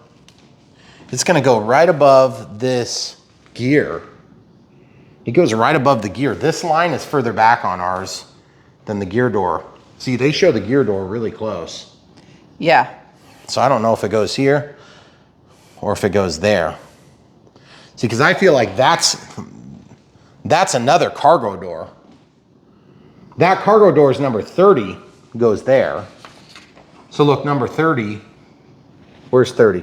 It's gonna go right above this gear. It goes right above the gear. This line is further back on ours than the gear door. See, they show the gear door really close. Yeah. So I don't know if it goes here or if it goes there. See, because I feel like that's another cargo door. That cargo door is number 30, goes there. So look, number 30, where's 30?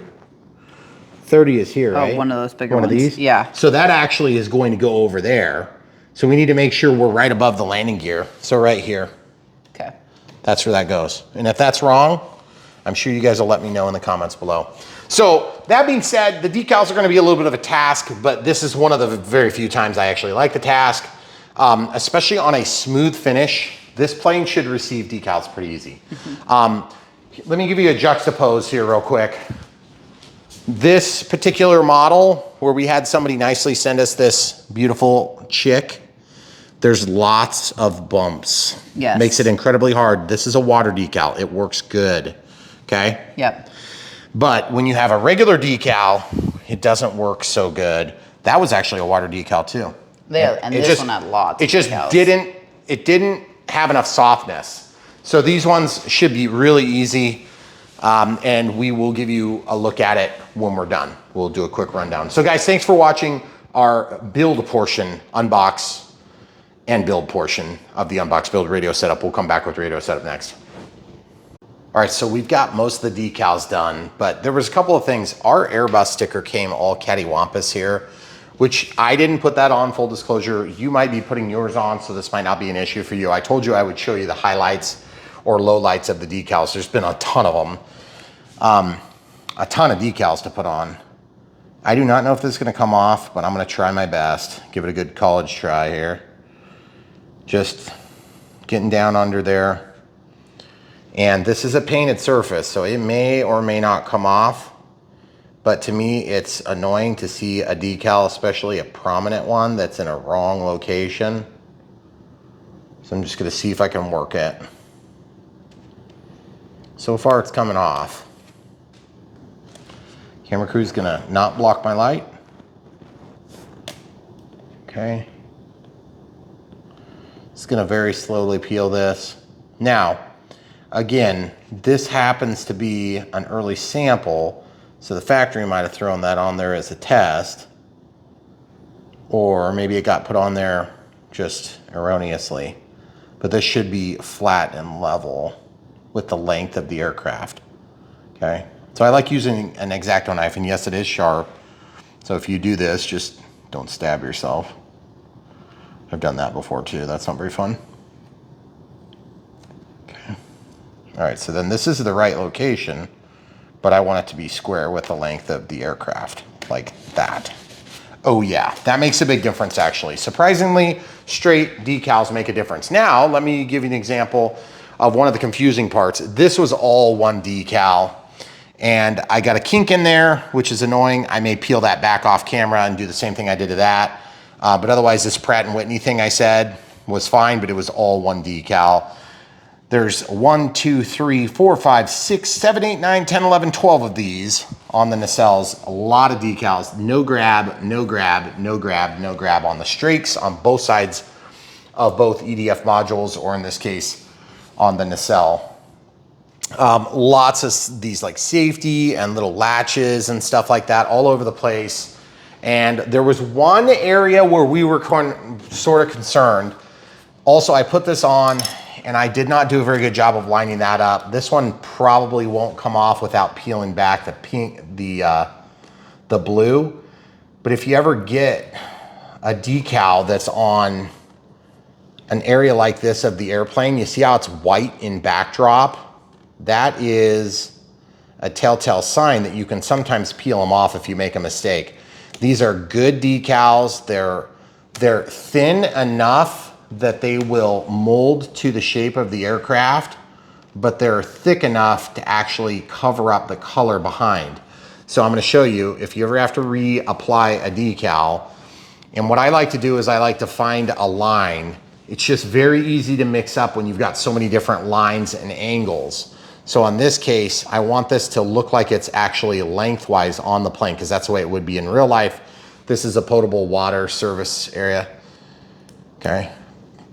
30 is here, right? Oh, one of those bigger ones. One of these? Yeah. So that actually is going to go over there. So we need to make sure we're right above the landing gear. So right here. Okay. That's where that goes. And if that's wrong, I'm sure you guys will let me know in the comments below. So that being said, the decals are gonna be a little bit of a task, but this is one of the very few times I actually like the task, especially on a smooth finish. This plane should receive decals pretty easy. Let me give you a juxtapose here real quick. This particular model, where we had somebody nicely send us this beautiful chick, there's lots of bumps. Yes. Makes it incredibly hard. This is a water decal. It works good, okay? Yep. But when you have a regular decal, it doesn't work so good. That was actually a water decal too. There, and this one had lots It of just decals. didn't have enough softness. So these ones should be really easy. And we will give you a look at it when we're done. We'll do a quick rundown. So guys, thanks for watching our build portion, unbox and build portion of the Unbox Build radio setup. We'll come back with radio setup next. All right, so we've got most of the decals done, but there was a couple of things. Our Airbus sticker came all cattywampus here, which I didn't put that on, full disclosure. You might be putting yours on, so this might not be an issue for you. I told you I would show you the highlights or lowlights of the decals. There's been a ton of them. A ton of decals to put on. I do not know if this is gonna come off, but I'm gonna try my best. Give it a good college try here. Just getting down under there. And this is a painted surface, so it may or may not come off. But to me, it's annoying to see a decal, especially a prominent one that's in a wrong location. So I'm just gonna see if I can work it. So far it's coming off. Camera crew's gonna not block my light. Okay. It's gonna very slowly peel this. Now, again, this happens to be an early sample, so the factory might have thrown that on there as a test, or maybe it got put on there just erroneously. But this should be flat and level with the length of the aircraft, okay? So I like using an X-Acto knife, and yes, it is sharp. So if you do this, just don't stab yourself. I've done that before too, that's not very fun. Okay. All right, so then this is the right location, but I want it to be square with the length of the aircraft, like that. Oh yeah, that makes a big difference actually. Surprisingly, straight decals make a difference. Now, let me give you an example of one of the confusing parts. This was all one decal, and I got a kink in there, which is annoying. I may peel that back off camera and do the same thing I did to that. But otherwise, this Pratt & Whitney thing I said was fine, but it was all one decal. There's 1, 2, 3, 4, 5, 6, 7, 8, 9, 10, 11, 12 of these on the nacelles. A lot of decals. No grab, no grab, no grab, no grab on the strakes on both sides of both EDF modules, or in this case, on the nacelle. Lots of these like safety and little latches and stuff like that all over the place. And there was one area where we were sort of concerned. Also, I put this on and I did not do a very good job of lining that up. This one probably won't come off without peeling back the pink, the blue. But if you ever get a decal that's on an area like this of the airplane, you see how it's white in backdrop? That is a telltale sign that you can sometimes peel them off if you make a mistake. These are good decals. They're thin enough that they will mold to the shape of the aircraft, but they're thick enough to actually cover up the color behind. So I'm gonna show you if you ever have to reapply a decal. And what I like to do is I like to find a line. It's just very easy to mix up when you've got so many different lines and angles. So in this case, I want this to look like it's actually lengthwise on the plane, because that's the way it would be in real life. This is a potable water service area, okay?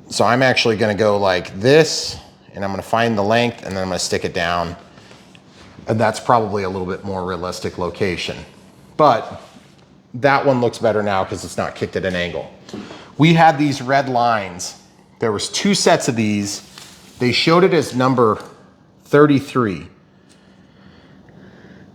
So I'm actually gonna go like this, and I'm gonna find the length, and then I'm gonna stick it down. And that's probably a little bit more realistic location. But that one looks better now because it's not kicked at an angle. We had these red lines. There was 2 sets of these. They showed it as number 33.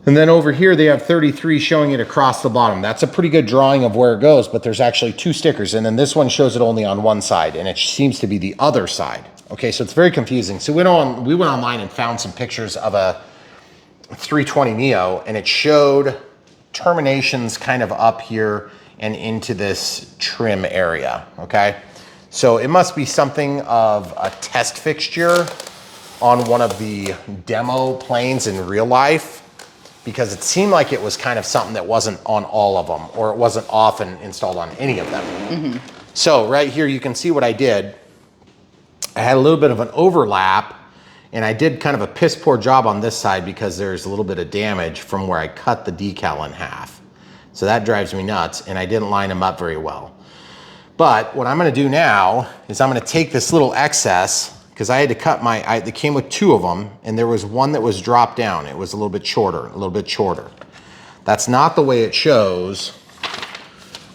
And then over here, they have 33 showing it across the bottom. That's a pretty good drawing of where it goes, but there's actually 2 stickers. And then this one shows it only on one side, and it seems to be the other side. Okay, so it's very confusing. So we went online and found some pictures of a 320neo, and it showed terminations kind of up here and into this trim area, okay? So it must be something of a test fixture on one of the demo planes in real life, because it seemed like it was kind of something that wasn't on all of them, or it wasn't often installed on any of them. So right here, you can see what I did. I had a little bit of an overlap, and I did kind of a piss poor job on this side because there's a little bit of damage from where I cut the decal in half. So that drives me nuts, and I didn't line them up very well. But what I'm gonna do now is I'm gonna take this little excess, because I had to cut they came with 2 of them, and there was one that was dropped down. It was a little bit shorter. That's not the way it shows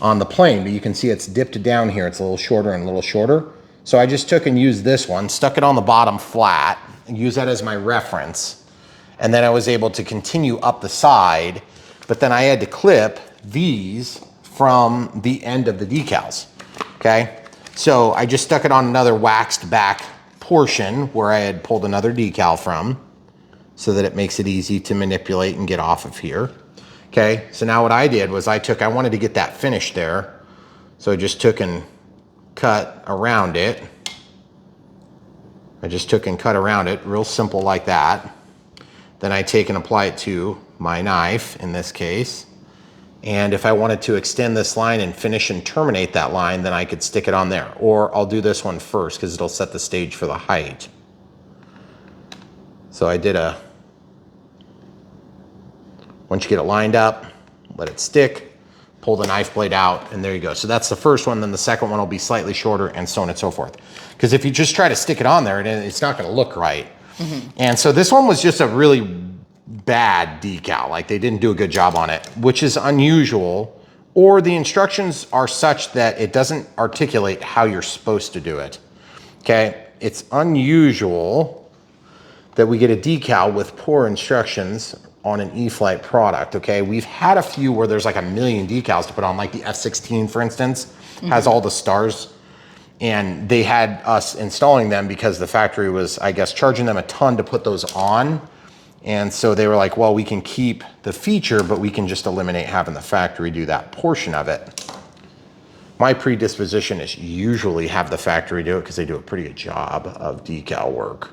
on the plane, but you can see it's dipped down here. It's a little shorter and a little shorter. So I just took and used this one, stuck it on the bottom flat, and used that as my reference. And then I was able to continue up the side, but then I had to clip these from the end of the decals, okay? So I just stuck it on another waxed back portion where I had pulled another decal from, so that it makes it easy to manipulate and get off of here. Okay, so now what I did was I wanted to get that finish there, so I just took and cut around it. Real simple like that. Then I take and apply it to my knife in this case. And if I wanted to extend this line and finish and terminate that line, then I could stick it on there. Or I'll do this one first because it'll set the stage for the height. So I did once you get it lined up, let it stick, pull the knife blade out, and there you go. So that's the first one, then the second one will be slightly shorter, and so on and so forth. Because if you just try to stick it on there, it's not gonna look right. And so this one was just a really bad decal, like they didn't do a good job on it, which is unusual, or the instructions are such that it doesn't articulate how you're supposed to do it. Okay, it's unusual that we get a decal with poor instructions on an E-flite product. Okay, we've had a few where there's like a million decals to put on, like the F-16 for instance, has all the stars, and they had us installing them because the factory was, I guess, charging them a ton to put those on. And so they were like, well, we can keep the feature, but we can just eliminate having the factory do that portion of it. My predisposition is usually have the factory do it because they do a pretty good job of decal work.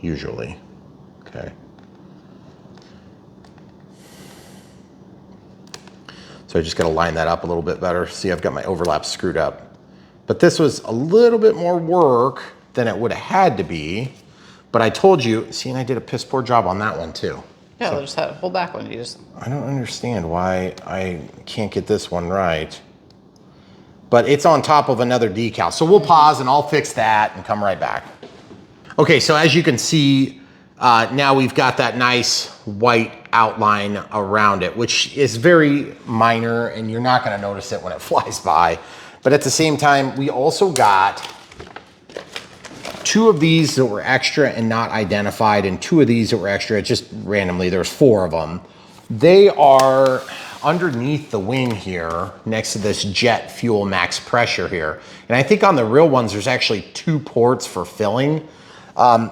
Usually, okay. So I just gotta line that up a little bit better. See, I've got my overlap screwed up. But this was a little bit more work than it would have had to be. But I told you, see, and I did a piss poor job on that one too. Yeah, so, they just had a whole back one. I don't understand why I can't get this one right. But it's on top of another decal. So we'll pause and I'll fix that and come right back. Okay, so as you can see, now we've got that nice white outline around it, which is very minor and you're not gonna notice it when it flies by. But at the same time, we also got 2 of these that were extra and not identified, and 2 of these that were extra, just randomly, there's 4 of them. They are underneath the wing here, next to this jet fuel max pressure here. And I think on the real ones, there's actually 2 ports for filling.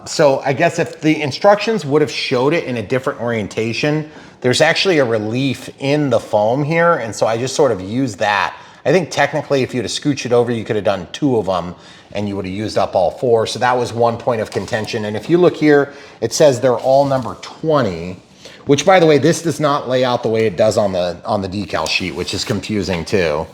So I guess if the instructions would have showed it in a different orientation, there's actually a relief in the foam here. And so I just sort of used that. I think technically if you'd have scooched it over, you could have done 2 of them and you would have used up all 4. So that was one point of contention. And if you look here, it says they're all number 20, which by the way, this does not lay out the way it does on the decal sheet, which is confusing too.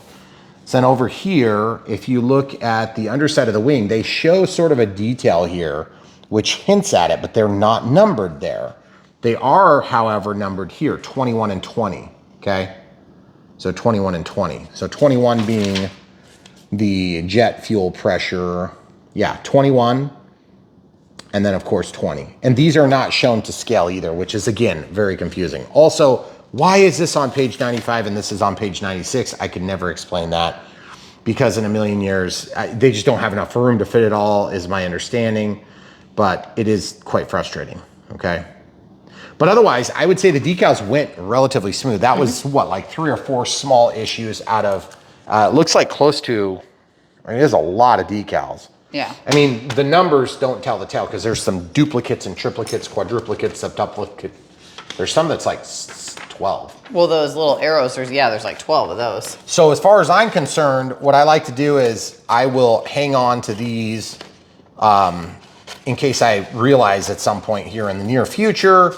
So then over here, if you look at the underside of the wing, they show sort of a detail here, which hints at it, but they're not numbered there. They are, however, numbered here, 21 and 20, okay? So 21 and 20. So 21 being the jet fuel pressure, yeah, 21, and then of course 20. And these are not shown to scale either, which is again, very confusing. Also, why is this on page 95 and this is on page 96? I could never explain that because in a million years, they just don't have enough room to fit it all, is my understanding, but it is quite frustrating, okay? But otherwise, I would say the decals went relatively smooth. That was what, like 3 or 4 small issues out of, it looks like close to, I mean, there's a lot of decals. Yeah. I mean, the numbers don't tell the tale because there's some duplicates and triplicates, quadruplicates, septuplicates. There's some that's like 12. Well, those little arrows, there's like 12 of those. So as far as I'm concerned, what I like to do is I will hang on to these in case I realize at some point here in the near future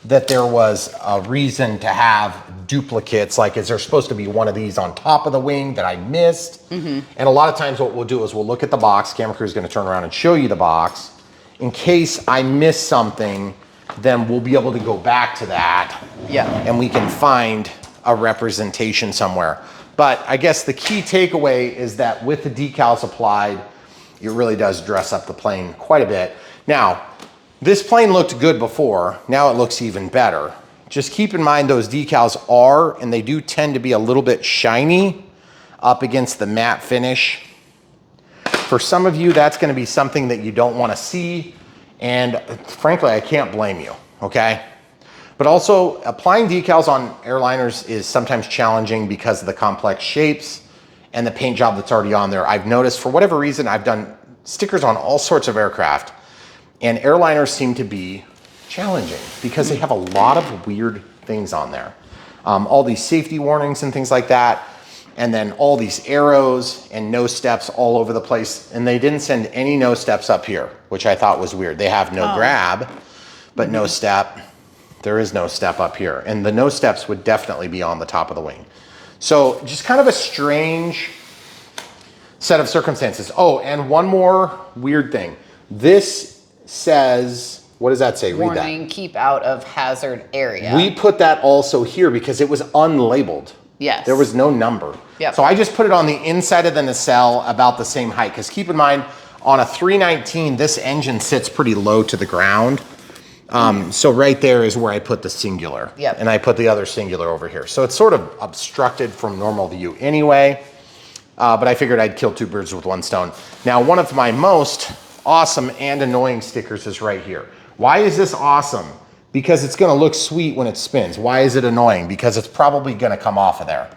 that there was a reason to have duplicates. Like, is there supposed to be one of these on top of the wing that I missed? And a lot of times what we'll do is we'll look at the box. Camera crew is going to turn around and show you the box. In case I miss something, then we'll be able to go back to that. Yeah. And we can find a representation somewhere. But I guess the key takeaway is that with the decals applied, it really does dress up the plane quite a bit. Now, this plane looked good before. Now it looks even better. Just keep in mind those decals are, and they do tend to be a little bit shiny up against the matte finish. For some of you, that's gonna be something that you don't wanna see. And frankly, I can't blame you, okay? But also, applying decals on airliners is sometimes challenging because of the complex shapes and the paint job that's already on there. I've noticed, for whatever reason, I've done stickers on all sorts of aircraft, and airliners seem to be challenging because they have a lot of weird things on there. All these safety warnings and things like that, and then all these arrows and no steps all over the place. And they didn't send any no steps up here, which I thought was weird. They have no grab, but no step. There is no step up here. And the no steps would definitely be on the top of the wing. So just kind of a strange set of circumstances. Oh, and one more weird thing. This says, what does that say? Read that. Warning, keep out of hazard area. We put that also here because it was unlabeled. Yes. There was no number. Yep. So I just put it on the inside of the nacelle about the same height, because keep in mind, on a 319, this engine sits pretty low to the ground. So right there is where I put the singular. Yep. And I put the other singular over here. So it's sort of obstructed from normal view anyway, but I figured I'd kill 2 birds with 1 stone. Now, one of my most awesome and annoying stickers is right here. Why is this awesome? Because it's gonna look sweet when it spins. Why is it annoying? Because it's probably gonna come off of there.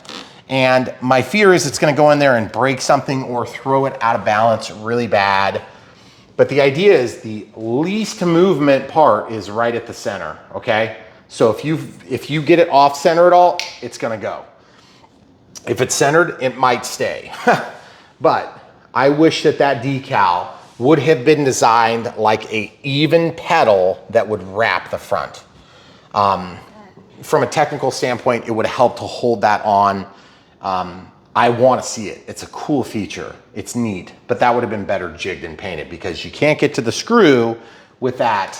And my fear is it's gonna go in there and break something or throw it out of balance really bad. But the idea is the least movement part is right at the center, okay? So if you get it off center at all, it's gonna go. If it's centered, it might stay. But I wish that that decal would have been designed like a even pedal that would wrap the front. From a technical standpoint, it would help to hold that on. I want to see it. It's a cool feature. It's neat, but that would have been better jigged and painted because you can't get to the screw with that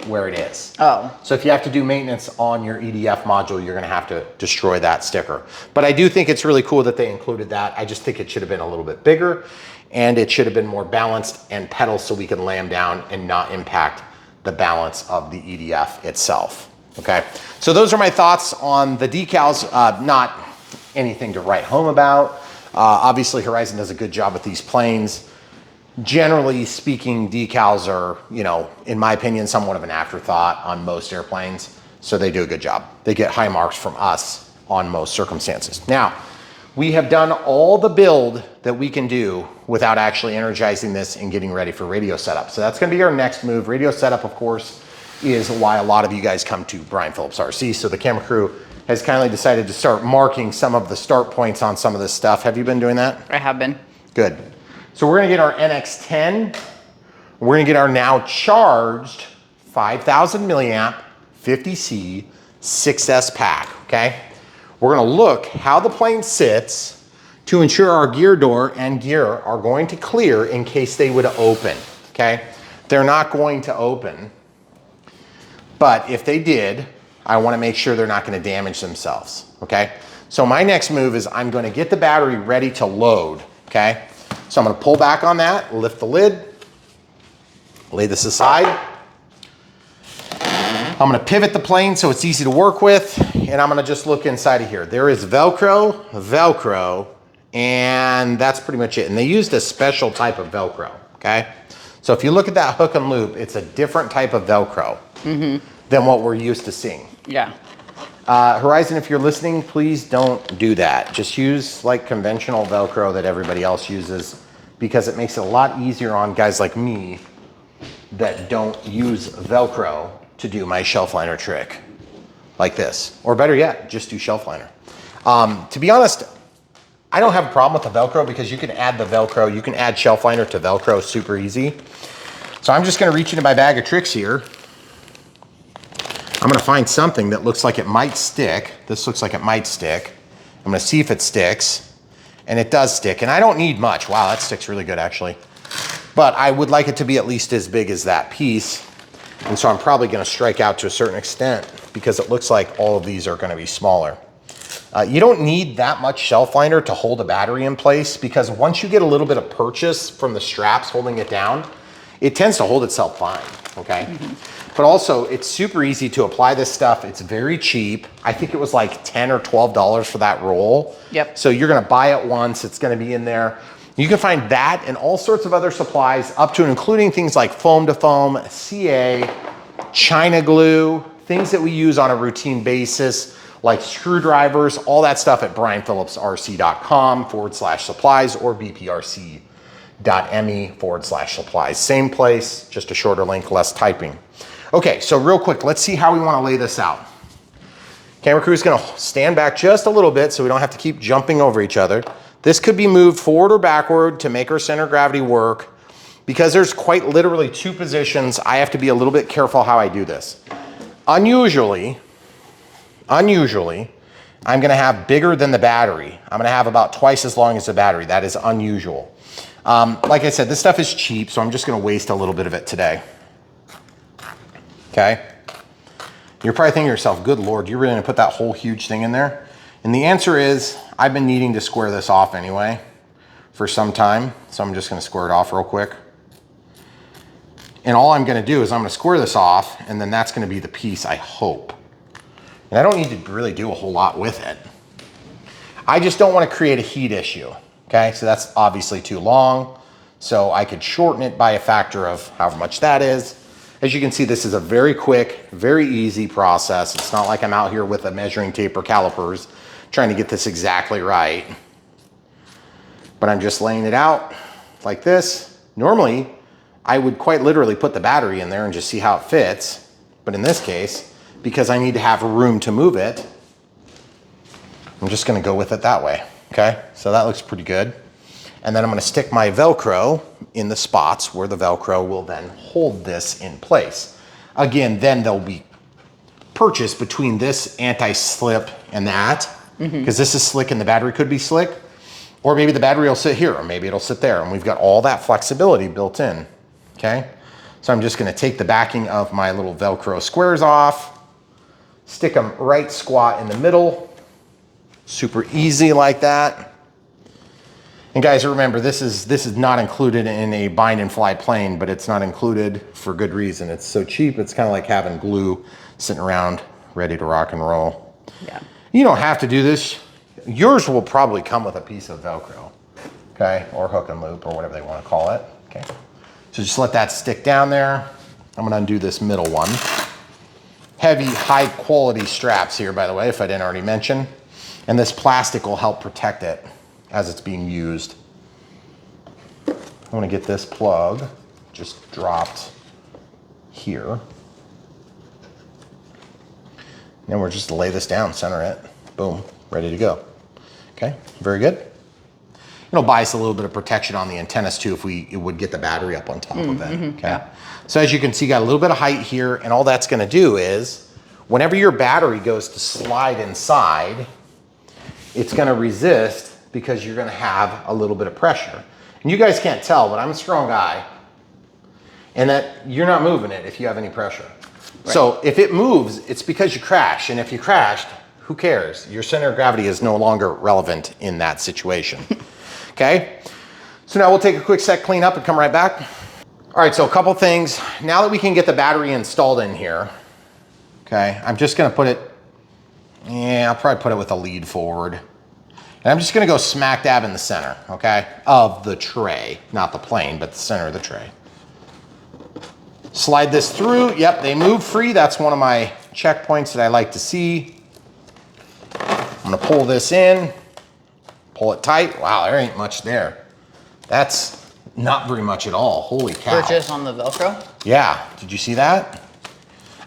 where it is. Oh. So if you have to do maintenance on your EDF module, you're gonna have to destroy that sticker. But I do think it's really cool that they included that. I just think it should have been a little bit bigger, and it should have been more balanced and pedal so we can lay them down and not impact the balance of the EDF itself, okay? So those are my thoughts on the decals. Not anything to write home about. Obviously, Horizon does a good job with these planes. Generally speaking, decals are, you know, in my opinion, somewhat of an afterthought on most airplanes, so they do a good job. They get high marks from us on most circumstances. Now, we have done all the build that we can do without actually energizing this and getting ready for radio setup. So that's gonna be our next move. Radio setup, of course, is why a lot of you guys come to Brian Phillips RC. So the camera crew has kindly decided to start marking some of the start points on some of this stuff. Have you been doing that? I have been. Good. So we're gonna get our NX10. We're gonna get our now charged 5,000 milliamp 50C 6S pack, okay? We're gonna look how the plane sits to ensure our gear door and gear are going to clear in case they would open, okay? They're not going to open, but if they did, I wanna make sure they're not gonna damage themselves, okay? So my next move is I'm gonna get the battery ready to load, okay? So I'm gonna pull back on that, lift the lid, lay this aside. I'm gonna pivot the plane so it's easy to work with, and I'm gonna just look inside of here. There is Velcro, and that's pretty much it. And they used a special type of Velcro, okay? So if you look at that hook and loop, it's a different type of Velcro. than what we're used to seeing. Yeah. Horizon, if you're listening, please don't do that. Just use like conventional Velcro that everybody else uses, because it makes it a lot easier on guys like me that don't use Velcro to do my shelf liner trick like this. Or better yet, just do shelf liner. To be honest, I don't have a problem with the Velcro because you can add the Velcro, you can add shelf liner to Velcro super easy. So I'm just gonna reach into my bag of tricks here. I'm gonna find something that looks like it might stick. This looks like it might stick. I'm gonna see if it sticks, and it does stick, and I don't need much. Wow, that sticks really good actually. But I would like it to be at least as big as that piece, and so I'm probably gonna strike out to a certain extent because it looks like all of these are gonna be smaller. You don't need that much shelf liner to hold a battery in place, because once you get a little bit of purchase from the straps holding it down, it tends to hold itself fine, okay? But also, it's super easy to apply this stuff. It's very cheap. I think it was like $10 or $12 for that roll. Yep. So you're gonna buy it once, it's gonna be in there. You can find that and all sorts of other supplies, up to and including things like foam to foam, CA, China glue, things that we use on a routine basis, like screwdrivers, all that stuff at brianphillipsrc.com/supplies or bprc.me/supplies. Same place, just a shorter link, less typing. Okay, so real quick, let's see how we wanna lay this out. Camera crew's gonna stand back just a little bit so we don't have to keep jumping over each other. This could be moved forward or backward to make our center of gravity work. Because there's quite literally two positions, I have to be a little bit careful how I do this. Unusually, I'm gonna have bigger than the battery. I'm gonna have about twice as long as the battery. That is unusual. Like I said, this stuff is cheap, so I'm just gonna waste a little bit of it today. Okay? You're probably thinking to yourself, good Lord, you're really gonna put that whole huge thing in there? And the answer is, I've been needing to square this off anyway for some time, so I'm just gonna square it off real quick. And all I'm gonna do is I'm gonna square this off, and then that's gonna be the piece, I hope. And I don't need to really do a whole lot with it. I just don't wanna create a heat issue, okay? So that's obviously too long, so I could shorten it by a factor of however much that is. As you can see, this is a very quick, very easy process. It's not like I'm out here with a measuring tape or calipers trying to get this exactly right. But I'm just laying it out like this. Normally, I would quite literally put the battery in there and just see how it fits. But in this case, because I need to have room to move it, I'm just gonna go with it that way, okay? So that looks pretty good. And then I'm gonna stick my Velcro in the spots where the Velcro will then hold this in place. Again, then there'll be purchase between this anti-slip and that, because this is slick and the battery could be slick. Or maybe the battery will sit here, or maybe it'll sit there, and we've got all that flexibility built in, okay? So I'm just gonna take the backing of my little Velcro squares off, stick them right squat in the middle, super easy like that. And guys, remember, this is not included in a bind and fly plane, but it's not included for good reason. It's so cheap, it's kind of like having glue sitting around ready to rock and roll. Yeah. You don't have to do this. Yours will probably come with a piece of Velcro, okay? Or hook and loop, or whatever they want to call it, okay? So just let that stick down there. I'm gonna undo this middle one. Heavy, high quality straps here, by the way, if I didn't already mention. And this plastic will help protect it as it's being used. I'm gonna get this plug just dropped here. And we're just to lay this down, center it, boom, ready to go. Okay, very good. It'll buy us a little bit of protection on the antennas too if it would get the battery up on top of it, okay? Yeah. So as you can see, got a little bit of height here, and all that's gonna do is, whenever your battery goes to slide inside, it's gonna resist because you're gonna have a little bit of pressure. And you guys can't tell, but I'm a strong guy, and that you're not moving it if you have any pressure. Right. So if it moves, it's because you crashed, and if you crashed, who cares? Your center of gravity is no longer relevant in that situation, okay? So now we'll take a quick sec, clean up, and come right back. All right, so a couple things. Now that we can get the battery installed in here, okay, I'm just gonna put it, I'll probably put it with a lead forward. And I'm just gonna go smack dab in the center, okay, of the tray. Not the plane, but the center of the tray. Slide this through. Yep, they move free. That's one of my checkpoints that I like to see. I'm gonna pull this in, pull it tight. Wow, there ain't much there. That's not very much at all. Holy cow. Purchase on the Velcro? Yeah, did you see that?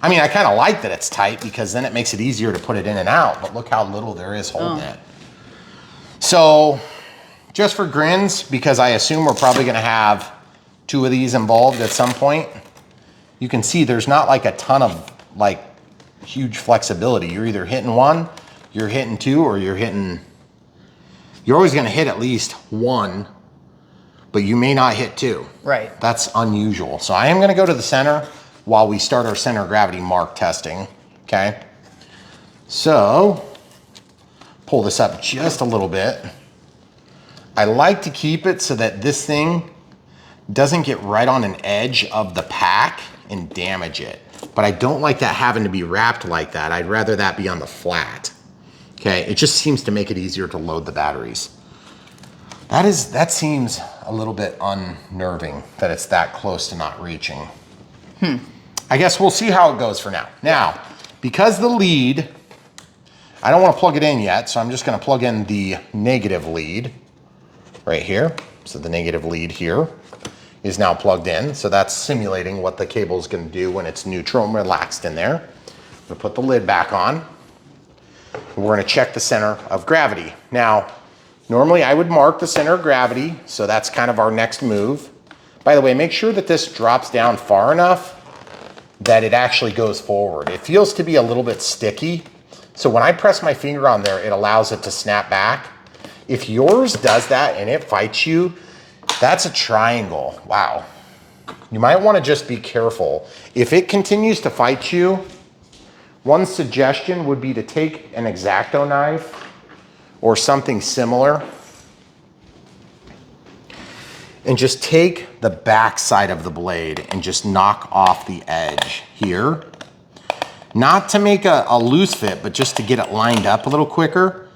I mean, I kind of like that it's tight because then it makes it easier to put it in and out, but look how little there is holding it. So, just for grins, because I assume we're probably gonna have 2 of these involved at some point, you can see there's not like a ton of like huge flexibility. You're either hitting 1, you're hitting 2, or you're always gonna hit at least 1, but you may not hit 2. Right. That's unusual. So I am gonna go to the center while we start our center of gravity mark testing, okay? So, pull this up just a little bit. I like to keep it so that this thing doesn't get right on an edge of the pack and damage it. But I don't like that having to be wrapped like that. I'd rather that be on the flat. Okay, it just seems to make it easier to load the batteries. That seems a little bit unnerving that it's that close to not reaching. I guess we'll see how it goes for now. Now, because the lead, I don't want to plug it in yet, so I'm just going to plug in the negative lead right here. So the negative lead here is now plugged in. So that's simulating what the cable is going to do when it's neutral and relaxed in there. I'm going to put the lid back on. We're going to check the center of gravity. Now, normally I would mark the center of gravity, so that's kind of our next move. By the way, make sure that this drops down far enough that it actually goes forward. It feels to be a little bit sticky, so when I press my finger on there, it allows it to snap back. If yours does that and it fights you, that's a triangle. Wow. You might want to just be careful. If it continues to fight you, one suggestion would be to take an X-Acto knife or something similar and just take the back side of the blade and just knock off the edge here. Not to make a loose fit, but just to get it lined up a little quicker.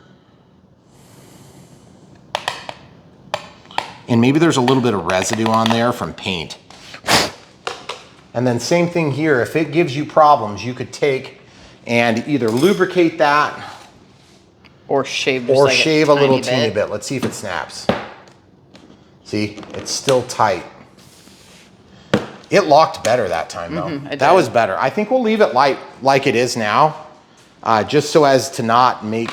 And maybe there's a little bit of residue on there from paint. And then same thing here, if it gives you problems, you could take and either lubricate that or shave a little teeny bit. Let's see if it snaps. See, it's still tight. It locked better that time though. That was better. I think we'll leave it like it is now, just so as to not make,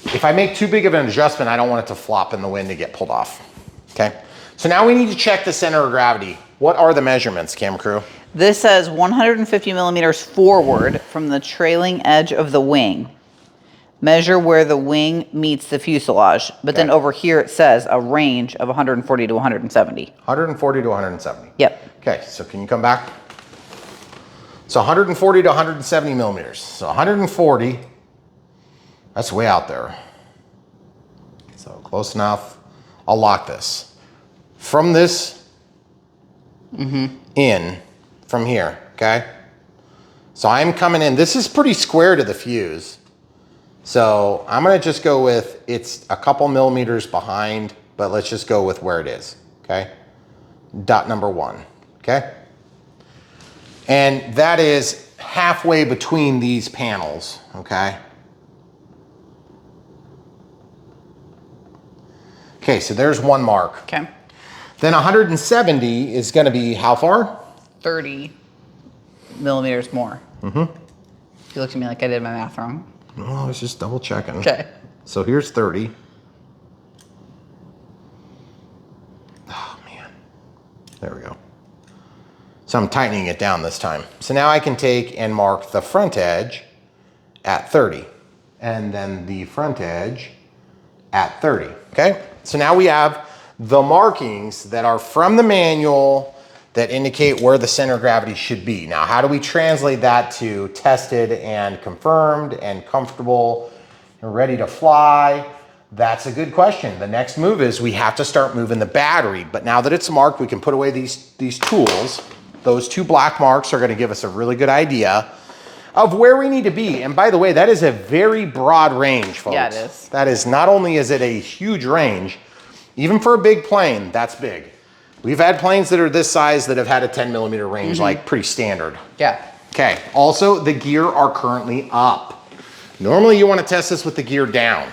if I make too big of an adjustment, I don't want it to flop in the wind and get pulled off, okay? So now we need to check the center of gravity. What are the measurements, Cam Crew? This says 150 millimeters forward from the trailing edge of the wing. Measure where the wing meets the fuselage. But then over here it says a range of 140 to 170. 140 to 170. Yep. Okay, so can you come back? So 140 to 170 millimeters. So 140, that's way out there. So close enough. I'll lock this. From this in, from here, okay? So I'm coming in, this is pretty square to the fuse. So I'm gonna just go with, it's a couple millimeters behind, but let's just go with where it is, okay? Dot number 1, okay? And that is halfway between these panels, okay? Okay, so there's one mark. Okay. Then 170 is gonna be how far? 30 millimeters more. You looked at me like I did my math wrong. No, I was just double checking. Okay. So here's 30. Oh man, there we go. So I'm tightening it down this time. So now I can take and mark the front edge at 30 and then the front edge at 30, okay? So now we have the markings that are from the manual that indicate where the center of gravity should be. Now, how do we translate that to tested and confirmed and comfortable and ready to fly? That's a good question. The next move is we have to start moving the battery. But now that it's marked, we can put away these tools. Those 2 black marks are gonna give us a really good idea of where we need to be. And by the way, that is a very broad range, folks. Yeah, it is. That is, not only is it a huge range, even for a big plane, that's big. We've had planes that are this size that have had a 10mm range, like pretty standard. Yeah. Okay, also the gear are currently up. Normally you want to test this with the gear down.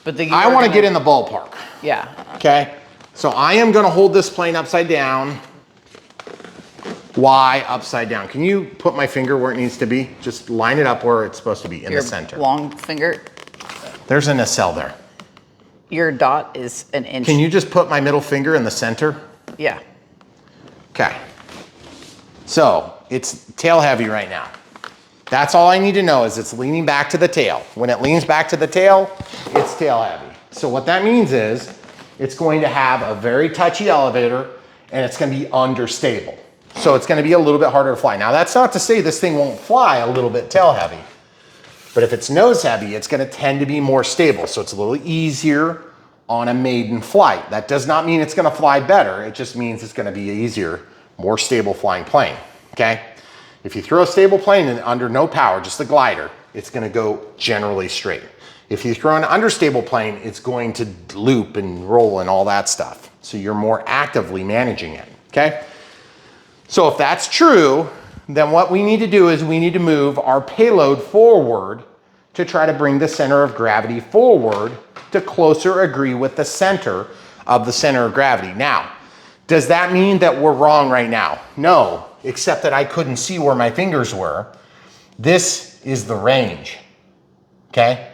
But the gear I want to get in the ballpark. Yeah. Okay, so I am going to hold this plane upside down. Why upside down? Can you put my finger where it needs to be? Just line it up where it's supposed to be, in the center. Long finger. There's a nacelle there. Your dot is an inch. Can you just put my middle finger in the center? Yeah. Okay. So it's tail heavy right now. That's all I need to know is it's leaning back to the tail. When it leans back to the tail, it's tail heavy. So what that means is it's going to have a very touchy elevator and it's going to be understable. So it's going to be a little bit harder to fly. Now that's not to say this thing won't fly a little bit tail heavy, but if it's nose heavy, it's going to tend to be more stable. So it's a little easier on a maiden flight. That does not mean it's going to fly better. It just means it's going to be easier, more stable flying plane. Okay. If you throw a stable plane in under no power, just a glider, it's going to go generally straight. If you throw an understable plane, it's going to loop and roll and all that stuff. So you're more actively managing it. Okay. So if that's true, then what we need to do is we need to move our payload forward to try to bring the center of gravity forward to closer agree with the center of the center of gravity. Now, does that mean that we're wrong right now? No, except that I couldn't see where my fingers were. This is the range, okay?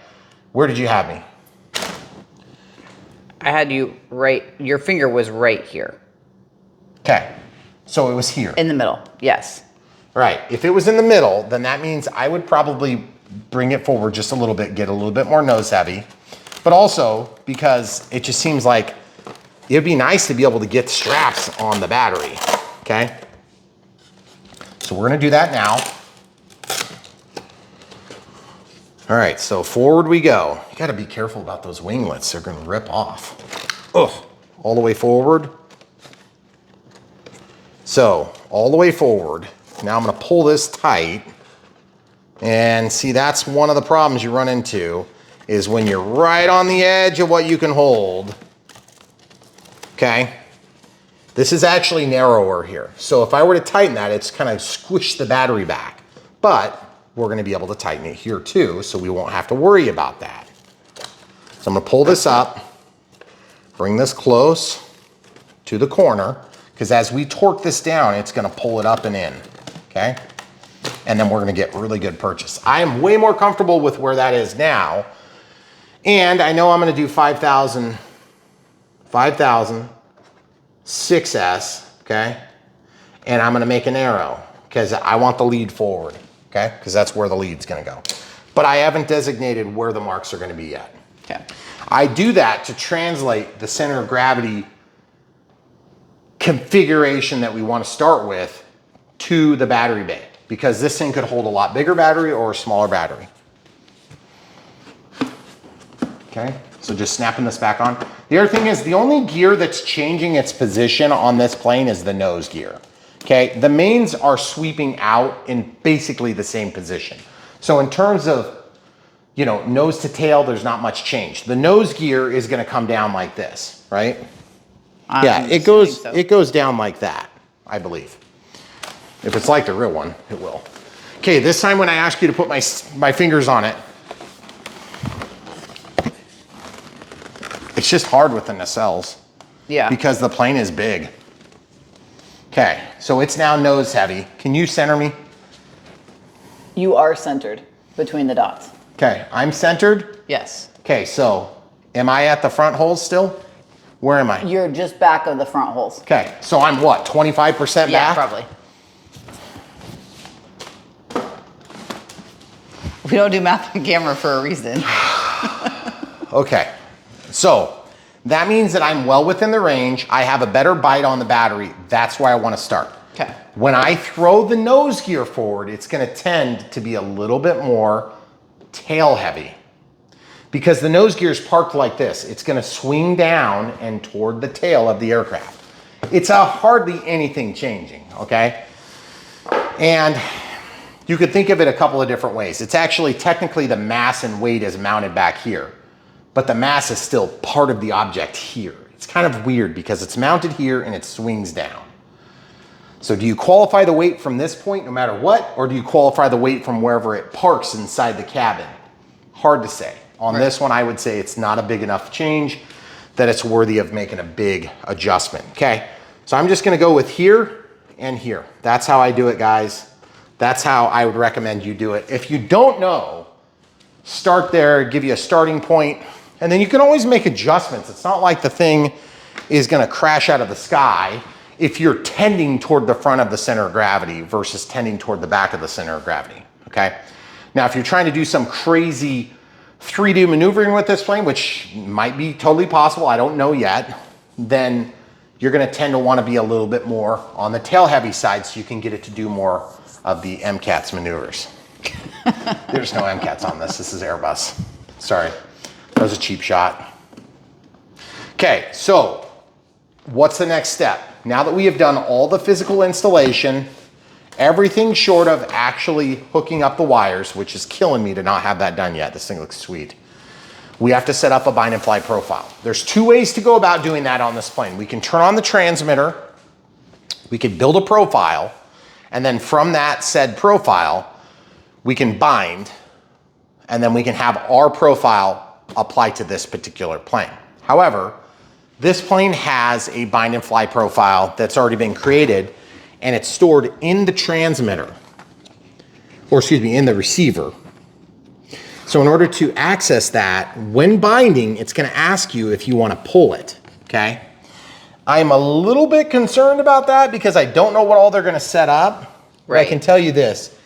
Where did you have me? I had you right, your finger was right here. Okay, so it was here. In the middle, yes. Right, if it was in the middle, then that means I would probably bring it forward just a little bit, get a little bit more nose heavy, but also because it just seems like it'd be nice to be able to get straps on the battery, okay? So we're gonna do that now. All right, so forward we go. You gotta be careful about those winglets. They're gonna rip off. Oh, all the way forward. So, all the way forward. Now I'm gonna pull this tight. And see, that's one of the problems you run into is when you're right on the edge of what you can hold. Okay? This is actually narrower here. So if I were to tighten that, it's kind of squish the battery back. But we're gonna be able to tighten it here too, so we won't have to worry about that. So I'm gonna pull this up, bring this close to the corner, because as we torque this down, it's gonna pull it up and in, okay? And then we're gonna get really good purchase. I am way more comfortable with where that is now. And I know I'm gonna do 5,000, 6S, okay? And I'm gonna make an arrow because I want the lead forward, okay? Because that's where the lead's gonna go. But I haven't designated where the marks are gonna be yet. Okay. I do that to translate the center of gravity configuration that we want to start with to the battery bay, because this thing could hold a lot bigger battery or a smaller battery. Okay, so just snapping this back on. The other thing is the only gear that's changing its position on this plane is the nose gear. Okay, the mains are sweeping out in basically the same position. So in terms of, you know, nose to tail, there's not much change. The nose gear is going to come down like this, right? Yeah, it goes down like that, I believe. If it's like the real one, it will. Okay, this time when I ask you to put my fingers on it, it's just hard with the nacelles. Yeah. Because the plane is big. Okay, so it's now nose heavy. Can you center me? You are centered between the dots. Okay, I'm centered? Yes. Okay, so am I at the front holes still? Where am I? You're just back of the front holes. Okay, so I'm what, 25% back? Yeah, probably. We don't do math on camera for a reason. Okay, so that means that I'm well within the range. I have a better bite on the battery. That's where I want to start. Okay. When I throw the nose gear forward, it's going to tend to be a little bit more tail heavy. Because the nose gear is parked like this. It's gonna swing down and toward the tail of the aircraft. It's hardly anything changing, okay? And you could think of it a couple of different ways. It's actually technically the mass and weight is mounted back here, but the mass is still part of the object here. It's kind of weird because it's mounted here and it swings down. So do you qualify the weight from this point no matter what, or do you qualify the weight from wherever it parks inside the cabin? Hard to say. On this one, I would say it's not a big enough change that it's worthy of making a big adjustment, okay? So I'm just gonna go with here and here. That's how I do it, guys. That's how I would recommend you do it. If you don't know, start there, give you a starting point, and then you can always make adjustments. It's not like the thing is gonna crash out of the sky if you're tending toward the front of the center of gravity versus tending toward the back of the center of gravity, okay? Now, if you're trying to do some crazy 3D maneuvering with this plane, which might be totally possible, I don't know yet, then you're gonna tend to wanna be a little bit more on the tail heavy side so you can get it to do more of the MCAT's maneuvers. There's no MCATs on this. This is Airbus. Sorry, that was a cheap shot. Okay, so what's the next step? Now that we have done all the physical installation, everything short of actually hooking up the wires, which is killing me to not have that done yet. This thing looks sweet. We have to set up a bind and fly profile. There's two ways to go about doing that on this plane. We can turn on the transmitter, we can build a profile, and then from that said profile, we can bind, and then we can have our profile apply to this particular plane. However, this plane has a bind and fly profile that's already been created, and it's stored in the transmitter, or excuse me, in the receiver. So in order to access that, when binding, it's gonna ask you if you wanna pull it, okay? I'm a little bit concerned about that because I don't know what all they're gonna set up. Right. I can tell you this,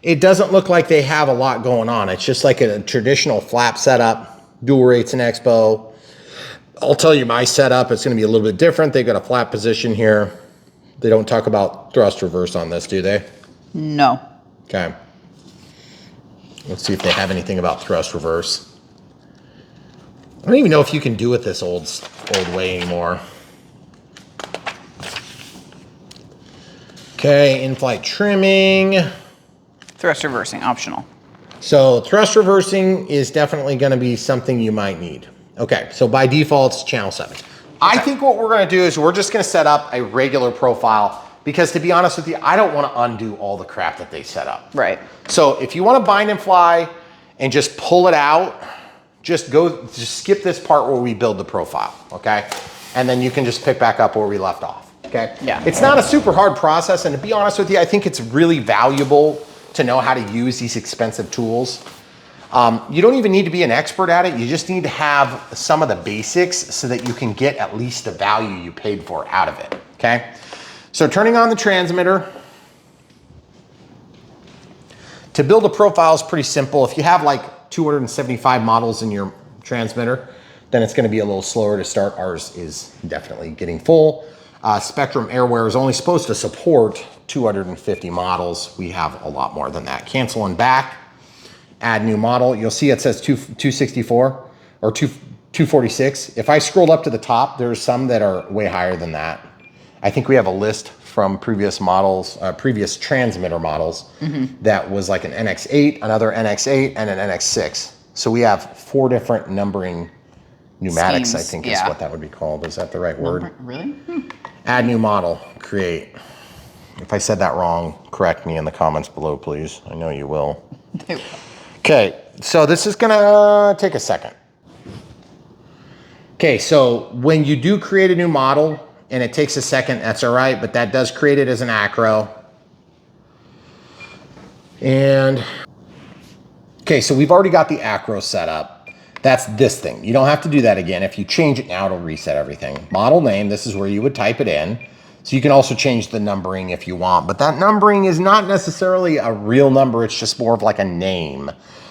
it doesn't look like they have a lot going on. It's just like a traditional flap setup, dual rates and expo. I'll tell you my setup, it's gonna be a little bit different. They've got a flap position here. They don't talk about thrust reverse on this, do they? No. Okay. Let's see if they have anything about thrust reverse. I don't even know if you can do it this old way anymore. Okay, in-flight trimming. Thrust reversing, optional. So thrust reversing is definitely gonna be something you might need. Okay, so by default, it's channel 7. Okay. I think what we're gonna do is we're just gonna set up a regular profile because to be honest with you, I don't wanna undo all the crap that they set up. Right. So if you wanna bind and fly and just pull it out, just skip this part where we build the profile, okay? And then you can just pick back up where we left off, okay? Yeah. It's not a super hard process, and to be honest with you, I think it's really valuable to know how to use these expensive tools. You don't even need to be an expert at it. You just need to have some of the basics so that you can get at least the value you paid for out of it, okay? So turning on the transmitter. To build a profile is pretty simple. If you have like 275 models in your transmitter, then it's gonna be a little slower to start. Ours is definitely getting full. Spectrum Airwear is only supposed to support 250 models. We have a lot more than that. Cancel and back. Add new model. You'll see it says 264 or 246. If I scroll up to the top, there's some that are way higher than that. I think we have a list from previous models, previous transmitter models that was like an NX8, another NX8, and an NX6. So we have 4 different numbering pneumatics, I think is what that would be called. Is that the right word? Really? Add new model, create. If I said that wrong, correct me in the comments below, please. I know you will. Okay, so this is gonna take a second. Okay, so when you do create a new model and it takes a second, that's all right, but that does create it as an acro. And, okay, so we've already got the acro set up. That's this thing. You don't have to do that again. If you change it now, it'll reset everything. Model name, this is where you would type it in. So you can also change the numbering if you want, but that numbering is not necessarily a real number. It's just more of like a name.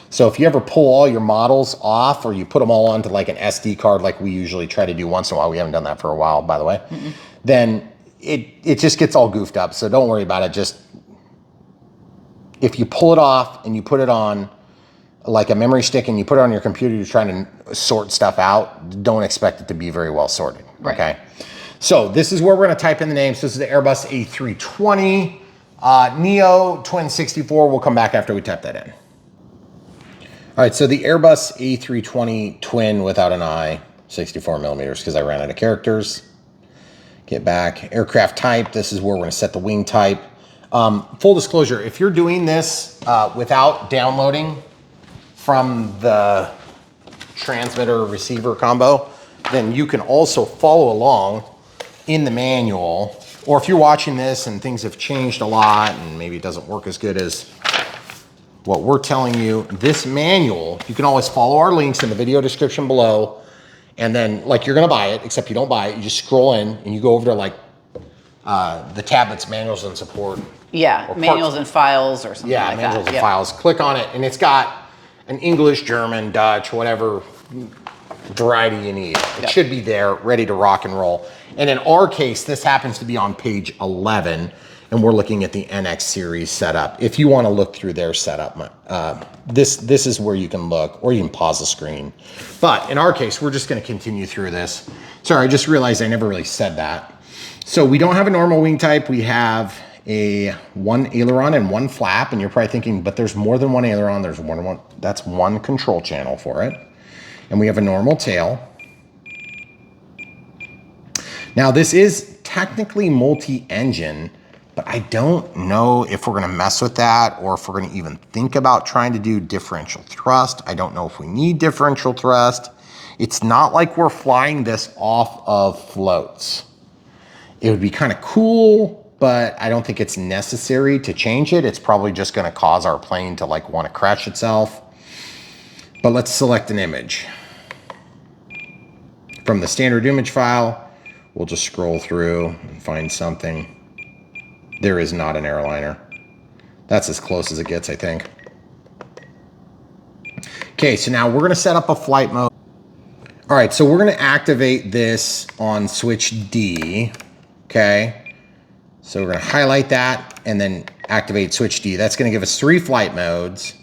So if you ever pull all your models off or you put them all onto like an SD card, like we usually try to do once in a while, we haven't done that for a while, by the way, then it just gets all goofed up. So don't worry about it. Just, if you pull it off and you put it on like a memory stick and you put it on your computer, you're trying to sort stuff out, don't expect it to be very well sorted, okay? So this is where we're gonna type in the names. This is the Airbus A320neo twin 64. We'll come back after we type that in. All right, so the Airbus A320 twin without an I. 64 millimeters because I ran out of characters. Get back. Aircraft type. This is where we're going to set the wing type. Full disclosure, if you're doing this without downloading from the transmitter receiver combo, then you can also follow along in the manual. Or if you're watching this and things have changed a lot and maybe it doesn't work as good as what we're telling you, this manual, you can always follow our links in the video description below. And then like you're gonna buy it, except you don't buy it, you just scroll in and you go over to like the tab that's manuals and support. Yeah, manuals and files or something like that. Yeah, manuals and files. Click on it and it's got an English, German, Dutch, whatever variety you need. It should be there, ready to rock and roll. And in our case, this happens to be on page 11, and we're looking at the NX series setup. If you want to look through their setup, this is where you can look, or you can pause the screen. But in our case, we're just going to continue through this. Sorry, I just realized I never really said that. So we don't have a normal wing type. We have one aileron and one flap, and you're probably thinking, but there's more than one aileron. There's one. That's one control channel for it. And we have a normal tail. Now this is technically multi-engine, but I don't know if we're gonna mess with that or if we're gonna even think about trying to do differential thrust. I don't know if we need differential thrust. It's not like we're flying this off of floats. It would be kind of cool, but I don't think it's necessary to change it. It's probably just gonna cause our plane to like wanna crash itself. But let's select an image. From the standard image file, we'll just scroll through and find something. There is not an airliner. That's as close as it gets, I think. Okay, so now we're gonna set up a flight mode. All right, so we're gonna activate this on switch D, okay? So we're gonna highlight that and then activate switch D. That's gonna give us 3 flight modes.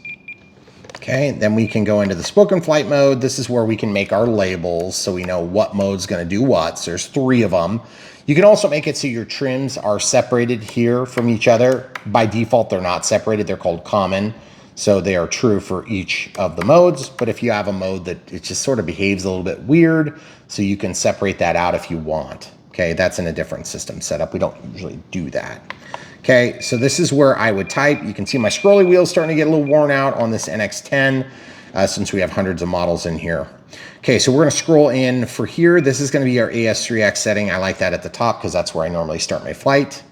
Okay, then we can go into the spoken flight mode. This is where we can make our labels so we know what mode's gonna do what. So there's 3 of them. You can also make it so your trims are separated here from each other. By default, they're not separated, they're called common. So they are true for each of the modes. But if you have a mode that it just sort of behaves a little bit weird, so you can separate that out if you want. Okay, that's in a different system setup. We don't usually do that. Okay, so this is where I would type. You can see my scrolly wheels starting to get a little worn out on this NX10 since we have hundreds of models in here. Okay, so we're gonna scroll in for here. This is gonna be our AS3X setting. I like that at the top because that's where I normally start my flight.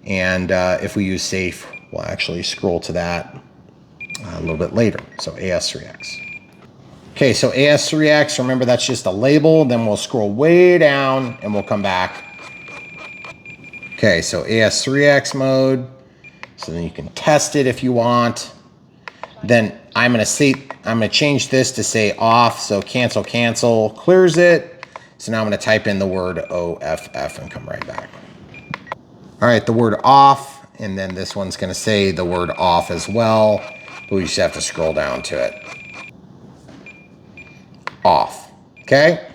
And if we use safe, we'll actually scroll to that a little bit later. So AS3X. Okay, so AS3X, remember that's just a label. Then we'll scroll way down and we'll come back. Okay, so AS3X mode. So then you can test it if you want. Then I'm gonna change this to say off. So cancel, cancel, clears it. So now I'm gonna type in the word OFF and come right back. All right, the word off, and then this one's gonna say the word off as well. But we just have to scroll down to it. Off, okay?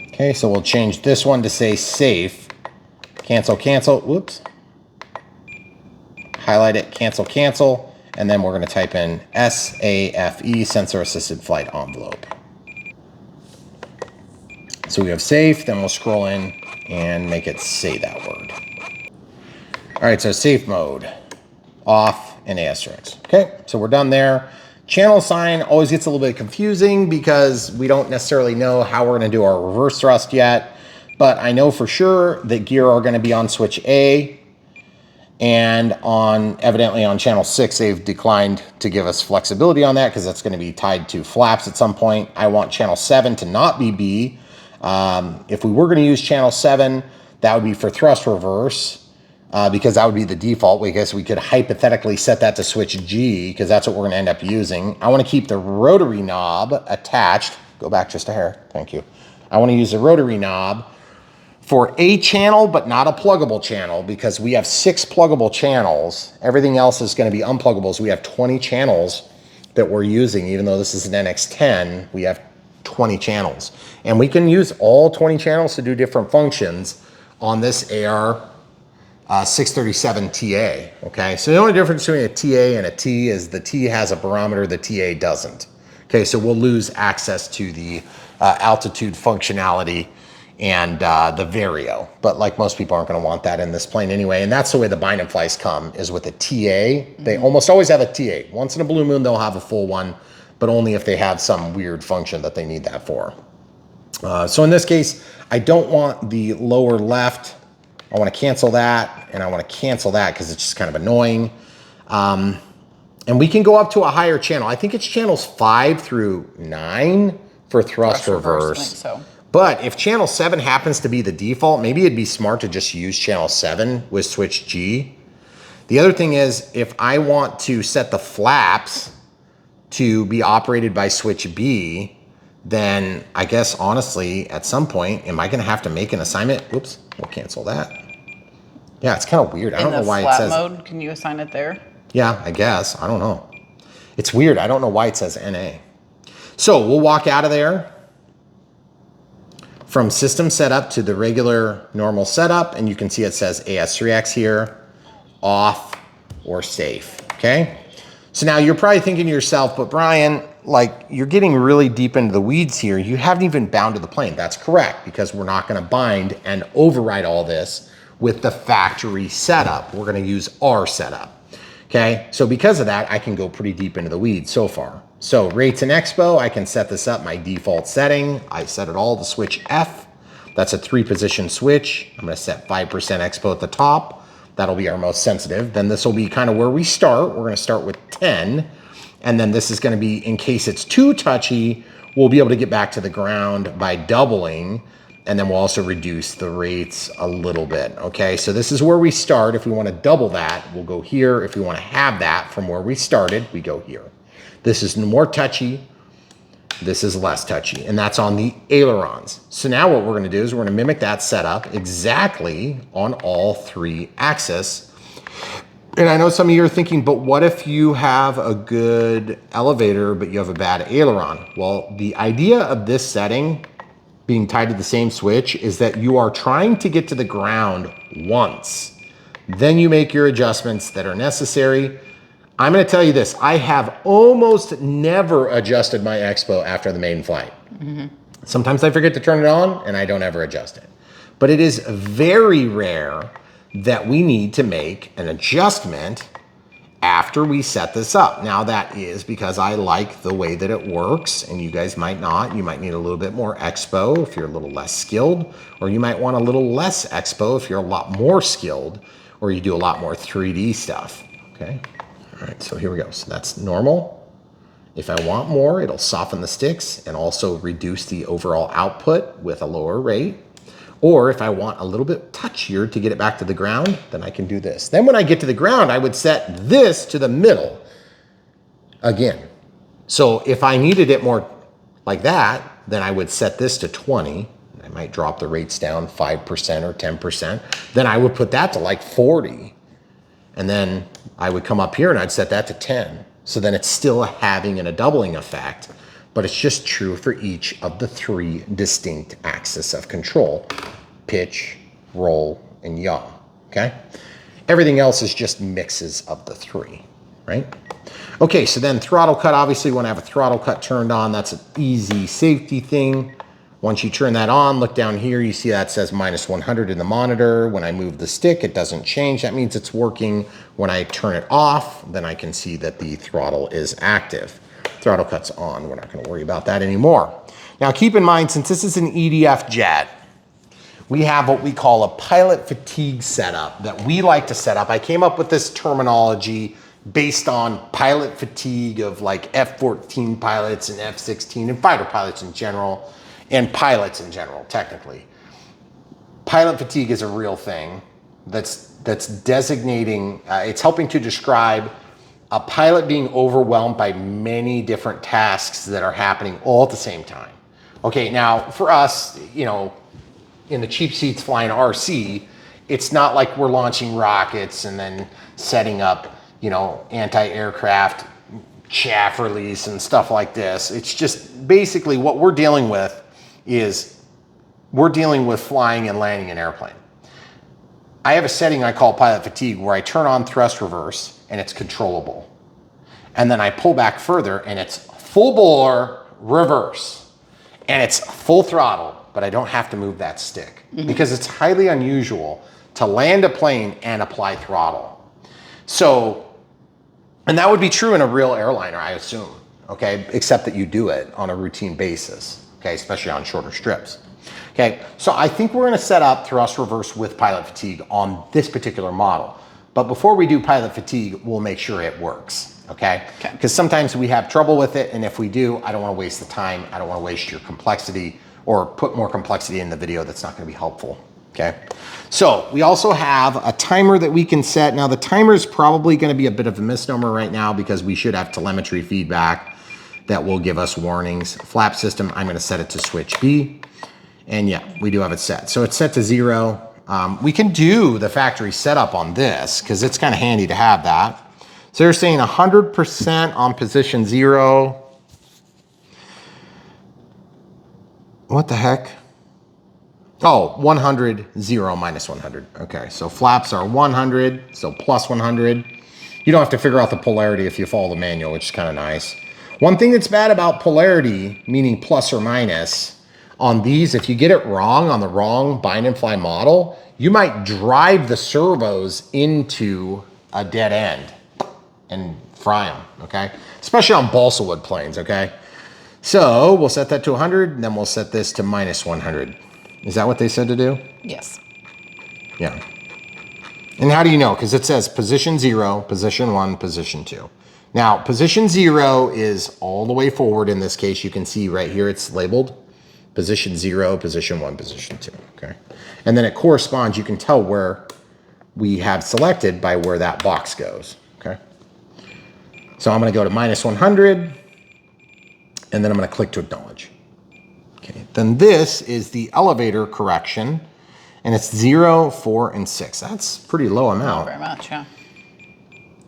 Okay, so we'll change this one to say safe. Cancel, cancel, whoops. Highlight it, cancel, cancel, and then we're gonna type in SAFE, Sensor Assisted Flight Envelope. So we have safe, then we'll scroll in and make it say that word. All right, so safe mode, off, and AS3X. Okay, so we're done there. Channel sign always gets a little bit confusing because we don't necessarily know how we're gonna do our reverse thrust yet, but I know for sure that gear are gonna be on switch A, and evidently on channel 6, they've declined to give us flexibility on that because that's gonna be tied to flaps at some point. I want channel 7 to not be B. If we were gonna use channel 7, that would be for thrust reverse. Because that would be the default. I guess we could hypothetically set that to switch G because that's what we're gonna end up using. I wanna keep the rotary knob attached. Go back just a hair, thank you. I wanna use the rotary knob for a channel, but not a pluggable channel because we have 6 pluggable channels. Everything else is gonna be unpluggables. We have 20 channels that we're using. Even though this is an NX10, we have 20 channels. And we can use all 20 channels to do different functions on this AR 637 TA, okay? So the only difference between a TA and a T is the T has a barometer, the TA doesn't. Okay, so we'll lose access to the altitude functionality and the Vario, but like most people aren't gonna want that in this plane anyway, and that's the way the bind and flies come, is with a TA. They almost always have a TA. Once in a blue moon, they'll have a full one, but only if they have some weird function that they need that for. So in this case, I don't want the lower left. I want to cancel that, and I want to cancel that because it's just kind of annoying. And we can go up to a higher channel. I think it's channels 5 through 9 for thrust reverse. I think so. But if channel 7 happens to be the default, maybe it'd be smart to just use channel 7 with switch G. The other thing is, if I want to set the flaps to be operated by switch B, then I guess honestly, at some point, am I gonna have to make an assignment? Whoops, we'll cancel that. Yeah, it's kind of weird. I don't know why it says. In the flat mode, can you assign it there? Yeah, I guess, I don't know. It's weird, I don't know why it says NA. So we'll walk out of there from system setup to the regular normal setup, and you can see it says AS3X here, off or safe, okay? So now you're probably thinking to yourself, but Brian, like you're getting really deep into the weeds here. You haven't even bounded the plane. That's correct, because we're not gonna bind and override all this with the factory setup. We're gonna use our setup, okay? So because of that, I can go pretty deep into the weeds so far. So rates and expo, I can set this up, my default setting. I set it all to switch F. That's a 3-position switch. I'm gonna set 5% expo at the top. That'll be our most sensitive. Then this will be kind of where we start. We're gonna start with 10. And then this is gonna be, in case it's too touchy, we'll be able to get back to the ground by doubling. And then we'll also reduce the rates a little bit, okay? So this is where we start. If we wanna double that, we'll go here. If we wanna have that from where we started, we go here. This is more touchy. This is less touchy, and that's on the ailerons. So now what we're gonna do is we're gonna mimic that setup exactly on all 3 axes. And I know some of you are thinking, but what if you have a good elevator, but you have a bad aileron? Well, the idea of this setting being tied to the same switch is that you are trying to get to the ground once. Then you make your adjustments that are necessary. I'm gonna tell you this, I have almost never adjusted my expo after the maiden flight. Sometimes I forget to turn it on and I don't ever adjust it. But it is very rare that we need to make an adjustment after we set this up. Now that is because I like the way that it works, and you guys might not. You might need a little bit more expo if you're a little less skilled, or you might want a little less expo if you're a lot more skilled, or you do a lot more 3D stuff, okay? All right, so here we go. So that's normal. If I want more, it'll soften the sticks and also reduce the overall output with a lower rate. Or if I want a little bit touchier to get it back to the ground, then I can do this. Then when I get to the ground, I would set this to the middle again. So if I needed it more like that, then I would set this to 20. I might drop the rates down 5% or 10%. Then I would put that to like 40. And then I would come up here and I'd set that to 10. So then it's still having a doubling effect, but it's just true for each of the 3 distinct axes of control: pitch, roll, and yaw, okay? Everything else is just mixes of the 3, right? Okay, so then throttle cut, obviously when I have a throttle cut turned on, that's an easy safety thing. Once you turn that on, look down here, you see that says -100 in the monitor. When I move the stick, it doesn't change. That means it's working. When I turn it off, then I can see that the throttle is active. Throttle cut's on, we're not gonna worry about that anymore. Now keep in mind, since this is an EDF jet, we have what we call a pilot fatigue setup that we like to set up. I came up with this terminology based on pilot fatigue of like F-14 pilots and F-16 and fighter pilots in general, and pilots in general, technically. Pilot fatigue is a real thing that's designating, it's helping to describe a pilot being overwhelmed by many different tasks that are happening all at the same time. Okay, now for us, you know, in the cheap seats flying RC, it's not like we're launching rockets and then setting up, you know, anti-aircraft chaff release and stuff like this. It's just basically what we're dealing with is we're dealing with flying and landing an airplane. I have a setting I call pilot fatigue where I turn on thrust reverse and it's controllable. And then I pull back further and it's full bore reverse and it's full throttle, but I don't have to move that stick because it's highly unusual to land a plane and apply throttle. So, and that would be true in a real airliner, I assume, okay? Except that you do it on a routine basis, okay? Especially on shorter strips. Okay, so I think we're gonna set up thrust reverse with pilot fatigue on this particular model. But before we do pilot fatigue, we'll make sure it works, okay? Because sometimes we have trouble with it, and if we do, I don't wanna waste the time, I don't wanna waste your complexity or put more complexity in the video that's not gonna be helpful, okay? So we also have a timer that we can set. Now the timer is probably gonna be a bit of a misnomer right now because we should have telemetry feedback that will give us warnings. Flap system, I'm gonna set it to switch B. And yeah, we do have it set. So it's set to 0. We can do the factory setup on this because it's kind of handy to have that. So they're saying 100% on position 0. What the heck? Oh, 100, 0, minus 100. Okay, so flaps are 100, so plus 100. You don't have to figure out the polarity if you follow the manual, which is kind of nice. One thing that's bad about polarity, meaning plus or minus, on these, if you get it wrong on the wrong bind and fly model, you might drive the servos into a dead end and fry them, okay? Especially on balsa wood planes, okay? So we'll set that to 100, and then we'll set this to minus 100. Is that what they said to do? Yes. Yeah. And how do you know? Because it says position 0, position 1, position 2. Now, position 0 is all the way forward. In this case, you can see right here it's labeled. Position 0, position 1, position 2, okay? And then it corresponds, you can tell where we have selected by where that box goes, okay? So I'm gonna go to minus 100, and then I'm gonna click to acknowledge. Okay, then this is the elevator correction, and it's 0, 4, and 6. That's a pretty low amount. Not very much, yeah.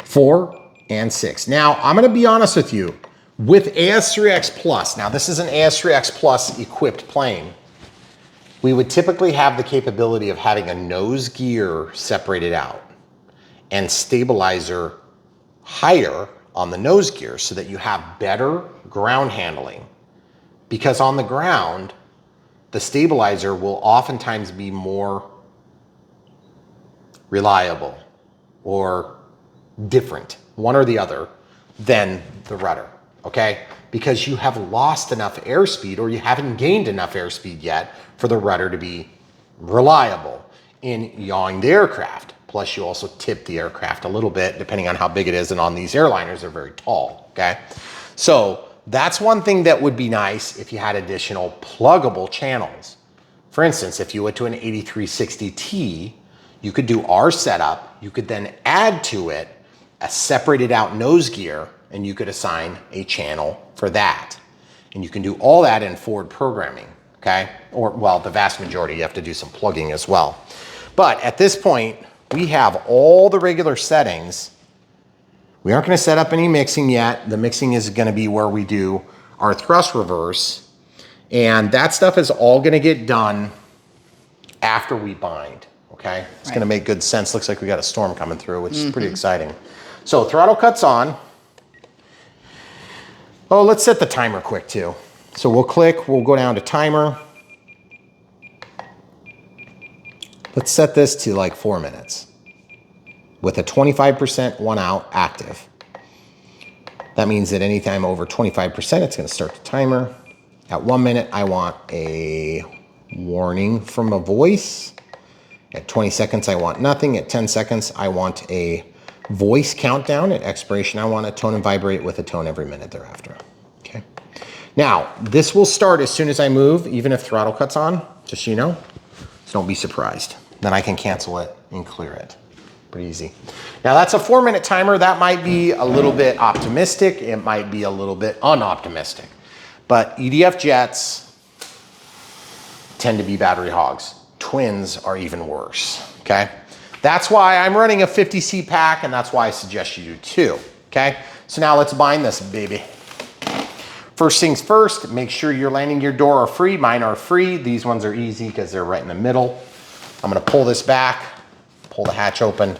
4 and 6. Now, I'm gonna be honest with you. With AS3X Plus, now this is an AS3X Plus equipped plane, we would typically have the capability of having a nose gear separated out and stabilizer higher on the nose gear so that you have better ground handling. Because on the ground, the stabilizer will oftentimes be more reliable or different, one or the other, than the rudder. Okay, because you have lost enough airspeed or you haven't gained enough airspeed yet for the rudder to be reliable in yawing the aircraft. Plus you also tip the aircraft a little bit depending on how big it is, and on these airliners they're very tall, okay? So that's one thing that would be nice if you had additional pluggable channels. For instance, if you went to an 8360T, you could do our setup, you could then add to it a separated out nose gear, and you could assign a channel for that. And you can do all that in forward programming, okay? Or, well, the vast majority, you have to do some plugging as well. But at this point, we have all the regular settings. We aren't gonna set up any mixing yet. The mixing is gonna be where we do our thrust reverse. And that stuff is all gonna get done after we bind, okay? It's gonna make good sense. Looks like we got a storm coming through, which is pretty exciting. So throttle cuts on. Oh, let's set the timer quick too. So we'll click, we'll go down to timer. Let's set this to like 4 minutes with a 25% one out active. That means that anytime over 25%, it's gonna start the timer. At 1 minute, I want a warning from a voice. At 20 seconds, I want nothing. At 10 seconds, I want a voice countdown. At expiration, I want a tone and vibrate with a tone every minute thereafter, okay? Now, this will start as soon as I move, even if throttle cuts on, just so you know. So don't be surprised. Then I can cancel it and clear it. Pretty easy. Now that's a 4 minute timer. That might be a little bit optimistic. It might be a little bit unoptimistic. But EDF jets tend to be battery hogs. Twins are even worse, okay? That's why I'm running a 50C pack, and that's why I suggest you do too, okay? So now let's bind this baby. First things first, make sure your landing gear door are free. Mine are free. These ones are easy because they're right in the middle. I'm gonna pull this back, pull pull the hatch open,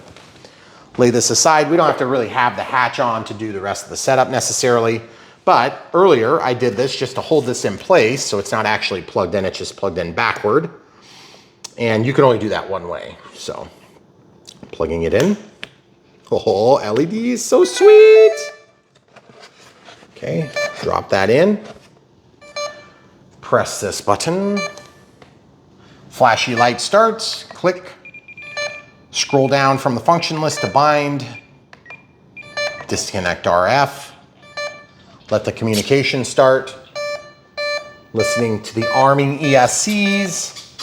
lay this aside. We don't have to really have the hatch on to do the rest of the setup necessarily. But earlier I did this just to hold this in place, so it's not actually plugged in, it's just plugged in backward. And you can only do that one way. So plugging it in. Oh, LEDs, so sweet. Okay, drop that in. Press this button. Flashy light starts, click. Scroll down from the function list to bind. Disconnect RF. Let the communication start. Listening to the arming ESCs.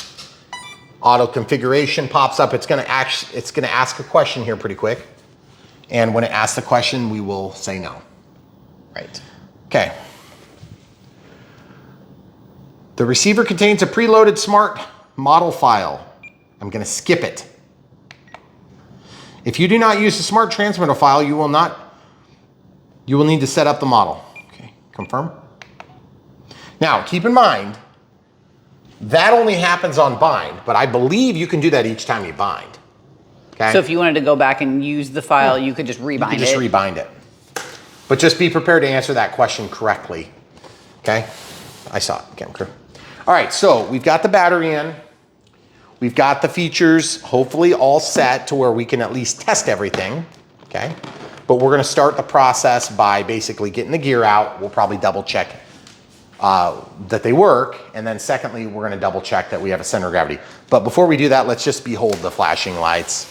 Auto configuration pops up. It's gonna ask a question here pretty quick. And when it asks the question, we will say no. Right. Okay. The receiver contains a preloaded smart model file. I'm gonna skip it. If you do not use the smart transmitter file, you will need to set up the model. Okay, confirm. Now, keep in mind, that only happens on bind, but I believe you can do that each time you bind. Okay? So if you wanted to go back and use the file, you could just rebind it. You could just rebind it. But just be prepared to answer that question correctly. Okay? I saw it, camera crew. All right, so we've got the battery in. We've got the features hopefully all set to where we can at least test everything. Okay? But we're gonna start the process by basically getting the gear out. We'll probably double check that they work. And then secondly, we're gonna double check that we have a center of gravity. But before we do that, let's just behold the flashing lights.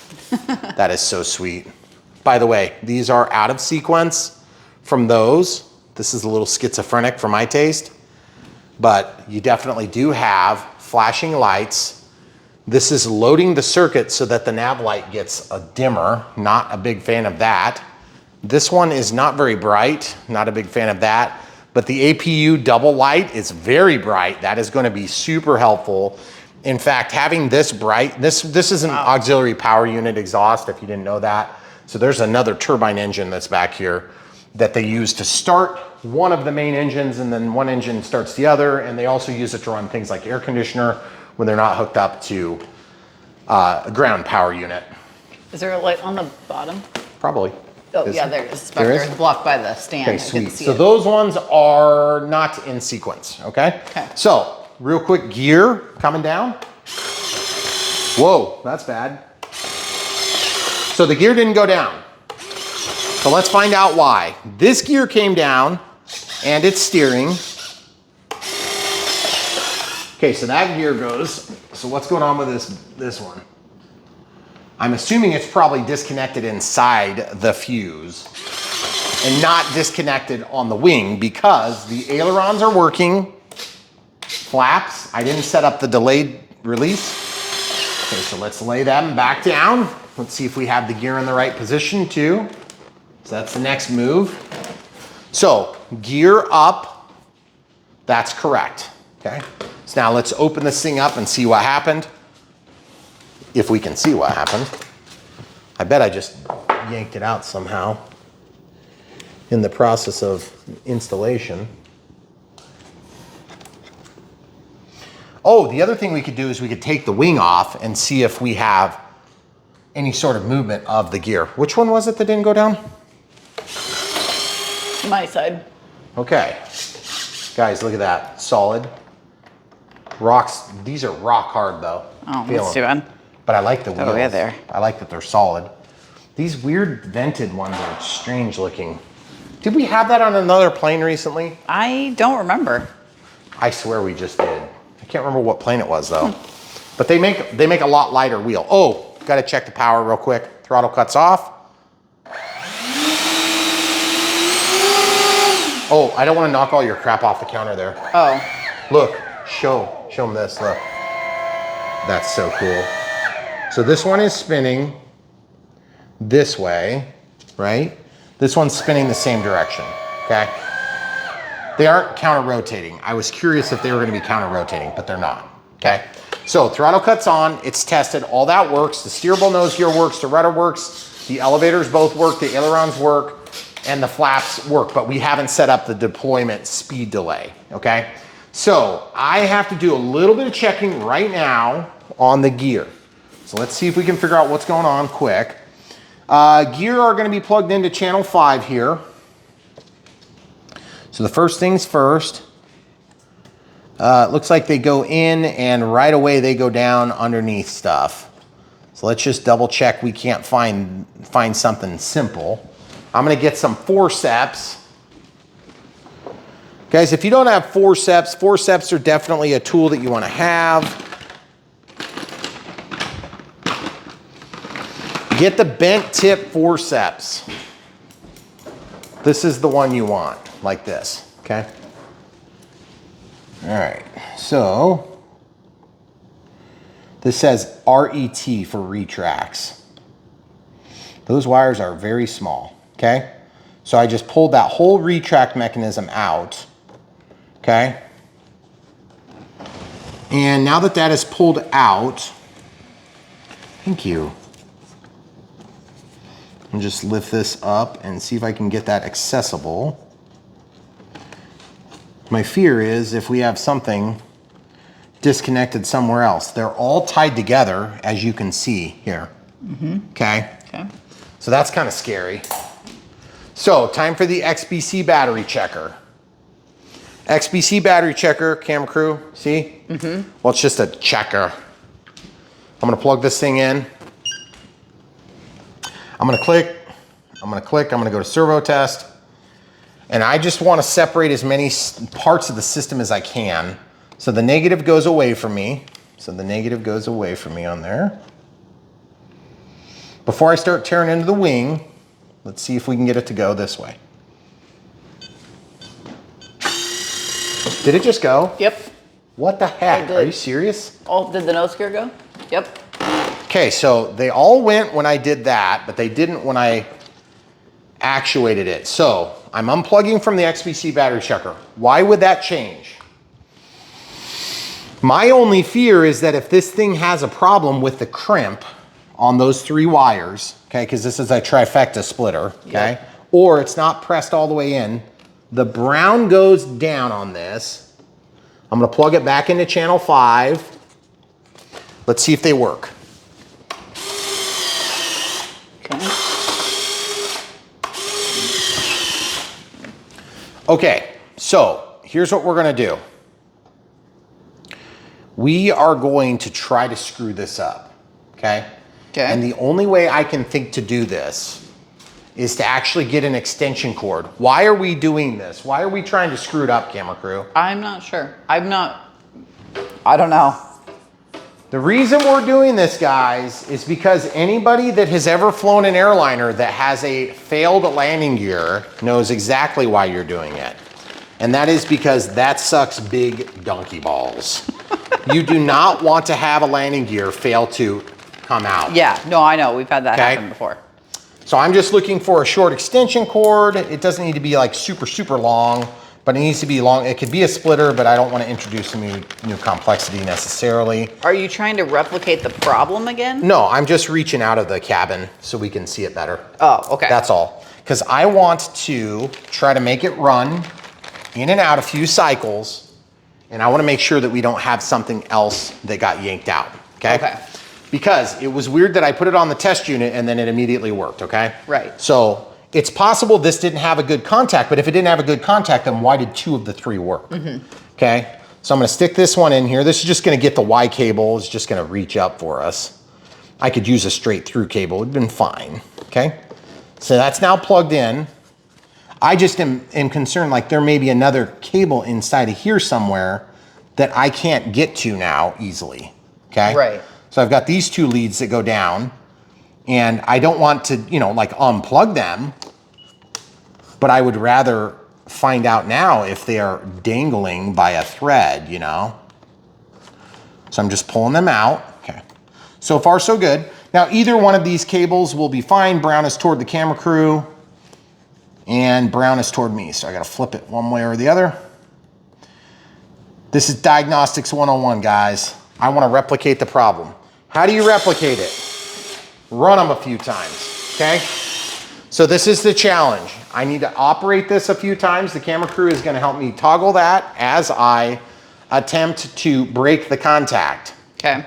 That is so sweet. By the way, these are out of sequence from those. This is a little schizophrenic for my taste, but you definitely do have flashing lights. This is loading the circuit so that the nav light gets a dimmer. Not a big fan of that. This one is not very bright. Not a big fan of that. But the APU double light is very bright. That is going to be super helpful. In fact, having this bright, this is an auxiliary power unit exhaust, if you didn't know that. So there's another turbine engine that's back here that they use to start one of the main engines, and then one engine starts the other. And they also use it to run things like air conditioner when they're not hooked up to a ground power unit. Is there a light on the bottom? Probably. Oh, yeah, there is. It's blocked by the stand. Okay, sweet. So those ones are not in sequence, okay? Okay. So, real quick, gear coming down. Whoa, that's bad. So the gear didn't go down. So let's find out why. This gear came down and it's steering. Okay, so that gear goes. So what's going on with this one? I'm assuming it's probably disconnected inside the fuse and not disconnected on the wing because the ailerons are working. Flaps, I didn't set up the delayed release. Okay, so let's lay them back down. Let's see if we have the gear in the right position too. So that's the next move. So gear up, that's correct, okay? So now let's open this thing up and see what happened. If we can see what happened. I bet I just yanked it out somehow in the process of installation. Oh, the other thing we could do is we could take the wing off and see if we have any sort of movement of the gear. Which one was it that didn't go down? My side. Okay. Guys, look at that. Solid. Rocks. These are rock hard though. Oh, that's too bad. But I like the wheels. Oh, yeah, there. I like that they're solid. These weird vented ones are strange looking. Did we have that on another plane recently? I don't remember. I swear we just did. I can't remember what plane it was though. But they make a lot lighter wheel. Oh, gotta check the power real quick. Throttle cuts off. Oh, I don't want to knock all your crap off the counter there. Oh. Look, show them this, look. That's so cool. So this one is spinning this way, right? This one's spinning the same direction, okay? They aren't counter-rotating. I was curious if they were gonna be counter-rotating, but they're not, okay? So throttle cuts on, it's tested, all that works. The steerable nose gear works, the rudder works, the elevators both work, the ailerons work, and the flaps work, but we haven't set up the deployment speed delay, okay? So I have to do a little bit of checking right now on the gear. So let's see if we can figure out what's going on quick. Gear are gonna be plugged into channel 5 here. So the first things first, it looks like they go in and right away they go down underneath stuff. So let's just double check we can't find something simple. I'm gonna get some forceps. Guys, if you don't have forceps are definitely a tool that you wanna have. Get the bent tip forceps. This is the one you want, like this, okay? All right, so this says RET for retracts. Those wires are very small, okay? So I just pulled that whole retract mechanism out, okay? And now that that is pulled out, thank you. And just lift this up and see if I can get that accessible. My fear is if we have something disconnected somewhere else. They're all tied together, as you can see here. Okay? Okay. So that's kind of scary. So time for the XBC battery checker. XBC battery checker, camera crew, see? Well, it's just a checker. I'm gonna plug this thing in. I'm gonna click, I'm gonna go to servo test. And I just wanna separate as many parts of the system as I can. So the negative goes away from me. On there. Before I start tearing into the wing, let's see if we can get it to go this way. Did it just go? Yep. What the heck? Are you serious? Oh, did the nose gear go? Yep. Okay, so they all went when I did that, but they didn't when I actuated it. So I'm unplugging from the XBC battery checker. Why would that change? My only fear is that if this thing has a problem with the crimp on those 3 wires, okay, because this is a trifecta splitter, okay, or it's not pressed all the way in, the brown goes down on this. I'm gonna plug it back into channel 5. Let's see if they work. Okay, so here's what we're gonna do. We are going to try to screw this up, okay? Okay. And the only way I can think to do this is to actually get an extension cord. Why are we doing this? Why are we trying to screw it up, camera crew? I'm not sure. I don't know. The reason we're doing this, guys, is because anybody that has ever flown an airliner that has a failed landing gear knows exactly why you're doing it. And that is because that sucks big donkey balls. You do not want to have a landing gear fail to come out. Yeah, no, I know. We've had that happen before. So I'm just looking for a short extension cord. It doesn't need to be like super long, but it needs to be long. It could be a splitter, but I don't want to introduce a new complexity necessarily. Are you trying to replicate the problem again? No, I'm just reaching out of the cabin so we can see it better. Oh, okay. That's all. Because I want to try to make it run in and out a few cycles, and I want to make sure that we don't have something else that got yanked out, okay? Because it was weird that I put it on the test unit and then it immediately worked, okay? Right. So it's possible this didn't have a good contact, but if it didn't have a good contact, then why did 2 of the 3 work? Okay, so I'm gonna stick this one in here. This is just gonna get the Y cable. It's just gonna reach up for us. I could use a straight through cable, it'd been fine, okay? So that's now plugged in. I just am concerned like there may be another cable inside of here somewhere that I can't get to now easily, okay? Right. So I've got these 2 leads that go down, and I don't want to, you know, like unplug them, but I would rather find out now if they are dangling by a thread, you know? So I'm just pulling them out. Okay. So far, so good. Now, either one of these cables will be fine. Brown is toward the camera crew, and brown is toward me. So I gotta flip it one way or the other. This is Diagnostics 101, guys. I wanna replicate the problem. How do you replicate it? Run them a few times, okay? So this is the challenge. I need to operate this a few times. The camera crew is gonna help me toggle that as I attempt to break the contact. Okay.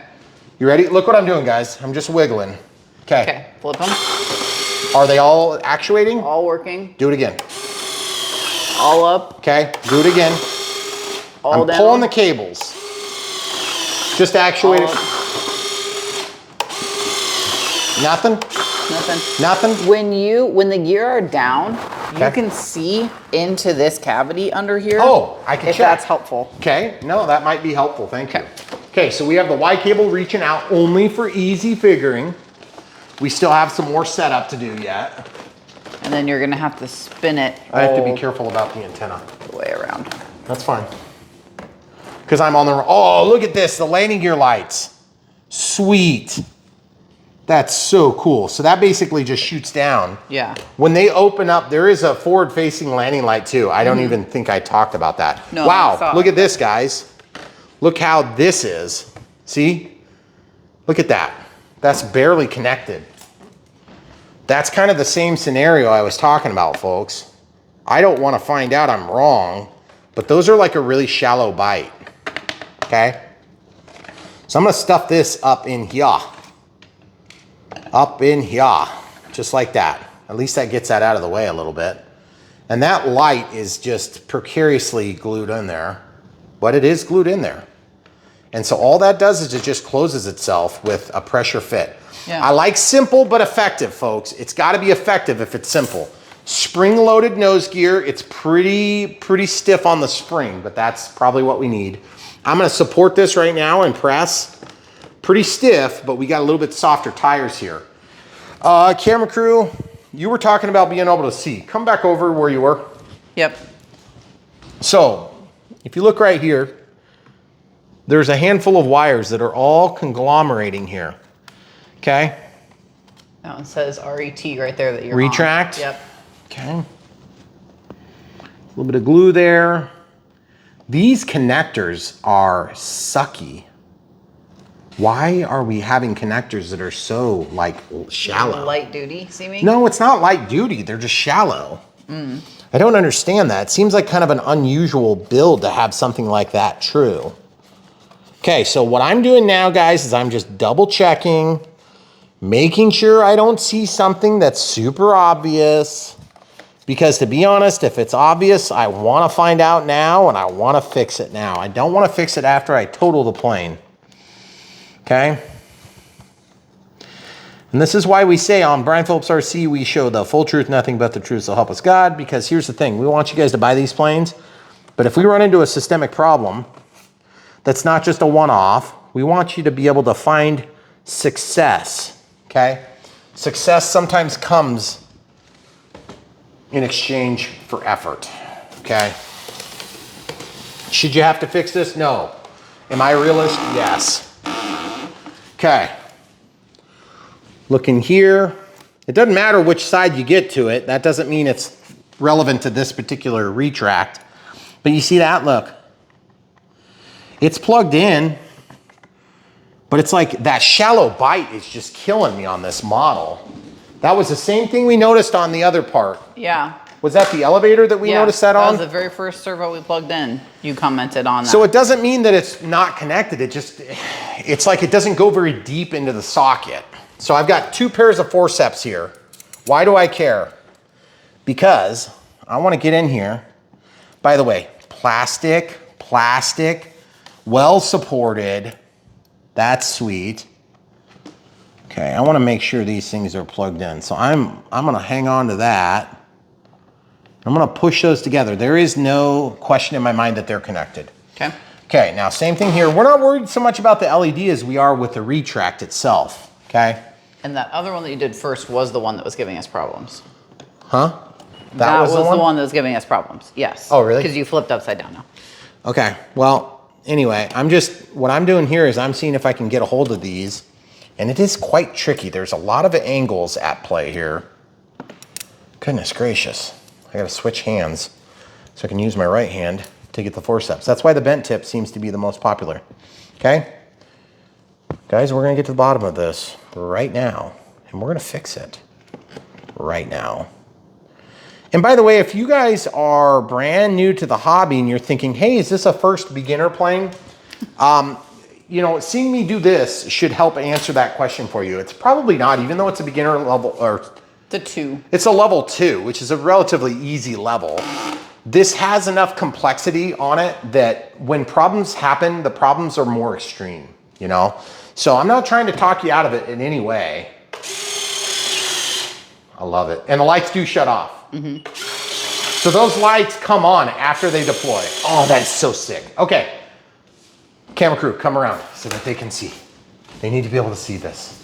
You ready? Look what I'm doing, guys. I'm just wiggling. Okay. Okay, flip them. Are they all actuating? All working. Do it again. All up. Okay, do it again. All down. I'm pulling the cables. Just actuate it. Nothing? Nothing. Nothing? When the gear are down, you can see into this cavity under here. Oh, I can if check. that's helpful. Okay, no, that might be helpful, thank you. Okay, so we have the Y cable reaching out only for easy figuring. We still have some more setup to do yet. And then you're gonna have to spin it. I have to be careful about the antenna. The way around. That's fine. Because I'm on the, oh, look at this, the landing gear lights. Sweet. That's so cool. So that basically just shoots down. Yeah. When they open up, there is a forward-facing landing light too. I don't even think I talked about that. No, wow, look at this, guys. Look how this is. See? Look at that. That's barely connected. That's kind of the same scenario I was talking about, folks. I don't want to find out I'm wrong, but those are like a really shallow bite. Okay? So I'm going to stuff this up in here. Up in here. Just like that. At least that gets that out of the way a little bit. And that light is just precariously glued in there, but it is glued in there. And so all that does is it just closes itself with a pressure fit. Yeah. I like simple but effective, folks. It's got to be effective if it's simple. Spring-loaded nose gear. It's pretty stiff on the spring, but that's probably what we need. I'm going to support this right now and press. Pretty stiff, but we got a little bit softer tires here. Camera crew, you were talking about being able to see. Come back over where you were. Yep. So, if you look right here, there's a handful of wires that are all conglomerating here. Okay? That one says RET right there that you're Retract. on. Yep. Okay. A little bit of glue there. These connectors are sucky. Why are we having connectors that are so like shallow? Light duty, seeming? No, it's not light duty. They're just shallow. I don't understand that. It seems like kind of an unusual build to have something like that true. Okay, so what I'm doing now, guys, is I'm just double checking, making sure I don't see something that's super obvious. Because to be honest, if it's obvious, I want to find out now and I want to fix it now. I don't want to fix it after I total the plane. Okay? And this is why we say on Brian Phillips RC, we show the full truth, nothing but the truth, so help us God. Because here's the thing, we want you guys to buy these planes, but if we run into a systemic problem that's not just a one-off, we want you to be able to find success, okay? Success sometimes comes in exchange for effort, okay? Should you have to fix this? No. Am I a realist? Yes. Okay. Looking here. It doesn't matter which side you get to it. That doesn't mean it's relevant to this particular retract. But you see that? Look. It's plugged in, but it's like that shallow bite is just killing me on this model. That was the same thing we noticed on the other part. Yeah. Was that the elevator that we noticed that on? That was the very first servo we plugged in. You commented on that. So it doesn't mean that it's not connected. It just, it's like it doesn't go very deep into the socket. So I've got two pairs of forceps here. Why do I care? Because I want to get in here. By the way, plastic, well supported. That's sweet. Okay, I want to make sure these things are plugged in. So I'm going to hang on to that. I'm going to push those together. There is no question in my mind that they're connected. Okay. Okay, now same thing here. We're not worried so much about the LED as we are with the retract itself. Okay. And that other one that you did first was the one that was giving us problems. Huh? That was the one that was giving us problems. Yes. Oh, really? Because you flipped upside down now. Okay. Well, anyway, what I'm doing here is I'm seeing if I can get a hold of these. And it is quite tricky. There's a lot of angles at play here. Goodness gracious. I gotta switch hands so I can use my right hand to get the forceps. That's why the bent tip seems to be the most popular. Okay? Guys, we're gonna get to the bottom of this right now, and we're gonna fix it right now. And by the way, if you guys are brand new to the hobby and you're thinking, hey, is this a first beginner plane? you know, seeing me do this should help answer that question for you. It's probably not, even though it's a beginner level, or the 2. It's a level 2, which is a relatively easy level. This has enough complexity on it that when problems happen, the problems are more extreme, you know? So I'm not trying to talk you out of it in any way. I love it. And the lights do shut off. Mm-hmm. So those lights come on after they deploy. Oh, that is so sick. Okay. Camera crew, come around so that they can see. They need to be able to see this.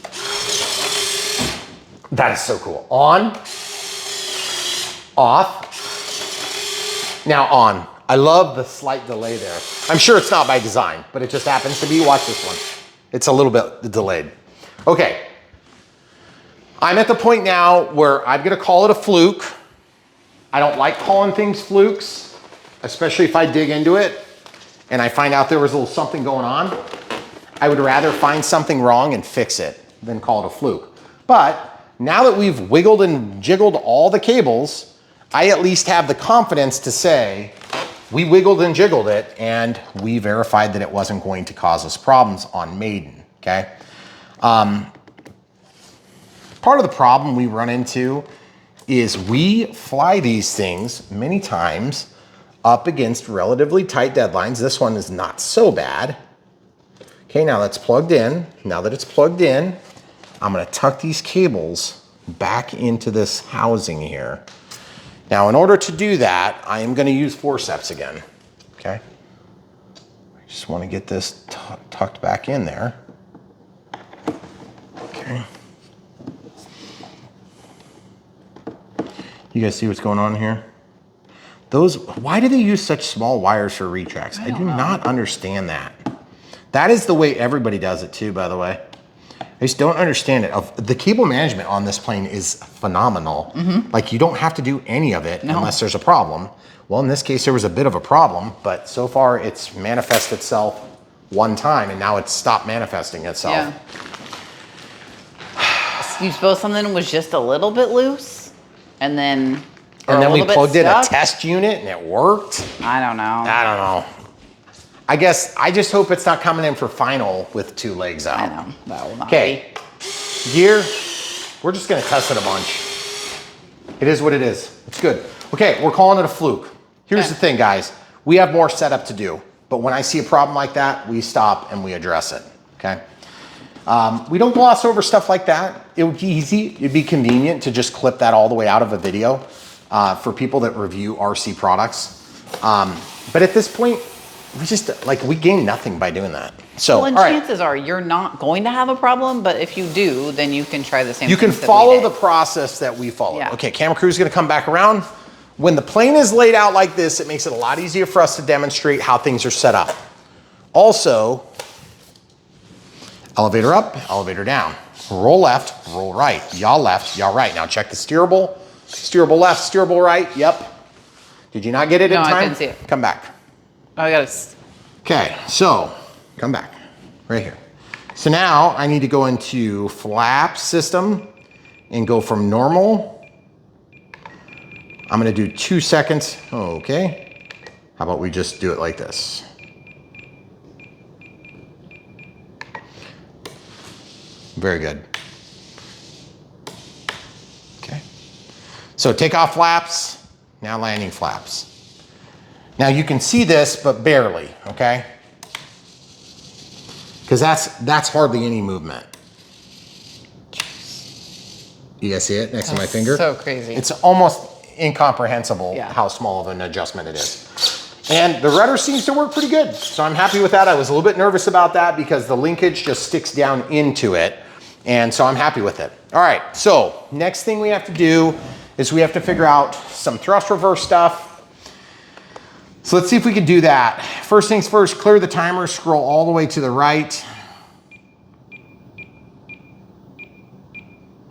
That is so cool. On, off, now on. I love the slight delay there. I'm sure it's not by design, but it just happens to be. Watch this one. It's a little bit delayed. Okay. I'm at the point now where I'm gonna call it a fluke. I don't like calling things flukes, especially if I dig into it and I find out there was a little something going on. I would rather find something wrong and fix it than call it a fluke. But now that we've wiggled and jiggled all the cables, I at least have the confidence to say, we wiggled and jiggled it and we verified that it wasn't going to cause us problems on maiden, okay? Part of the problem we run into is we fly these things many times up against relatively tight deadlines. This one is not so bad. Okay, now that's plugged in. Now that it's plugged in, I'm gonna tuck these cables back into this housing here. Now, in order to do that, I am gonna use forceps again, okay? I just wanna get this tucked back in there. Okay. You guys see what's going on here? Why do they use such small wires for retracts? I do not understand that. That is the way everybody does it too, by the way. I just don't understand it. The cable management on this plane is phenomenal. Mm-hmm. Like, you don't have to do any of it unless there's a problem. Well, in this case, there was a bit of a problem, but so far it's manifested itself one time and now it's stopped manifesting itself. Yeah. You suppose something was just a little bit loose and then we plugged in a test unit and it worked? I don't know. I guess, I just hope it's not coming in for final with 2 legs out. I know, that will not be. Gear, we're just gonna test it a bunch. It is what it is, it's good. Okay, we're calling it a fluke. Here's the thing, guys. We have more setup to do, but when I see a problem like that, we stop and we address it, okay? We don't gloss over stuff like that. It would be easy, it'd be convenient to just clip that all the way out of a video for people that review RC products. But at this point, we gain nothing by doing that. So, well, and chances are you're not going to have a problem, but if you do, then you can try the same thing. You can follow the process that we followed. Yeah. Okay, camera crew's gonna come back around. When the plane is laid out like this, it makes it a lot easier for us to demonstrate how things are set up. Also, elevator up, elevator down. Roll left, roll right. Yaw left, yaw right. Now check the steerable. Steerable left, steerable right. Yep. Did you not get it in time? No, I didn't see it. Come back. Oh, I got it. Okay, so come back right here. So now I need to go into flap system and go from normal. I'm gonna do 2 seconds. Okay. How about we just do it like this? Very good. Okay. So take off flaps, now landing flaps. Now you can see this, but barely, okay? Because that's hardly any movement. You guys see it next to my finger? So crazy. It's almost incomprehensible how small of an adjustment it is. And the rudder seems to work pretty good. So I'm happy with that. I was a little bit nervous about that because the linkage just sticks down into it. And so I'm happy with it. All right, so next thing we have to do is we have to figure out some thrust reverse stuff. So let's see if we can do that. First things first, clear the timer, scroll all the way to the right.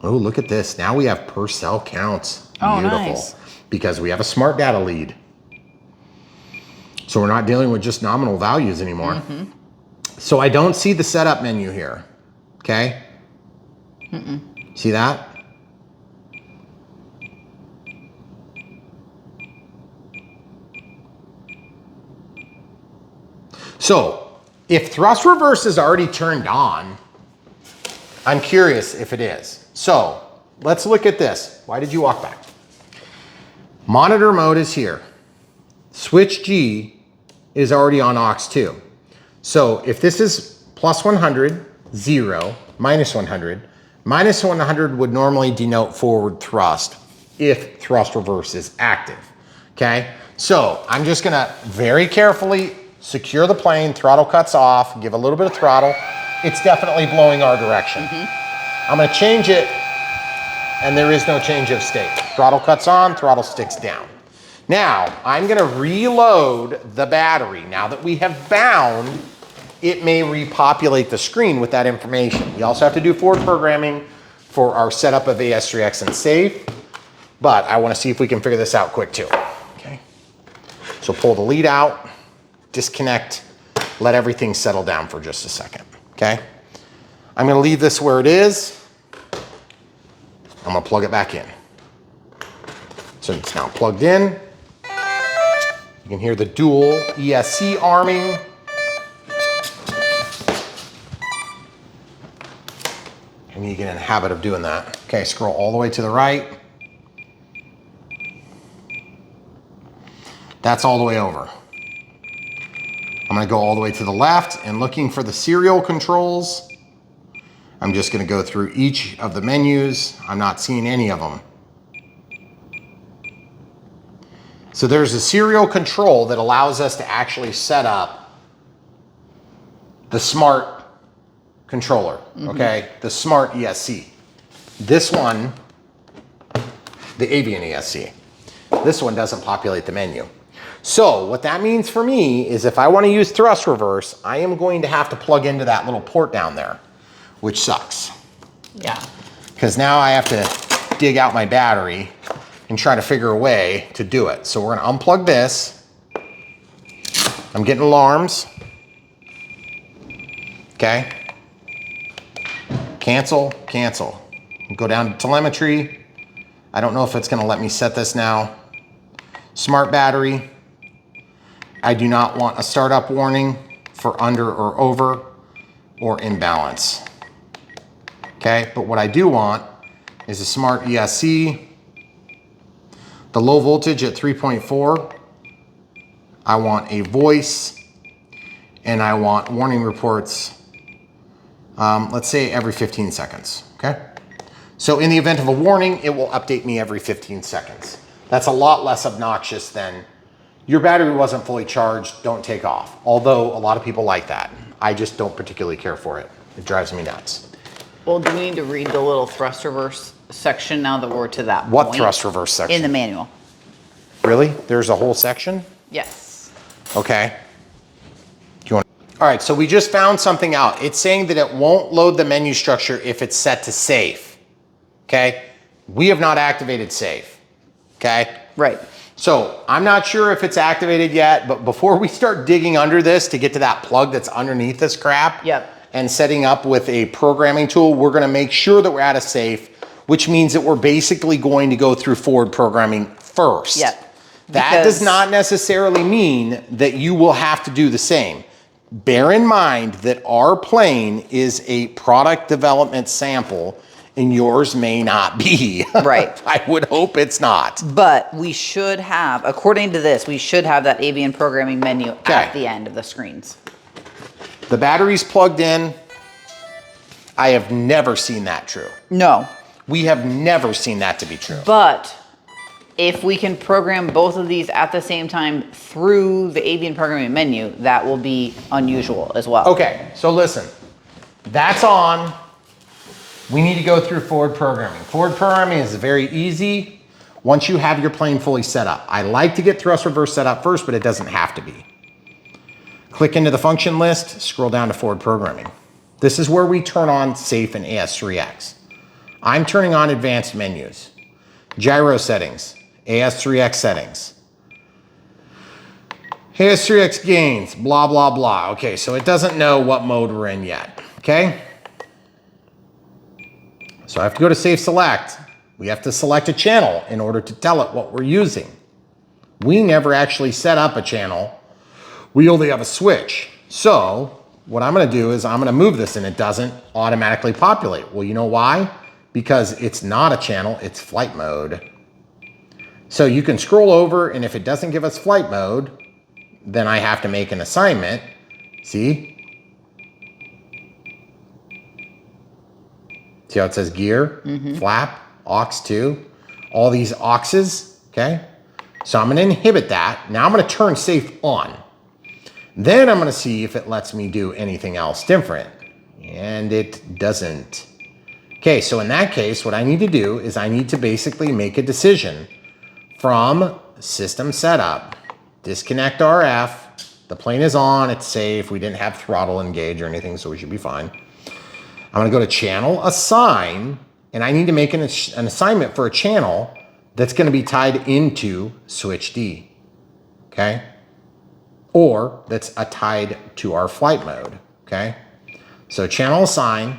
Oh, look at this. Now we have per cell counts. Oh, beautiful. nice. Because we have a smart data lead. So we're not dealing with just nominal values anymore. Mm-hmm. So I don't see the setup menu here, okay? Mm-mm. See that? So If thrust reverse is already turned on, I'm curious if it is. So let's look at this. Why did you walk back? Monitor mode is here. Switch G is already on aux 2. So if this is plus 100, 0, minus 100, minus 100 would normally denote forward thrust if thrust reverse is active, okay? So I'm just gonna very carefully secure the plane, throttle cuts off, give a little bit of throttle. It's definitely blowing our direction. I'm gonna change it, and there is no change of state. Throttle cuts on, throttle sticks down. Now, I'm gonna reload the battery. Now that we have bound, it may repopulate the screen with that information. We also have to do forward programming for our setup of AS3X and safe, but I wanna see if we can figure this out quick too, okay? So pull the lead out, disconnect, let everything settle down for just a second, okay? I'm gonna leave this where it is. I'm gonna plug it back in. So it's now plugged in. You can hear the dual ESC arming. And you get in the habit of doing that. Okay, scroll all the way to the right. That's all the way over. I'm gonna go all the way to the left and looking for the serial controls. I'm just gonna go through each of the menus. I'm not seeing any of them. So there's a serial control that allows us to actually set up the smart controller, okay? The smart ESC. This one, the Avian ESC. This one doesn't populate the menu. So what that means for me is if I want to use thrust reverse, I am going to have to plug into that little port down there, which sucks. Yeah. Because now I have to dig out my battery and try to figure a way to do it. So we're going to unplug this. I'm getting alarms. Okay. Cancel, cancel. Go down to telemetry. I don't know if it's going to let me set this now. Smart battery. I do not want a startup warning for under or over or imbalance. Okay, but what I do want is a smart ESC. The low voltage at 3.4. I want a voice, and I want warning reports, let's say every 15 seconds, okay? So in the event of a warning, it will update me every 15 seconds. That's a lot less obnoxious than your battery wasn't fully charged, don't take off. Although a lot of people like that. I just don't particularly care for it. It drives me nuts. Well, do we need to read the little thrust reverse section now that we're to that What point? thrust reverse section? In the manual. Really? There's a whole section? Yes. Okay. Do you want? All right, so we just found something out. It's saying that it won't load the menu structure if it's set to safe. Okay? We have not activated safe. Okay? Right. So I'm not sure if it's activated yet, but before we start digging under this to get to that plug that's underneath this crap, yep, and setting up with a programming tool, we're gonna make sure that we're at a safe, which means that we're basically going to go through forward programming first. Yep. That does not necessarily mean that you will have to do the same. Bear in mind that our plane is a product development sample and yours may not be. Right. I would hope it's not. But we should have, according to this, we should have that avian programming menu at the end of the screens. The battery's plugged in. I have never seen that true. No. We have never seen that to be true. But if we can program both of these at the same time through the avian programming menu, that will be unusual as well. Okay, so listen, that's on. We need to go through forward programming. Forward programming is very easy once you have your plane fully set up. I like to get thrust reverse set up first, but it doesn't have to be. Click into the function list, scroll down to forward programming. This is where we turn on safe and AS3X. I'm turning on advanced menus, gyro settings, AS3X settings, AS3X gains, blah, blah, blah. Okay, so it doesn't know what mode we're in yet, okay? So I have to go to safe select. We have to select a channel in order to tell it what we're using. We never actually set up a channel. We only have a switch. So what I'm gonna do is I'm gonna move this and it doesn't automatically populate. Well, you know why? Because it's not a channel, it's flight mode. So you can scroll over, and if it doesn't give us flight mode, then I have to make an assignment. See? See how it says gear, flap, aux 2, all these auxes, okay? So I'm gonna inhibit that. Now I'm gonna turn safe on. Then I'm gonna see if it lets me do anything else different. And it doesn't. Okay, so in that case, what I need to do is I need to basically make a decision from system setup, disconnect RF, the plane is on, it's safe, we didn't have throttle engage or anything, so we should be fine. I'm gonna go to channel assign, and I need to make an assignment for a channel that's gonna be tied into switch D, okay? Or that's tied to our flight mode, okay? So channel assign,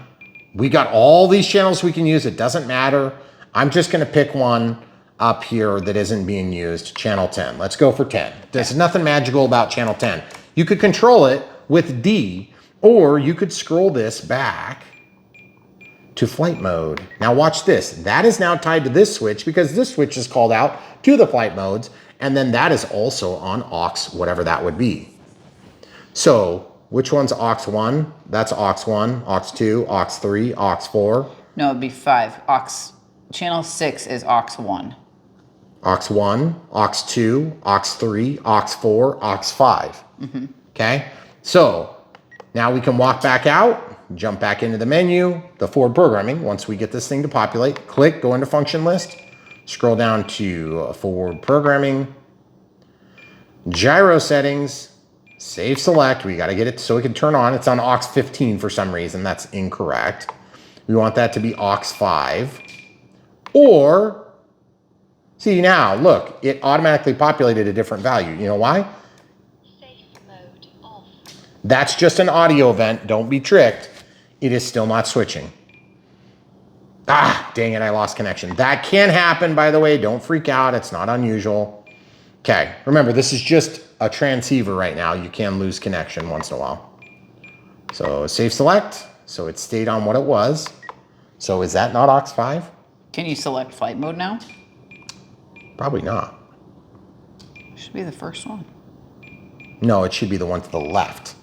we got all these channels we can use, it doesn't matter. I'm just gonna pick one up here that isn't being used, channel 10. Let's go for 10. There's nothing magical about channel 10. You could control it with D, or you could scroll this back to flight mode. Now watch this. That is now tied to this switch because this switch is called out to the flight modes, and then that is also on aux, whatever that would be. So which one's aux 1? That's aux 1, aux 2, aux 3, aux 4. No, it'd be 5. Channel 6 is aux 1. Aux 1, aux 2, aux 3, aux 4, aux 5. Okay, so now we can walk back out, jump back into the menu, the forward programming. Once we get this thing to populate, click, go into function list, scroll down to forward programming, gyro settings, save select. We got to get it so it can turn on. It's on aux 15 for some reason. That's incorrect. We want that to be aux 5. Or, see now, look, it automatically populated a different value. You know why? Safe mode off. That's just an audio event. Don't be tricked. It is still not switching. Ah, dang it, I lost connection. That can happen, by the way. Don't freak out. It's not unusual. Okay, remember, this is just a transceiver right now. You can lose connection once in a while. So save select. So it stayed on what it was. So is that not aux 5? Can you select flight mode now? Probably not. Should be the first one. No, it should be the one to the left.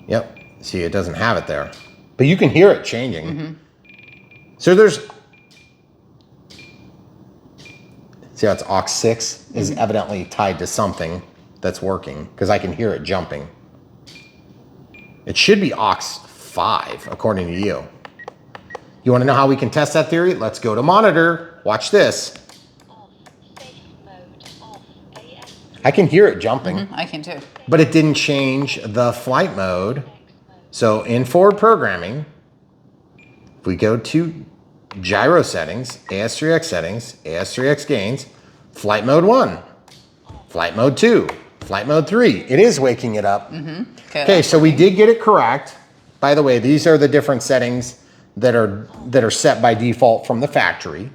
Yep. See, it doesn't have it there. But you can hear it changing. So there's... See how it's aux 6 is evidently tied to something that's working because I can hear it jumping. It should be aux 5, according to you. You want to know how we can test that theory? Let's go to monitor. Watch this. Off. Safe mode off. AS. I can hear it jumping. I can too. But it didn't change the flight mode. So in forward programming, if we go to gyro settings, AS3X settings, AS3X gains, flight mode 1, flight mode 2, flight mode 3. It is waking it up. Okay, so we did get it correct. By the way, these are the different settings that are set by default from the factory.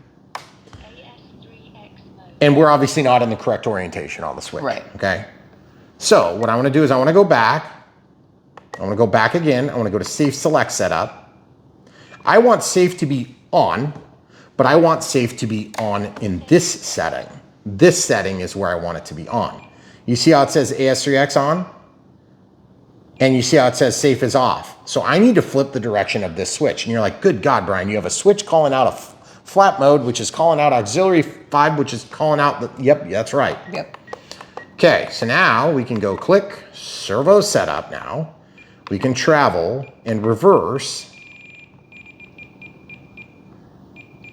AS3X mode. And we're obviously not in the correct orientation on the switch. Right. Okay. So what I want to do is I want to go back. I want to go back again. I want to go to safe select setup. I want safe to be on, but I want safe to be on in this setting. This setting is where I want it to be on. You see how it says AS3X on? And you see how it says safe is off. So I need to flip the direction of this switch. And you're like, good God, Brian, you have a switch calling out a flap mode, which is calling out auxiliary 5, which is calling out the, yep, that's right. Yep. Okay, so now we can go click servo setup now. We can travel and reverse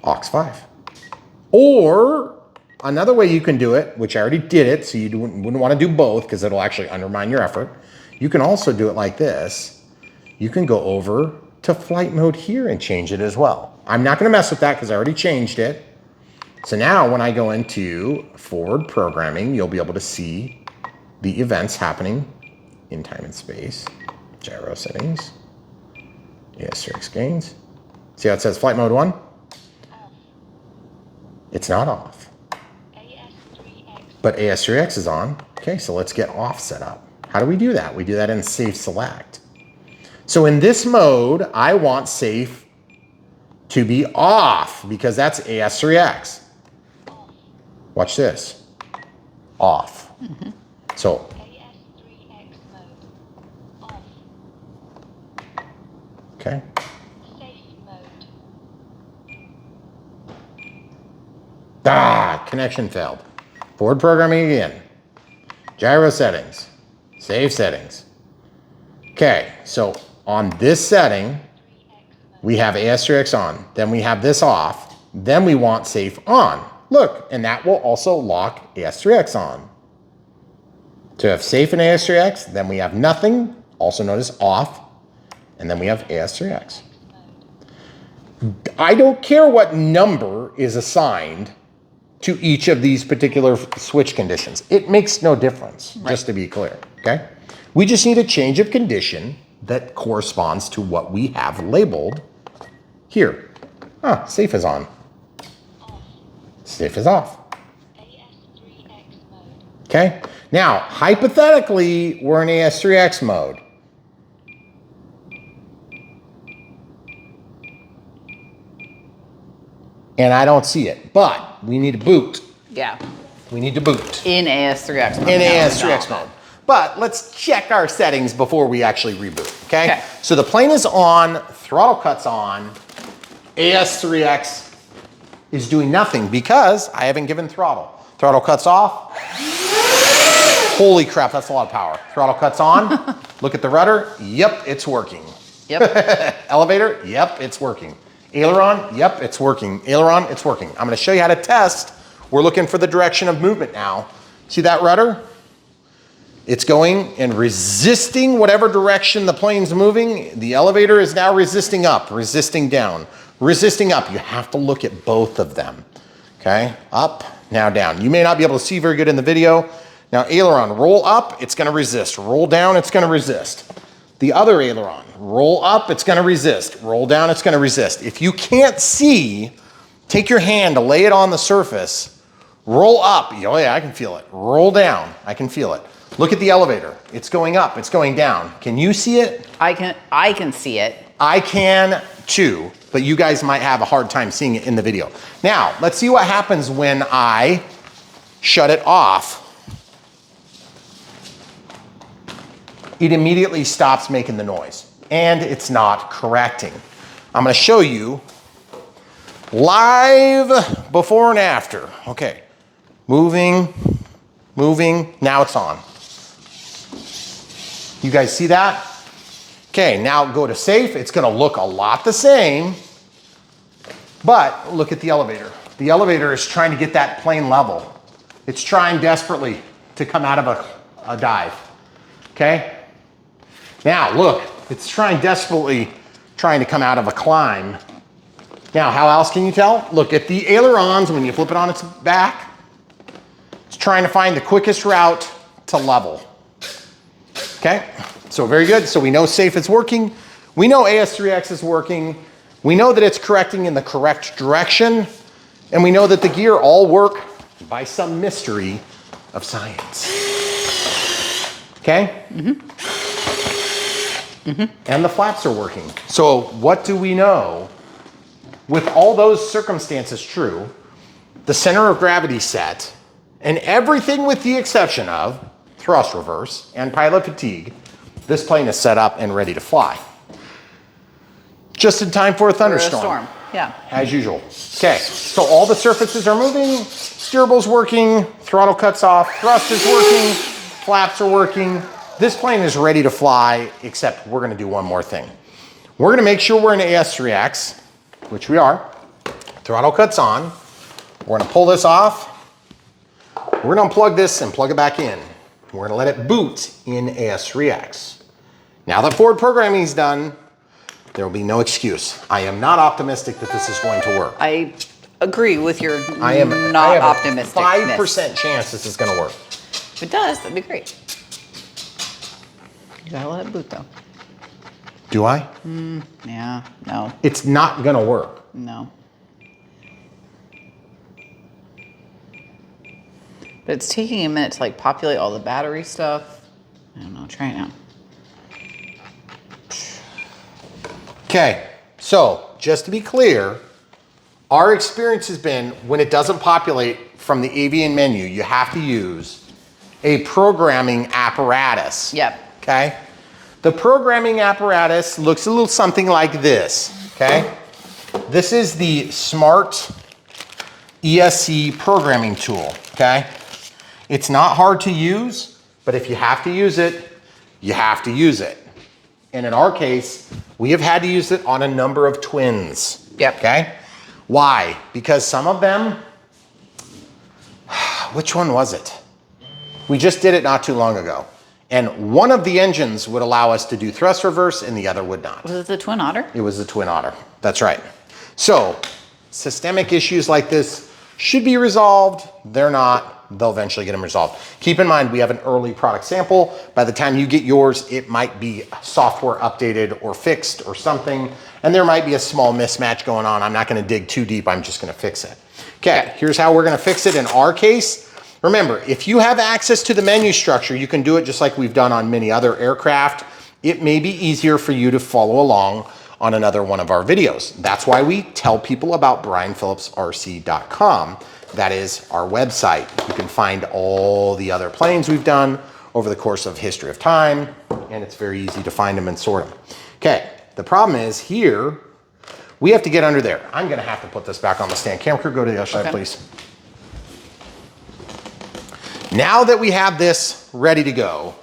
aux 5. Or another way you can do it, which I already did it, so you wouldn't want to do both because it'll actually undermine your effort. You can also do it like this. You can go over to flight mode here and change it as well. I'm not going to mess with that because I already changed it. So now when I go into forward programming, you'll be able to see the events happening in time and space. Gyro settings. AS3X gains. See how it says flight mode 1? Off. It's not off. AS3X. But AS3X is on. Okay, so let's get off set up. How do we do that? We do that in safe select. So in this mode, I want safe to be off because that's AS3X. Watch this. Off. So AS3X mode. Off. okay. Safe mode. Connection failed. Forward programming again. Gyro settings. Save settings. Okay, so on this setting, we have AS3X on. Then we have this off. Then we want safe on. Look, and that will also lock AS3X on. To have safe in AS3X, then we have nothing, also known as off, and then we have AS3X. I don't care what number is assigned to each of these particular switch conditions. It makes no difference, just to be clear, okay? We just need a change of condition that corresponds to what we have labeled here. Safe is on. Safe is off. AS3X mode. Okay, now hypothetically, we're in AS3X mode. And I don't see it, but we need to boot. Yeah. We need to boot. In AS3X mode. In AS3X mode. But let's check our settings before we actually reboot, okay? So the plane is on, throttle cuts on, AS3X is doing nothing because I haven't given throttle. Throttle cuts off. Holy crap, that's a lot of power. Throttle cuts on. Look at the rudder. Yep, it's working. Yep. Elevator. Yep, it's working. Aileron. Yep, it's working. Aileron, it's working. I'm going to show you how to test. We're looking for the direction of movement now. See that rudder? It's going and resisting whatever direction the plane's moving. The elevator is now resisting up, resisting down, resisting up. You have to look at both of them. Okay, up, now down. You may not be able to see very good in the video. Now aileron, roll up, it's gonna resist. Roll down, it's gonna resist. The other aileron, roll up, it's gonna resist. Roll down, it's gonna resist. If you can't see, take your hand, lay it on the surface, roll up. Oh yeah, I can feel it. Roll down, I can feel it. Look at the elevator. It's going up, it's going down. Can you see it? I can see it. I can too, but you guys might have a hard time seeing it in the video. Now, let's see what happens when I shut it off. It immediately stops making the noise and it's not correcting. I'm gonna show you live before and after. Okay, moving, now it's on. You guys see that? Okay, now go to safe. It's gonna look a lot the same, but look at the elevator. The elevator is trying to get that plane level. It's trying desperately to come out of a dive, okay? Now look, it's desperately trying to come out of a climb. Now, how else can you tell? Look at the ailerons when you flip it on its back. It's trying to find the quickest route to level. Okay, so very good. So we know safe is working. We know AS3X is working. We know that it's correcting in the correct direction. And we know that the gear all work by some mystery of science. Okay? And the flaps are working. So what do we know? With all those circumstances true, the center of gravity set, and everything with the exception of thrust reverse and pilot fatigue, this plane is set up and ready to fly. Just in time for a thunderstorm. Yeah. As usual. Okay, so all the surfaces are moving, steerable's working, throttle cuts off, thrust is working, flaps are working. This plane is ready to fly, except we're gonna do one more thing. We're gonna make sure we're in AS3X, which we are. Throttle cuts on. We're gonna pull this off. We're gonna unplug this and plug it back in. We're gonna let it boot in AS3X. Now that forward programming is done, there will be no excuse. I am not optimistic that this is going to work. I agree with your I have optimistic. a 5% chance this is gonna work. If it does, that'd be great. You gotta let it boot though. Do I? Yeah, no, It's not gonna work. no. But it's taking a minute to like populate all the battery stuff. I don't know, try it now. Okay, so just to be clear, our experience has been when it doesn't populate from the avian menu, you have to use a programming apparatus. Yep. Okay? The programming apparatus looks a little something like this. Okay? This is the Smart ESC programming tool. Okay? It's not hard to use, but if you have to use it, you have to use it. And in our case, we have had to use it on a number of twins. Yep. Okay? Why? Because some of them, which one was it? We just did it not too long ago. And one of the engines would allow us to do thrust reverse and the other would not. Was it the Twin Otter? It was the Twin Otter. That's right. So systemic issues like this should be resolved. They're not. They'll eventually get them resolved. Keep in mind, we have an early product sample. By the time you get yours, it might be software updated or fixed or something. And there might be a small mismatch going on. I'm not going to dig too deep. I'm just going to fix it. Okay, here's how we're going to fix it in our case. Remember, if you have access to the menu structure, you can do it just like we've done on many other aircraft. It may be easier for you to follow along on another one of our videos. That's why we tell people about brianphillipsrc.com. That is our website. You can find all the other planes we've done over the course of history of time, and it's very easy to find them and sort them. Okay, the problem is here, we have to get under there. I'm gonna have to put this back on the stand. Camera crew, go to the other side, please. Now that we have this ready to go,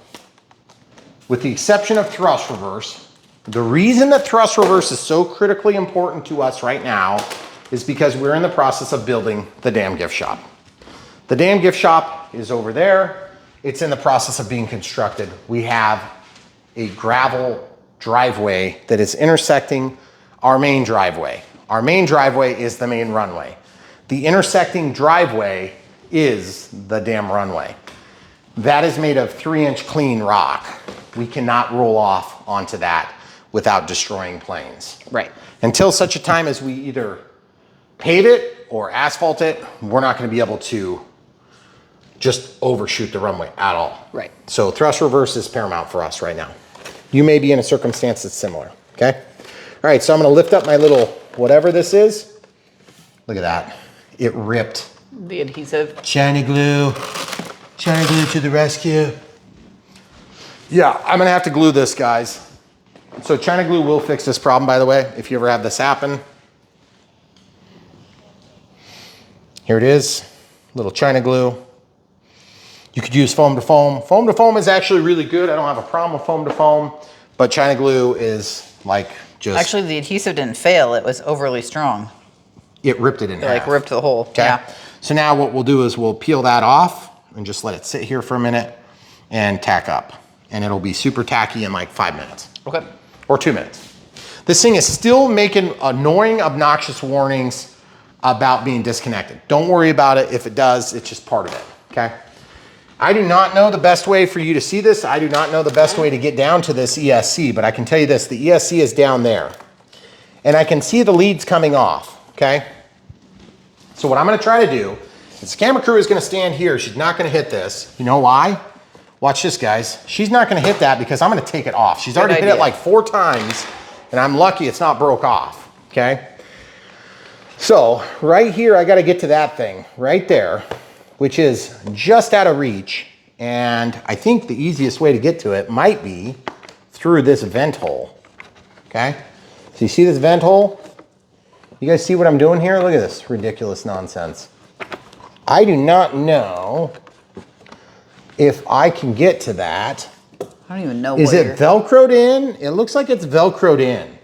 with the exception of thrust reverse, the reason that thrust reverse is so critically important to us right now is because we're in the process of building the damn gift shop. The damn gift shop is over there. It's in the process of being constructed. We have a gravel driveway that is intersecting our main driveway. Our main driveway is the main runway. The intersecting driveway is the damn runway. That is made of 3-inch clean rock. We cannot roll off onto that without destroying planes. Right. Until such a time as we either pave it or asphalt it, we're not going to be able to just overshoot the runway at all. Right. So thrust reverse is paramount for us right now. You may be in a circumstance that's similar, okay? All right, so I'm going to lift up my little whatever this is. Look at that. It ripped. The adhesive. China glue to the rescue. Yeah, I'm going to have to glue this, guys. So China glue will fix this problem, by the way, if you ever have this happen. Here it is, little China glue. You could use foam to foam. Foam to foam is actually really good. I don't have a problem with foam to foam, but China glue is like just... Actually, the adhesive didn't fail. It was overly strong. It ripped it in half. Like ripped the hole, okay? Yeah. So now what we'll do is we'll peel that off and just let it sit here for a minute and tack up. And it'll be super tacky in like 5 minutes. Okay. Or 2 minutes. This thing is still making annoying, obnoxious warnings about being disconnected. Don't worry about it. If it does, it's just part of it, okay? I do not know the best way for you to see this. I do not know the best way to get down to this ESC, but I can tell you this, the ESC is down there. And I can see the leads coming off, okay? So what I'm gonna try to do is the camera crew is gonna stand here. She's not gonna hit this. You know why? Watch this, guys. She's not gonna hit that because I'm gonna take it off. She's already hit it like 4 times, and I'm lucky it's not broke off, okay? So right here, I gotta get to that thing right there, which is just out of reach. And I think the easiest way to get to it might be through this vent hole, okay? So you see this vent hole? You guys see what I'm doing here? Look at this ridiculous nonsense. I do not know if I can get to that. I don't even know. Is it Velcroed in? It looks like it's Velcroed in.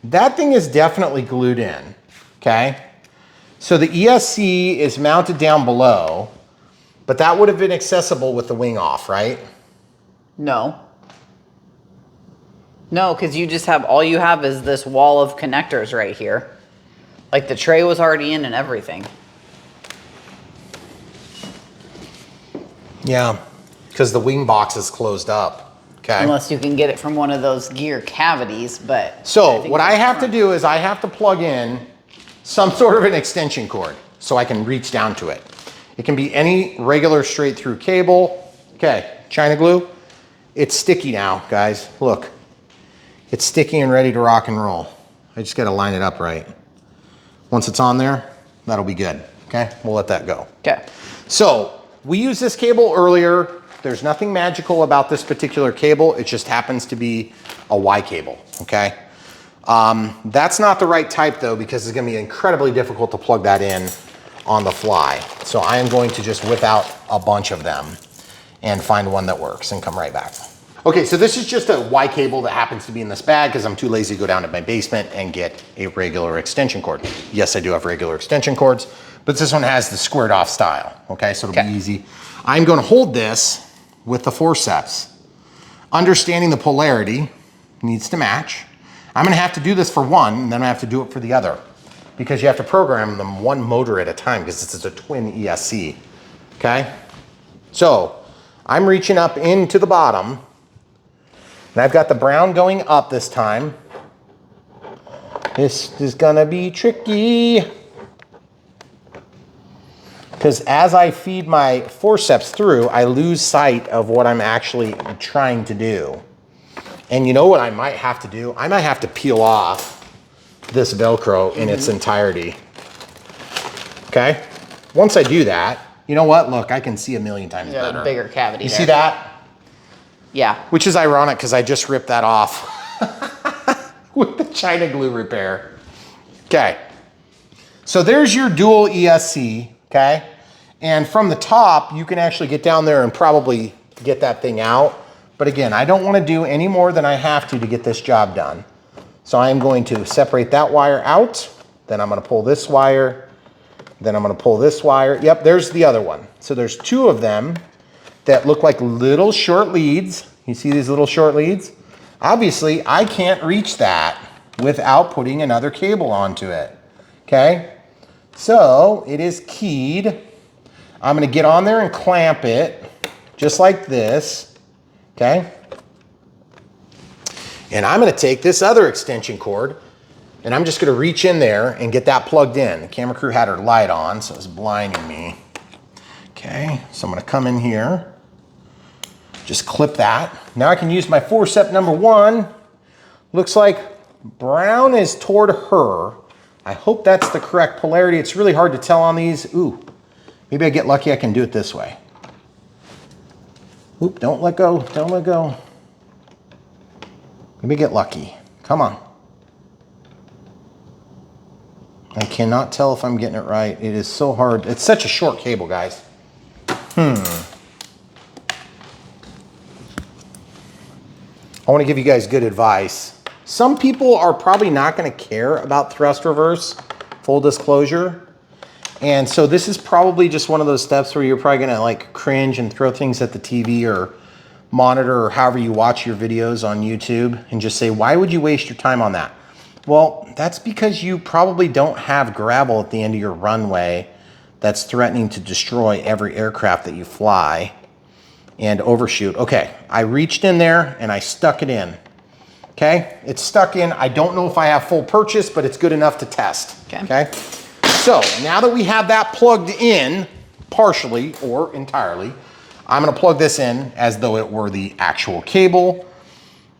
That thing is definitely glued in, okay? So the ESC is mounted down below, but that would have been accessible with the wing off, right? No. No, because you just have, all you have is this wall of connectors right here. Like the tray was already in and everything. Yeah, because the wing box is closed up. Okay. Unless you can get it from one of those gear cavities, but... So what I have to do is I have to plug in some sort of an extension cord so I can reach down to it. It can be any regular straight through cable. Okay, China glue. It's sticky now, guys. Look, it's sticky and ready to rock and roll. I just gotta line it up right. Once it's on there, that'll be good, okay? We'll let that go. Okay. So, we used this cable earlier. There's nothing magical about this particular cable. It just happens to be a Y cable, okay? That's not the right type though, because it's gonna be incredibly difficult to plug that in on the fly. So I am going to just whip out a bunch of them and find one that works and come right back. Okay, so this is just a Y cable that happens to be in this bag because I'm too lazy to go down to my basement and get a regular extension cord. Yes, I do have regular extension cords, but this one has the squared off style, okay? So it'll be easy. I'm gonna hold this with the forceps. Understanding the polarity needs to match. I'm gonna have to do this for one, and then I have to do it for the other because you have to program them one motor at a time because this is a twin ESC, okay? So I'm reaching up into the bottom, and I've got the brown going up this time. This is gonna be tricky because as I feed my forceps through, I lose sight of what I'm actually trying to do. And you know what I might have to do? I might have to peel off this Velcro in its entirety. Okay? Once I do that, you know what? Look, I can see a million times better. A bigger cavity. You see that? Yeah. Which is ironic because I just ripped that off with the China glue repair. Okay. So there's your dual ESC, okay? And from the top, you can actually get down there and probably get that thing out. But again, I don't want to do any more than I have to get this job done. So I'm going to separate that wire out. Then I'm going to pull this wire. Then I'm going to pull this wire. Yep, there's the other one. So there's two of them that look like little short leads. You see these little short leads? Obviously, I can't reach that without putting another cable onto it. Okay? So it is keyed. I'm going to get on there and clamp it just like this. Okay? And I'm going to take this other extension cord and I'm just going to reach in there and get that plugged in. The camera crew had her light on, so it's blinding me. Okay, so I'm going to come in here, just clip that. Now I can use my forceps number one. Looks like brown is toward her. I hope that's the correct polarity. It's really hard to tell on these. Ooh, maybe I get lucky I can do it this way. Oop, don't let go, don't let go. Maybe get lucky. Come on. I cannot tell if I'm getting it right. It is so hard. It's such a short cable, guys. I want to give you guys good advice. Some people are probably not going to care about thrust reverse, full disclosure. And so this is probably just one of those steps where you're probably going to like cringe and throw things at the TV or monitor or however you watch your videos on YouTube and just say, why would you waste your time on that? Well, that's because you probably don't have gravel at the end of your runway that's threatening to destroy every aircraft that you fly and overshoot. Okay, I reached in there and I stuck it in. Okay, it's stuck in. I don't know if I have full purchase, but it's good enough to test. Okay. So now that we have that plugged in, partially or entirely, I'm gonna plug this in as though it were the actual cable.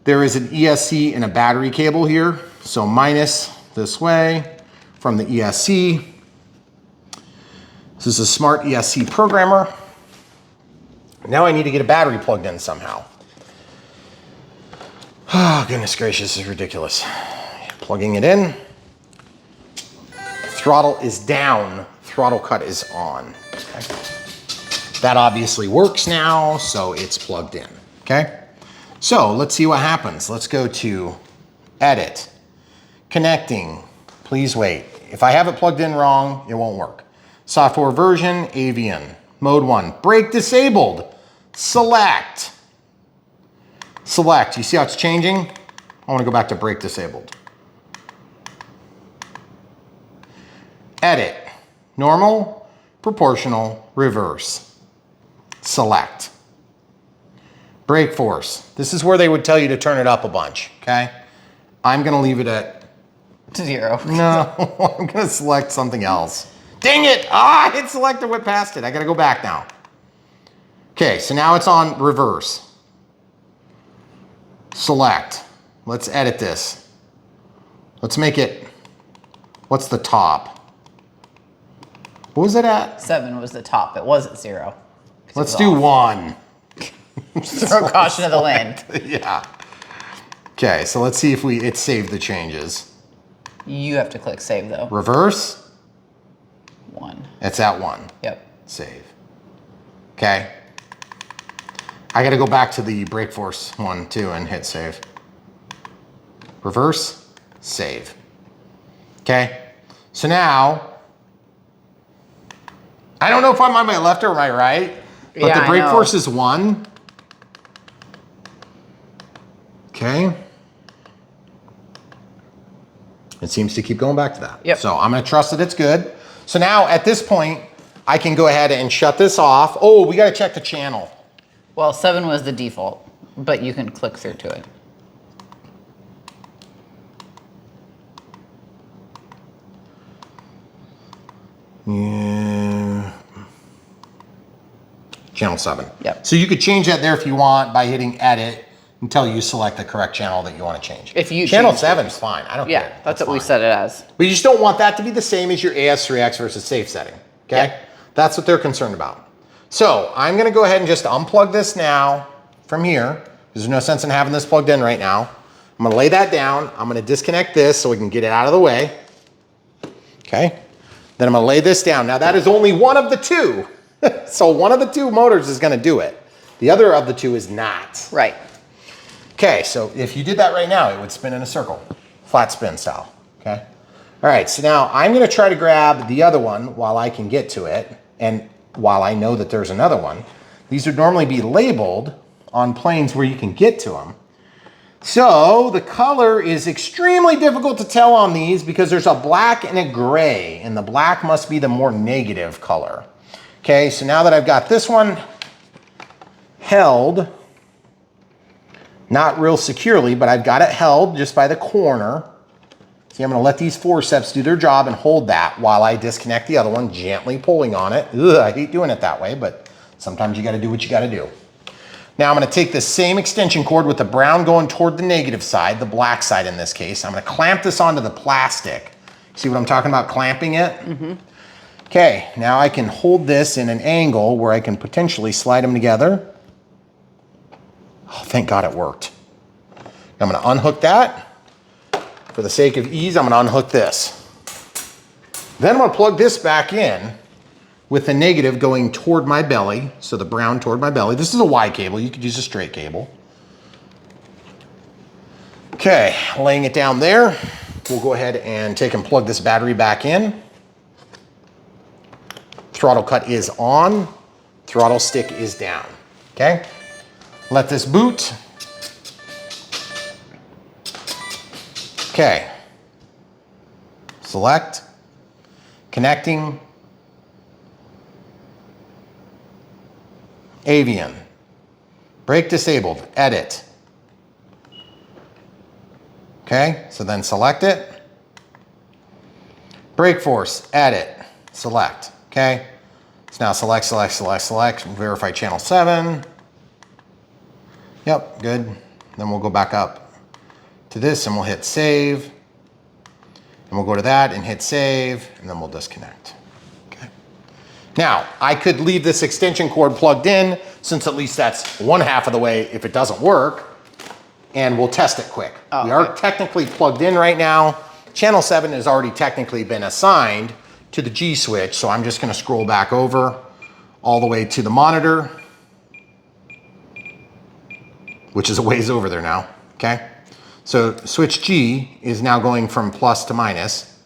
There is an ESC and a battery cable here. So minus this way from the ESC. This is a smart ESC programmer. Now I need to get a battery plugged in somehow. Oh, goodness gracious, this is ridiculous. Plugging it in. Throttle is down, throttle cut is on. Okay. That obviously works now, so it's plugged in, okay? So let's see what happens. Let's go to edit, connecting, please wait. If I have it plugged in wrong, it won't work. Software version, Avian, mode 1, brake disabled, select. Select, you see how it's changing? I wanna go back to brake disabled. Edit, normal, proportional, reverse. Select. Brake force, this is where they would tell you to turn it up a bunch, okay? I'm gonna leave it at 0. No, I'm gonna select something else. Dang it, I hit select and went past it. I gotta go back now. Okay, so now it's on reverse. Select. Let's edit this. Let's make it, what's the top? What was it at? 7 was the top. It was at 0. Let's do 1. Throw caution to the wind. Yeah. Okay, so let's see if it saved the changes. You have to click save though. Reverse. 1. It's at 1. Yep. Save. Okay. I got to go back to the brake force one too and hit save. Reverse. Save. Okay. So now, I don't know if I'm on my left or my right, but Yeah, the brake I know. force is 1. Okay. It seems to keep going back to that. Yep. So I'm going to trust that it's good. So now at this point, I can go ahead and shut this off. Oh, we got to check the channel. Well, 7 was the default, but you can click through to it. Yeah. Channel 7. Yep. So you could change that there if you want by hitting edit until you select the correct channel that you want to change. If you Channel change 7 is fine. I don't Yeah, care. that's what we fine. set it as. But you just don't want that to be the same as your AS3X versus safe setting. Okay? Yeah. That's what they're concerned about. So I'm going to go ahead and just unplug this now from here. There's no sense in having this plugged in right now. I'm going to lay that down. I'm going to disconnect this so we can get it out of the way. Okay? Then I'm going to lay this down. Now that is only one of the two. So one of the two motors is going to do it. The other of the two is not. Right. Okay, so if you did that right now, it would spin in a circle, flat spin style, okay? All right, so now I'm gonna try to grab the other one while I can get to it, and while I know that there's another one. These would normally be labeled on planes where you can get to them. So the color is extremely difficult to tell on these because there's a black and a gray, and the black must be the more negative color. Okay, so now that I've got this one held, not real securely, but I've got it held just by the corner. See, I'm gonna let these forceps do their job and hold that while I disconnect the other one, gently pulling on it. Ugh, I hate doing it that way, but sometimes you gotta do what you gotta do. Now I'm gonna take the same extension cord with the brown going toward the negative side, the black side in this case. I'm gonna clamp this onto the plastic. See what I'm talking about, clamping it? Mm-hmm. Okay, now I can hold this in an angle where I can potentially slide them together. Oh, thank God it worked. I'm gonna unhook that. For the sake of ease, I'm gonna unhook this. Then I'm gonna plug this back in with the negative going toward my belly, so the brown toward my belly. This is a Y cable, you could use a straight cable. Okay, laying it down there. We'll go ahead and take and plug this battery back in. Throttle cut is on, throttle stick is down, okay? Let this boot. Okay. Select, connecting, Avian, brake disabled, edit. Okay, so then select it. Brake force, edit, select, okay? So now select, select, select, select, verify channel 7. Yep, good. Then we'll go back up to this and we'll hit save. And we'll go to that and hit save, and then we'll disconnect. Okay. Now, I could leave this extension cord plugged in, since at least that's one half of the way if it doesn't work, and we'll test it quick. Oh, we are okay. technically plugged in right now. Channel 7 has already technically been assigned to the G switch, so I'm just gonna scroll back over all the way to the monitor, which is a ways over there now, okay? So switch G is now going from plus to minus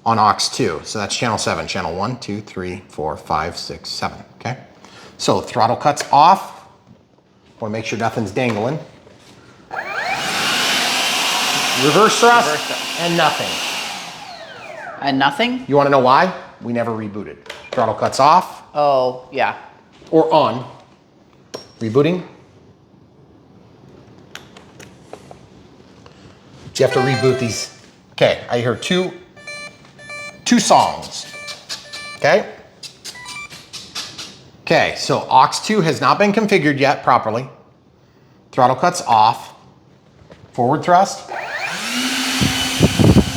on aux 2. So that's channel 7, channel 1, 2, 3, 4, 5, 6, 7, okay? So throttle cuts off. Want to make sure nothing's dangling. Reverse thrust, and nothing. And nothing? You want to know why? We never rebooted. Throttle cuts off Oh, yeah. or on. Rebooting. You have to reboot these. Okay, I hear two songs. Okay? Okay, so aux2 has not been configured yet properly. Throttle cuts off. Forward thrust.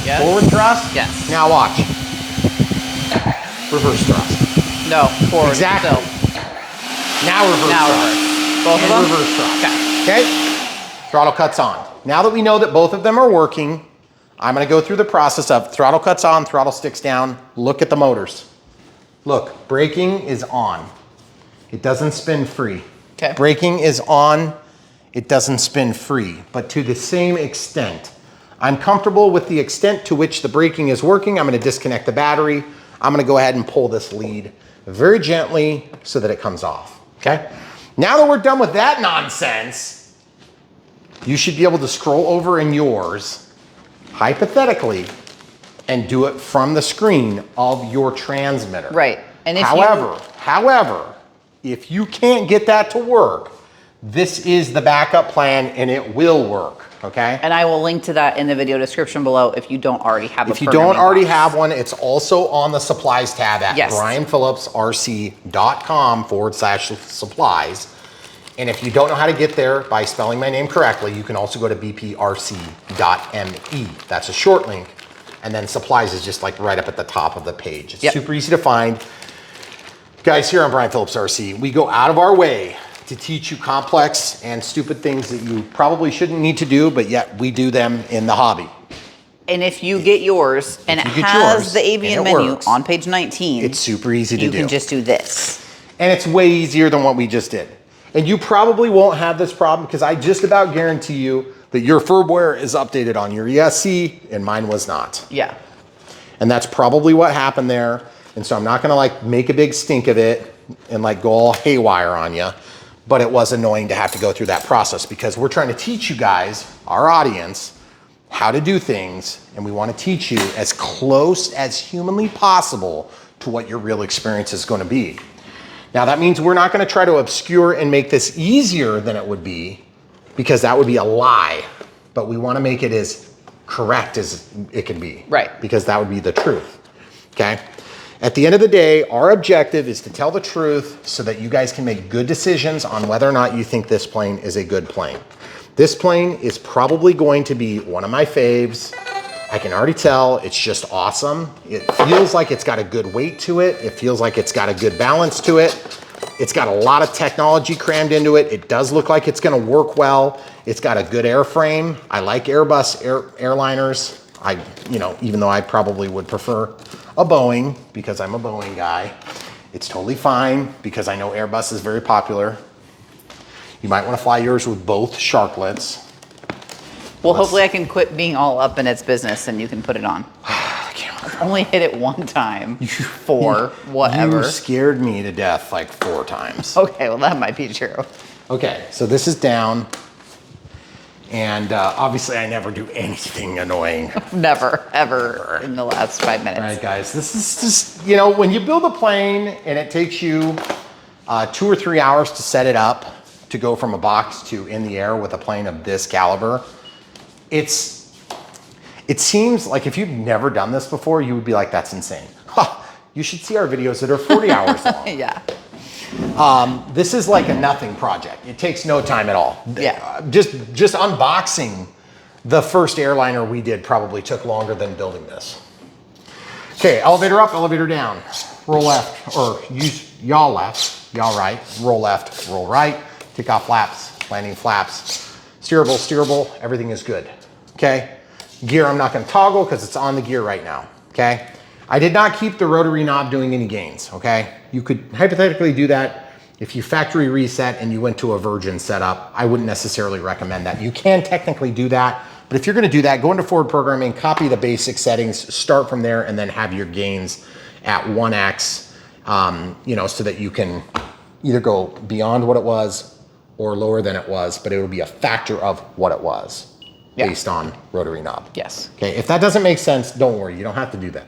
Yes. Forward thrust. Yes. Now watch. Reverse thrust. No, forward. Exactly. Still. Now reverse thrust. Reverse. Both and of them? reverse thrust. Okay. Okay? Throttle cuts on. Now that we know that both of them are working, I'm gonna go through the process of throttle cuts on, throttle sticks down. Look at the motors. Look, braking is on. It doesn't spin free. Okay. Braking is on, it doesn't spin free, but to the same extent. I'm comfortable with the extent to which the braking is working. I'm gonna disconnect the battery. I'm gonna go ahead and pull this lead very gently so that it comes off, okay? Now that we're done with that nonsense, you should be able to scroll over in yours, hypothetically, and do it from the screen of your transmitter. Right. And if However, if you can't get that to work, this is the backup plan and it will work, okay? And I will link to that in the video description below if you don't already have a If you don't already box. have one, it's also on the supplies tab at Yes. brianphillipsrc.com/supplies. And if you don't know how to get there by spelling my name correctly, you can also go to bprc.me. That's a short link. And then supplies is just like right up at the top of the page. It's super easy to find. Guys, here on Brian Phillips RC, we go out of our way to teach you complex and stupid things that you probably shouldn't need to do, but yet we do them in the hobby. And if you get yours and it has the avian menu on page 19, it's super easy to do. You can just do this. And it's way easier than what we just did. And you probably won't have this problem because I just about guarantee you that your firmware is updated on your ESC and mine was not. Yeah. And that's probably what happened there. And so I'm not gonna like make a big stink of it and like go all haywire on you, but it was annoying to have to go through that process because we're trying to teach you guys, our audience, how to do things. And we wanna teach you as close as humanly possible to what your real experience is gonna be. Now that means we're not gonna try to obscure and make this easier than it would be because that would be a lie, but we wanna make it as correct as it can be. Right. Because that would be the truth, okay? At the end of the day, our objective is to tell the truth so that you guys can make good decisions on whether or not you think this plane is a good plane. This plane is probably going to be one of my faves. I can already tell it's just awesome. It feels like it's got a good weight to it. It feels like it's got a good balance to it. It's got a lot of technology crammed into it. It does look like it's gonna work well. It's got a good airframe. I like Airbus airliners. Even though I probably would prefer a Boeing because I'm a Boeing guy. It's totally fine because I know Airbus is very popular. You might wanna fly yours with both sharklets. Well, hopefully I can quit being all up in its business and you can put it on. I've only hit it one time. Whatever. You scared me to death like 4 times. Okay, well that might be true. Okay, so this is down. And obviously I never do anything annoying. Never, ever in the last 5 minutes. All right, guys, this is just, when you build a plane and it takes you 2 or 3 hours to set it up to go from a box to in the air with a plane of this caliber, it seems like if you've never done this before, you would be like, that's insane. You should see our videos that are 40 hours long. Yeah. This is like a nothing project. It takes no time at all. Yeah. Just unboxing the first airliner we did probably took longer than building this. Okay, elevator up, elevator down. Roll left, or use yaw left, yaw right, roll left, roll right, take off flaps, landing flaps, steerable, everything is good, okay? Gear I'm not gonna toggle because it's on the gear right now, okay? I did not keep the rotary knob doing any gains, okay? You could hypothetically do that if you factory reset and you went to a Virgin setup. I wouldn't necessarily recommend that. You can technically do that, but if you're gonna do that, go into forward programming, copy the basic settings, start from there, and then have your gains at 1x, so that you can either go beyond what it was or lower than it was, but it will be a factor of what it was based on rotary knob. Yes. Okay, if that doesn't make sense, don't worry, you don't have to do that.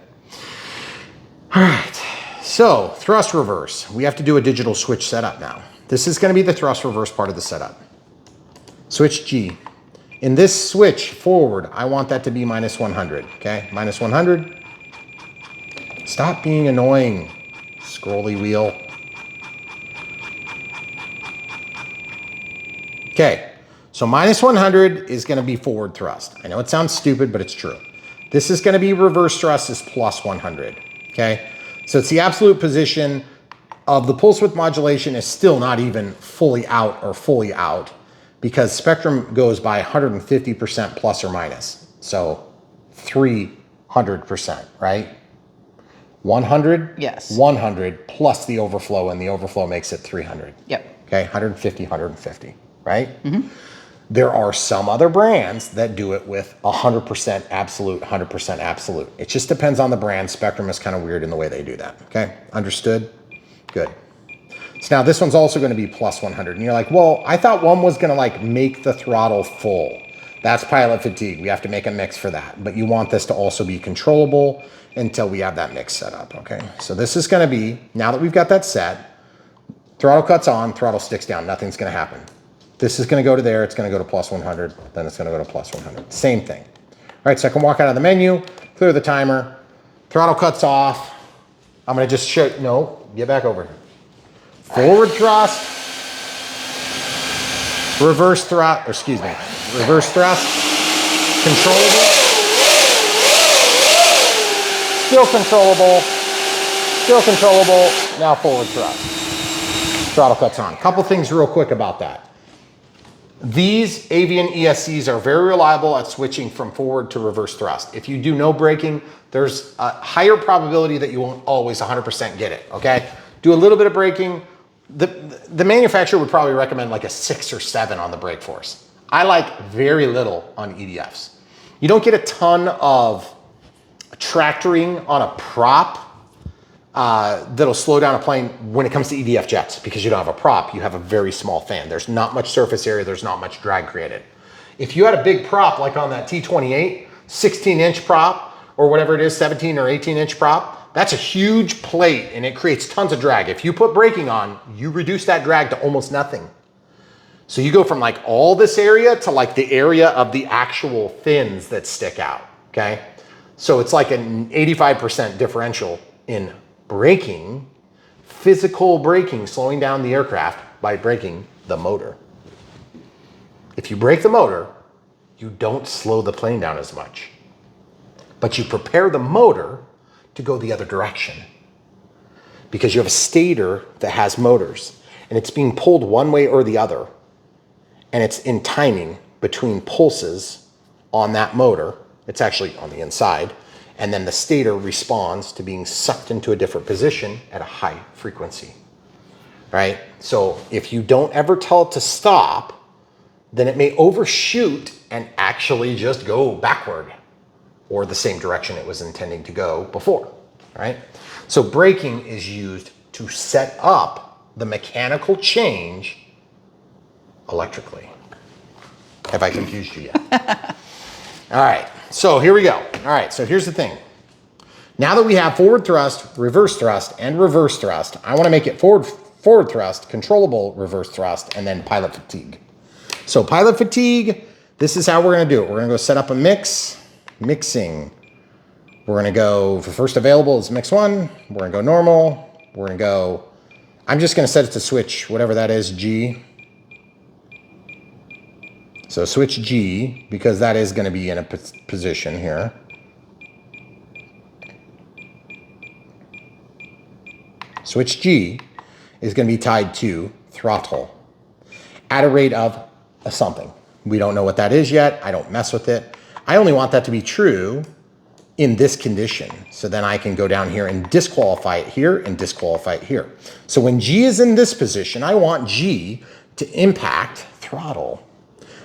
All right, so thrust reverse. We have to do a digital switch setup now. This is gonna be the thrust reverse part of the setup. Switch G. In this switch forward, I want that to be minus 100, okay? Minus 100. Stop being annoying, scrolly wheel. Okay, so minus 100 is gonna be forward thrust. I know it sounds stupid, but it's true. This is gonna be reverse thrust is plus 100, okay? So it's the absolute position of the pulse width modulation is still not even fully out or fully out because spectrum goes by 150% plus or minus. So 300%, right? 100? Yes. 100 plus the overflow, and the overflow makes it 300. Yep. Okay, 150, 150, right? There are some other brands that do it with 100% absolute, 100% absolute. It just depends on the brand. Spectrum is kind of weird in the way they do that, okay? Understood? Good. So now this one's also gonna be plus 100. And you're like, well, I thought one was gonna like make the throttle full. That's pilot fatigue. We have to make a mix for that. But you want this to also be controllable until we have that mix set up, okay? So this is gonna be, now that we've got that set, throttle cuts on, throttle sticks down, nothing's gonna happen. This is gonna go to there, it's gonna go to plus 100, then it's gonna go to plus 100. Same thing. All right, so I can walk out of the menu, clear the timer, throttle cuts off. I'm gonna just show, no, get back over here. Forward thrust, reverse thrust, or excuse me, reverse thrust, controllable, still controllable, now forward thrust. Throttle cuts on. Couple things real quick about that. These Avian ESCs are very reliable at switching from forward to reverse thrust. If you do no braking, there's a higher probability that you won't always 100% get it, okay? Do a little bit of braking. The manufacturer would probably recommend like a 6 or 7 on the brake force. I like very little on EDFs. You don't get a ton of tractoring on a prop that'll slow down a plane when it comes to EDF jets because you don't have a prop, you have a very small fan. There's not much surface area, there's not much drag created. If you had a big prop like on that T-28, 16-inch prop, or whatever it is, 17 or 18-inch prop, that's a huge plate and it creates tons of drag. If you put braking on, you reduce that drag to almost nothing. So you go from like all this area to like the area of the actual fins that stick out, okay? So it's like an 85% differential in braking, physical braking, slowing down the aircraft by braking the motor. If you brake the motor, you don't slow the plane down as much, but you prepare the motor to go the other direction because you have a stator that has motors and it's being pulled one way or the other, and it's in timing between pulses on that motor. It's actually on the inside, and then the stator responds to being sucked into a different position at a high frequency, right? So if you don't ever tell it to stop, then it may overshoot and actually just go backward or the same direction it was intending to go before, right? So braking is used to set up the mechanical change electrically. Have I confused you yet? All right, so here we go. All right, so here's the thing. Now that we have forward thrust, and reverse thrust, I wanna make it forward thrust, controllable reverse thrust, and then pilot fatigue. So pilot fatigue, this is how we're gonna do it. We're gonna go set up a mixing. We're gonna go, for first available is mix 1. We're gonna go normal. We're gonna go, I'm just gonna set it to switch, whatever that is, G. So switch G, because that is gonna be in a position here. Switch G is gonna be tied to throttle at a rate of something. We don't know what that is yet. I don't mess with it. I only want that to be true in this condition. So then I can go down here and disqualify it here and disqualify it here. So when G is in this position, I want G to impact throttle.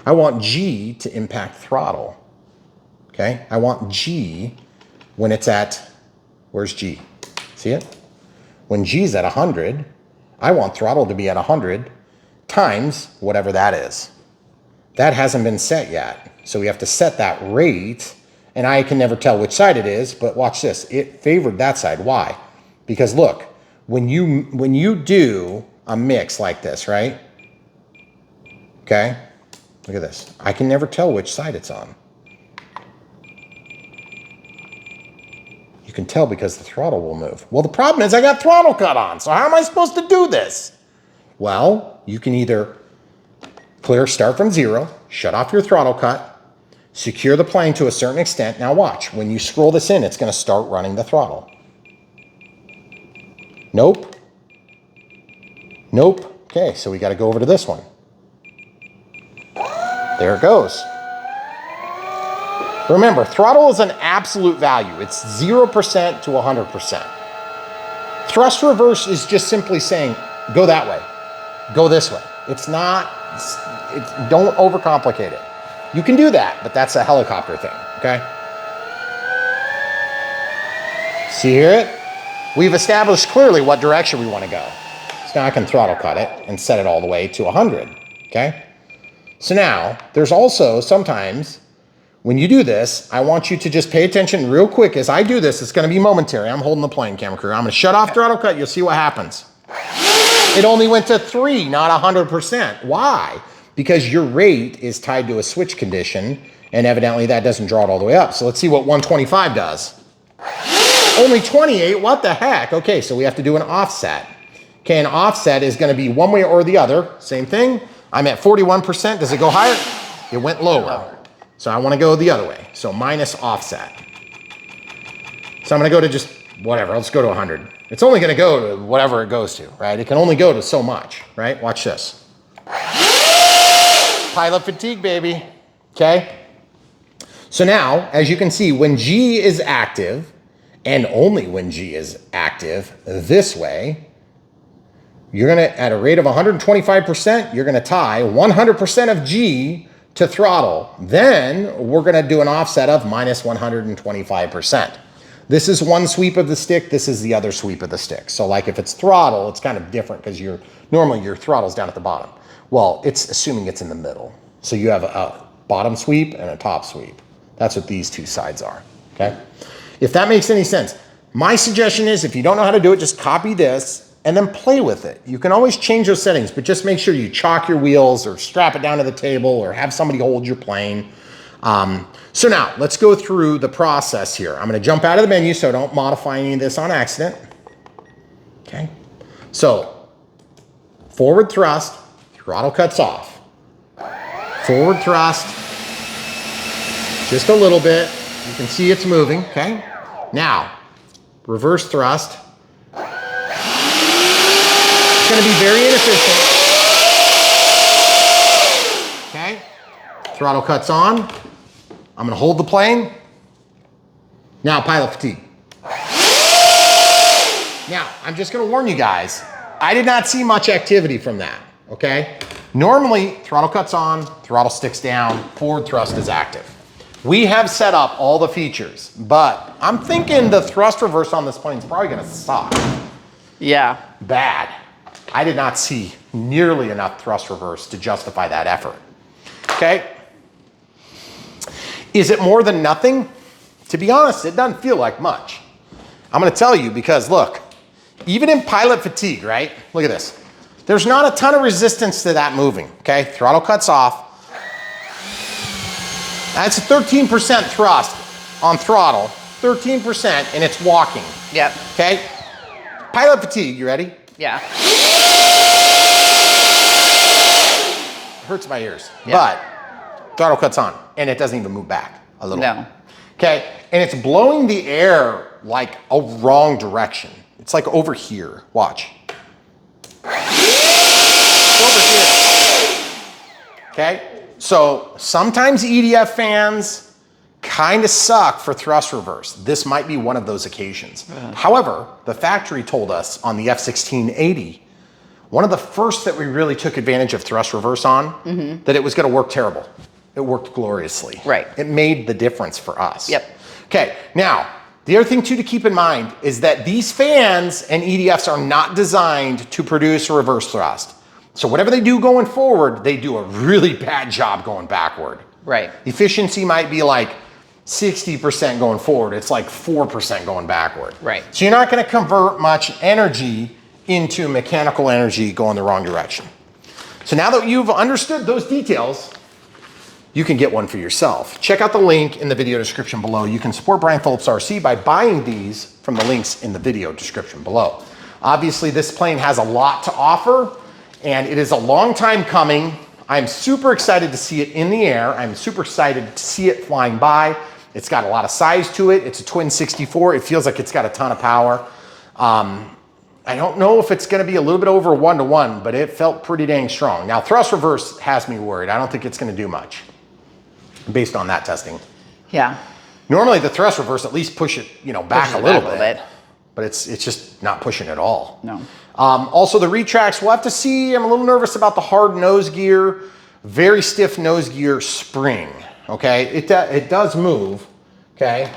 I want G to impact throttle, okay? I want G when it's at, where's G? See it? When G's at 100, I want throttle to be at 100 times whatever that is. That hasn't been set yet. So we have to set that rate, and I can never tell which side it is, but watch this. It favored that side. Why? Because look, when you do a mix like this, right? Okay? Look at this. I can never tell which side it's on. You can tell because the throttle will move. Well, the problem is I got throttle cut on, so how am I supposed to do this? Well, you can either Clear, start from 0, shut off your throttle cut, secure the plane to a certain extent. Now watch, when you scroll this in, it's gonna start running the throttle. Nope. Nope. Okay, so we gotta go over to this one. There it goes. Remember, throttle is an absolute value. It's 0% to 100%. Thrust reverse is just simply saying, go that way, go this way. It's not, don't overcomplicate it. You can do that, but that's a helicopter thing, okay? See here? We've established clearly what direction we want to go. So now I can throttle cut it and set it all the way to 100, okay? So now, there's also sometimes, when you do this, I want you to just pay attention real quick. As I do this, it's gonna be momentary. I'm holding the plane, camera crew. I'm gonna shut off throttle cut, you'll see what happens. It only went to 3, not 100%. Why? Because your rate is tied to a switch condition, and evidently that doesn't draw it all the way up. So let's see what 125 does. Only 28, what the heck? Okay, so we have to do an offset. Okay, an offset is gonna be one way or the other. Same thing, I'm at 41%, does it go higher? It went lower. So I wanna go the other way, so minus offset. So I'm gonna go to just whatever, let's go to 100. It's only gonna go to whatever it goes to, right? It can only go to so much, right? Watch this. Pilot fatigue, baby, okay? So now, as you can see, when G is active, and only when G is active this way, you're gonna, at a rate of 125%, you're gonna tie 100% of G to throttle. Then we're gonna do an offset of minus 125%. This is one sweep of the stick, this is the other sweep of the stick. So like if it's throttle, it's kind of different because normally your throttle's down at the bottom. Well, it's assuming it's in the middle. So you have a bottom sweep and a top sweep. That's what these two sides are, okay? If that makes any sense, my suggestion is if you don't know how to do it, just copy this and then play with it. You can always change those settings, but just make sure you chalk your wheels or strap it down to the table or have somebody hold your plane. So now let's go through the process here. I'm gonna jump out of the menu so I don't modify any of this on accident. Okay, so forward thrust, throttle cuts off. Forward thrust, just a little bit. You can see it's moving, okay? Now, reverse thrust. It's gonna be very inefficient. Okay, throttle cuts on. I'm gonna hold the plane. Now, pilot fatigue. Now, I'm just gonna warn you guys, I did not see much activity from that, okay? Normally, throttle cuts on, throttle sticks down, forward thrust is active. We have set up all the features, but I'm thinking the thrust reverse on this plane is probably gonna suck. Yeah. Bad. I did not see nearly enough thrust reverse to justify that effort, okay? Is it more than nothing? To be honest, it doesn't feel like much. I'm gonna tell you because look, even in pilot fatigue, right? Look at this. There's not a ton of resistance to that moving, okay? Throttle cuts off. That's a 13% thrust on throttle, 13%, and it's walking. Yep. Okay? Pilot fatigue, you ready? Yeah. Hurts my ears, Yeah. but throttle cuts on, and it doesn't even move back a little. No. Okay, and it's blowing the air like a wrong direction. It's like over here, watch. It's over here. Okay, so sometimes EDF fans kind of suck for thrust reverse. This might be one of those occasions. However, the factory told us on the F-1680, one of the first that we really took advantage of thrust reverse on, that it was gonna work terrible. It worked gloriously. Right. It made the difference for us. Yep. Okay, now, the other thing too to keep in mind is that these fans and EDFs are not designed to produce a reverse thrust. So whatever they do going forward, they do a really bad job going backward. Right. Efficiency might be like 60% going forward. It's like 4% going backward. Right. So you're not gonna convert much energy into mechanical energy going the wrong direction. So now that you've understood those details, you can get one for yourself. Check out the link in the video description below. You can support Brian Phillips RC by buying these from the links in the video description below. Obviously, this plane has a lot to offer, and it is a long time coming. I'm super excited to see it in the air. I'm super excited to see it flying by. It's got a lot of size to it. It's a twin 64. It feels like it's got a ton of power. I don't know if it's going to be a little bit over 1-to-1, but it felt pretty dang strong. Now, thrust reverse has me worried. I don't think it's going to do much based on that testing. Yeah. Normally, the thrust reverse at least push it, back a little bit. But it's just not pushing at all. No. Also, the retracts, we'll have to see. I'm a little nervous about the hard nose gear, very stiff nose gear spring. Okay, it does move. Okay,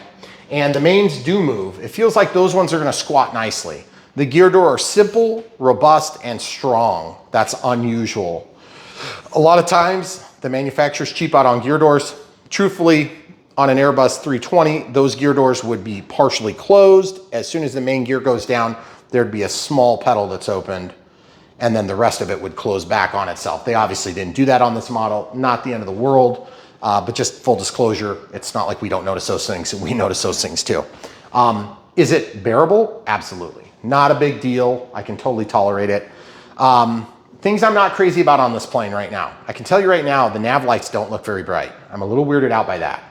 and the mains do move. It feels like those ones are going to squat nicely. The gear door are simple, robust, and strong. That's unusual. A lot of times, the manufacturers cheap out on gear doors. Truthfully, on an Airbus 320, those gear doors would be partially closed. As soon as the main gear goes down, there'd be a small pedal that's opened, and then the rest of it would close back on itself. They obviously didn't do that on this model. Not the end of the world, but just full disclosure, it's not like we don't notice those things, and we notice those things too. Is it bearable? Absolutely. Not a big deal. I can totally tolerate it. Things I'm not crazy about on this plane right now. I can tell you right now, the nav lights don't look very bright. I'm a little weirded out by that.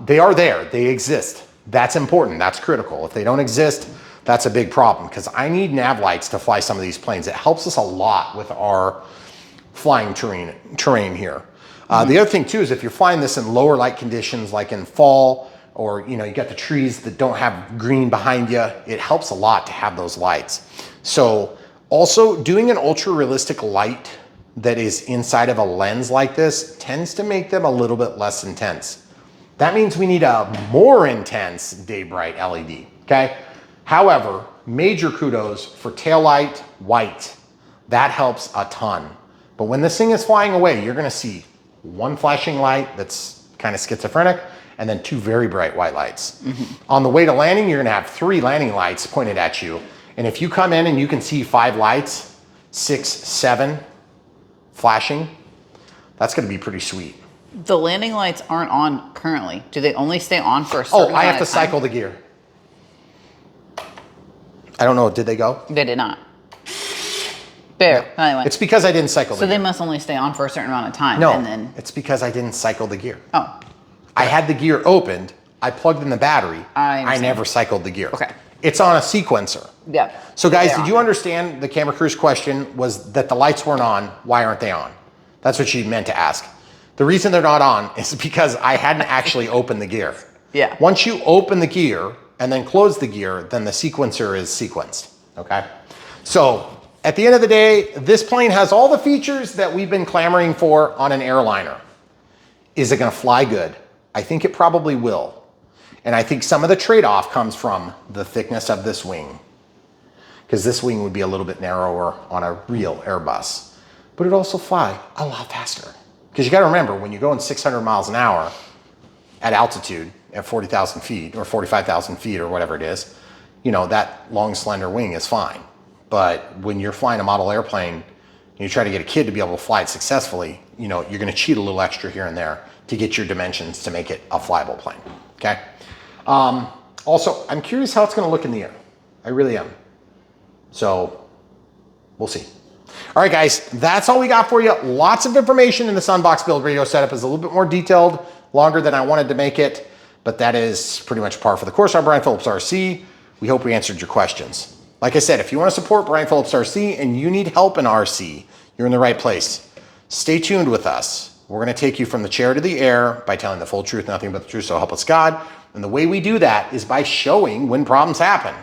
They are there, they exist. That's important, that's critical. If they don't exist, that's a big problem because I need nav lights to fly some of these planes. It helps us a lot with our flying terrain here. The other thing too is if you're flying this in lower light conditions, like in fall, or you got the trees that don't have green behind you, it helps a lot to have those lights. So also doing an ultra realistic light that is inside of a lens like this tends to make them a little bit less intense. That means we need a more intense day bright LED, okay? However, major kudos for taillight white. That helps a ton. But when this thing is flying away, you're gonna see one flashing light that's kind of schizophrenic and then two very bright white lights. On the way to landing, you're gonna have 3 landing lights pointed at you. And if you come in and you can see 5 lights, 6, 7 flashing, that's gonna be pretty sweet. The landing lights aren't on currently. Do they only stay on for a certain amount of time? I have to cycle the gear. I don't know, did they go? They did not. Fair. No. Anyway. It's because I didn't cycle the gear. So they must only stay on for a certain amount of time. No, and then... it's because I didn't cycle the gear. Oh. I had the gear opened, I plugged in the battery, I never cycled the gear. Okay. It's on a sequencer. Yeah. So guys, did you understand the camera crew's question was that the lights weren't on, why aren't they on? That's what she meant to ask. The reason they're not on is because I hadn't actually opened the gear. Yeah. Once you open the gear and then close the gear, then the sequencer is sequenced, okay? So at the end of the day, this plane has all the features that we've been clamoring for on an airliner. Is it gonna fly good? I think it probably will. And I think some of the trade-off comes from the thickness of this wing, because this wing would be a little bit narrower on a real Airbus, but it'd also fly a lot faster. Because you gotta remember, when you're going 600 miles an hour at altitude at 40,000 feet or 45,000 feet or whatever it is, that long slender wing is fine. But when you're flying a model airplane and you try to get a kid to be able to fly it successfully, you're gonna cheat a little extra here and there to get your dimensions to make it a flyable plane, okay? Also, I'm curious how it's gonna look in the air. I really am. So, we'll see. All right, guys, that's all we got for you. Lots of information in this Unbox build radio setup. Is a little bit more detailed, longer than I wanted to make it, but that is pretty much par for the course. I'm Brian Phillips, RC. We hope we answered your questions. Like I said, if you want to support Brian Phillips, RC, and you need help in RC, you're in the right place. Stay tuned with us. We're gonna take you from the chair to the air by telling the full truth, nothing but the truth, so help us God. And the way we do that is by showing when problems happen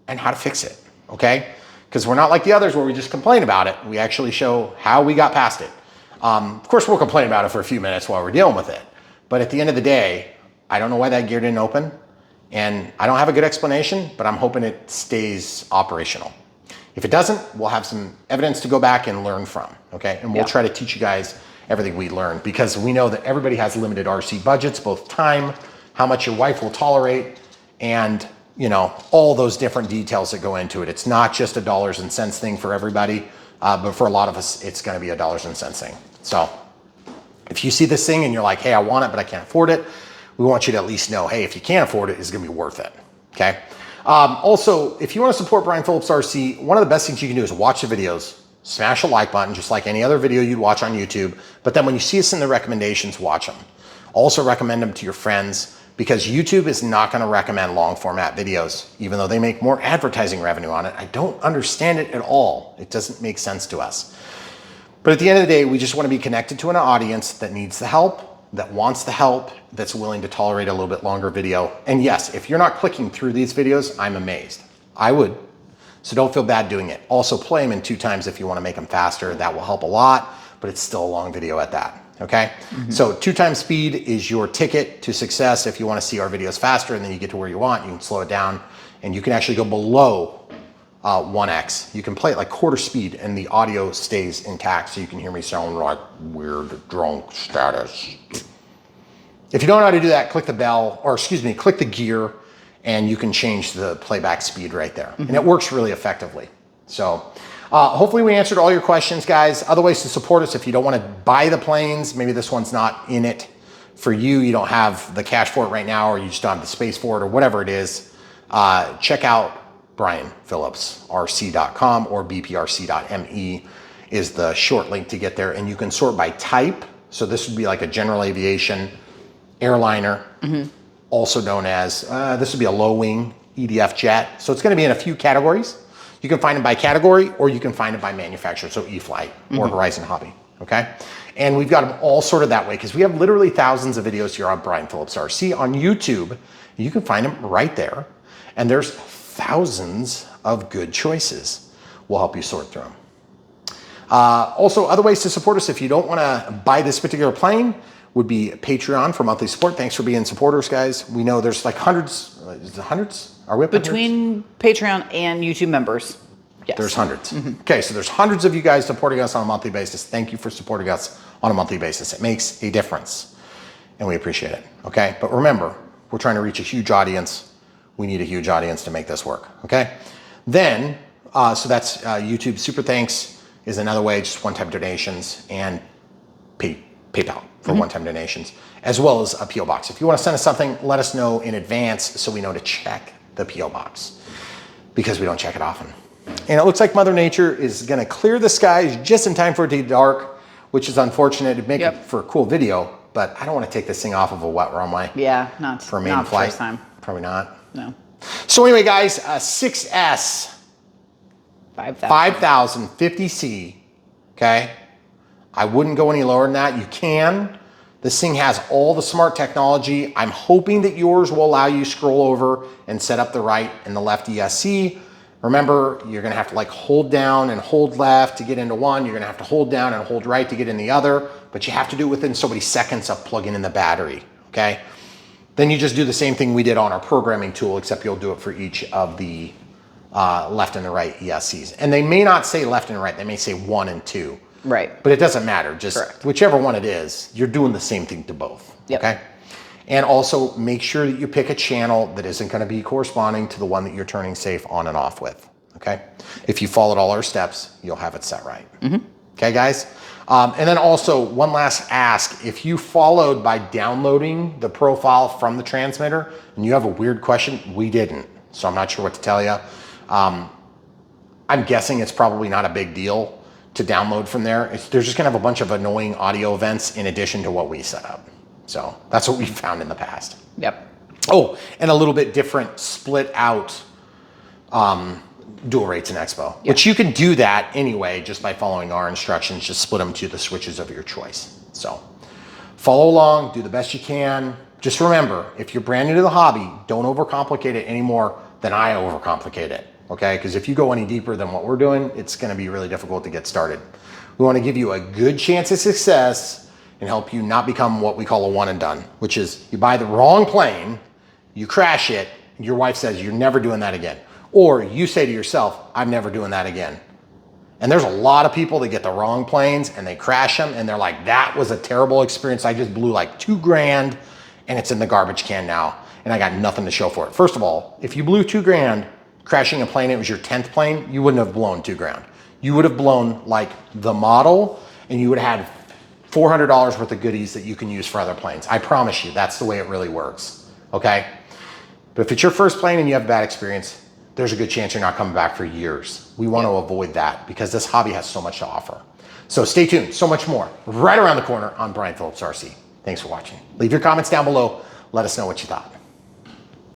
and how to fix it, okay? Because we're not like the others where we just complain about it. We actually show how we got past it. Of course, we'll complain about it for a few minutes while we're dealing with it. But at the end of the day, I don't know why that gear didn't open. And I don't have a good explanation, but I'm hoping it stays operational. If it doesn't, we'll have some evidence to go back and learn from, okay? And we'll try to teach you guys everything we learned, because we know that everybody has limited RC budgets, both time, how much your wife will tolerate, and all those different details that go into it. It's not just a dollars and cents thing for everybody, but for a lot of us, it's gonna be a dollars and cents thing. So if you see this thing and you're like, hey, I want it, but I can't afford it, we want you to at least know, hey, if you can't afford it, it's gonna be worth it, okay? Also, if you wanna support Brian Phillips RC, one of the best things you can do is watch the videos, smash a like button, just like any other video you'd watch on YouTube. But then when you see us in the recommendations, watch them. Also recommend them to your friends, because YouTube is not gonna recommend long format videos, even though they make more advertising revenue on it. I don't understand it at all. It doesn't make sense to us. But at the end of the day, we just wanna be connected to an audience that needs the help, that wants the help, that's willing to tolerate a little bit longer video. And yes, if you're not clicking through these videos, I'm amazed. I would. So don't feel bad doing it. Also play them in 2 times if you wanna make them faster. That will help a lot, but it's still a long video at that. Okay, so 2 times speed is your ticket to success. If you want to see our videos faster and then you get to where you want, you can slow it down and you can actually go below 1x. You can play it like quarter speed and the audio stays intact, so you can hear me sound like weird drunk status. If you don't know how to do that, click the bell, or excuse me, click the gear, and you can change the playback speed right there. And it works really effectively. So hopefully we answered all your questions, guys. Other ways to support us: if you don't want to buy the planes, maybe this one's not in it for you, you don't have the cash for it right now, or you just don't have the space for it, or whatever it is, check out Brian Phillips, rc.com, or bprc.me is the short link to get there. And you can sort by type. So this would be like a general aviation airliner, also known as, this would be a low wing EDF jet. So it's going to be in a few categories. You can find it by category, or you can find it by manufacturer, so E-flite or Horizon Hobby, okay? And we've got them all sorted that way, because we have literally thousands of videos here on Brian Phillips RC on YouTube. You can find them right there, and there's thousands of good choices. We'll help you sort through them. Also, other ways to support us if you don't want to buy this particular plane would be Patreon for monthly support. Thanks for being supporters, guys. We know there's like hundreds, is it hundreds? Are we up between Patreon and YouTube members? Yes. There's hundreds. Okay, so there's hundreds of you guys supporting us on a monthly basis. Thank you for supporting us on a monthly basis. It makes a difference, and we appreciate it, okay? But remember, we're trying to reach a huge audience. We need a huge audience to make this work, okay? Then, so that's YouTube. Super thanks is another way, just one-time donations, and PayPal for one-time donations, as well as a P.O. box. If you want to send us something, let us know in advance so we know to check the P.O. box, because we don't check it often. And it looks like Mother Nature is going to clear the skies just in time for it to get dark, which is unfortunate. It'd make it for a cool video, but I don't want to take this thing off of a wet runway. Yeah, not for a maiden flight. First time. Probably not. No. So anyway, guys, 6S 5000 50C. Okay, I wouldn't go any lower than that. You can. This thing has all the smart technology. I'm hoping that yours will allow you to scroll over and set up the right and the left ESC. Remember, you're gonna have to like hold down and hold left to get into one. You're gonna have to hold down and hold right to get in the other, but you have to do it within so many seconds of plugging in the battery, okay? Then you just do the same thing we did on our programming tool, except you'll do it for each of the left and the right ESCs. And they may not say left and right, they may say 1 and 2. Right. But it doesn't matter, just whichever one it is, you're doing the same thing to both, okay? And also make sure that you pick a channel that isn't gonna be corresponding to the one that you're turning safe on and off with, okay? If you followed all our steps, you'll have it set right. Okay, guys? And then also, one last ask. If you followed by downloading the profile from the transmitter and you have a weird question, we didn't, so I'm not sure what to tell you. I'm guessing it's probably not a big deal to download from there. They're just gonna have a bunch of annoying audio events in addition to what we set up. So that's what we found in the past. Oh, and a little bit different split out dual rates in Expo, which you can do that anyway just by following our instructions. Just split them to the switches of your choice. So follow along, do the best you can. Just remember, if you're brand new to the hobby, don't overcomplicate it any more than I overcomplicate it, okay? Because if you go any deeper than what we're doing, it's gonna be really difficult to get started. We wanna give you a good chance of success and help you not become what we call a one and done, which is you buy the wrong plane, you crash it, and your wife says, you're never doing that again. Or you say to yourself, I'm never doing that again. And there's a lot of people that get the wrong planes and they crash them and they're like, that was a terrible experience. I just blew like $2 grand and it's in the garbage can now and I got nothing to show for it. First of all, if you blew $2 grand crashing a plane, it was your 10th plane, you wouldn't have blown $2 grand. You would have blown like the model and you would have had $400 worth of goodies that you can use for other planes. I promise you, that's the way it really works, okay? But if it's your first plane and you have a bad experience, there's a good chance you're not coming back for years. We want to avoid that because this hobby has so much to offer. So stay tuned, so much more right around the corner on Brian Phillips RC. Thanks for watching. Leave your comments down below. Let us know what you thought.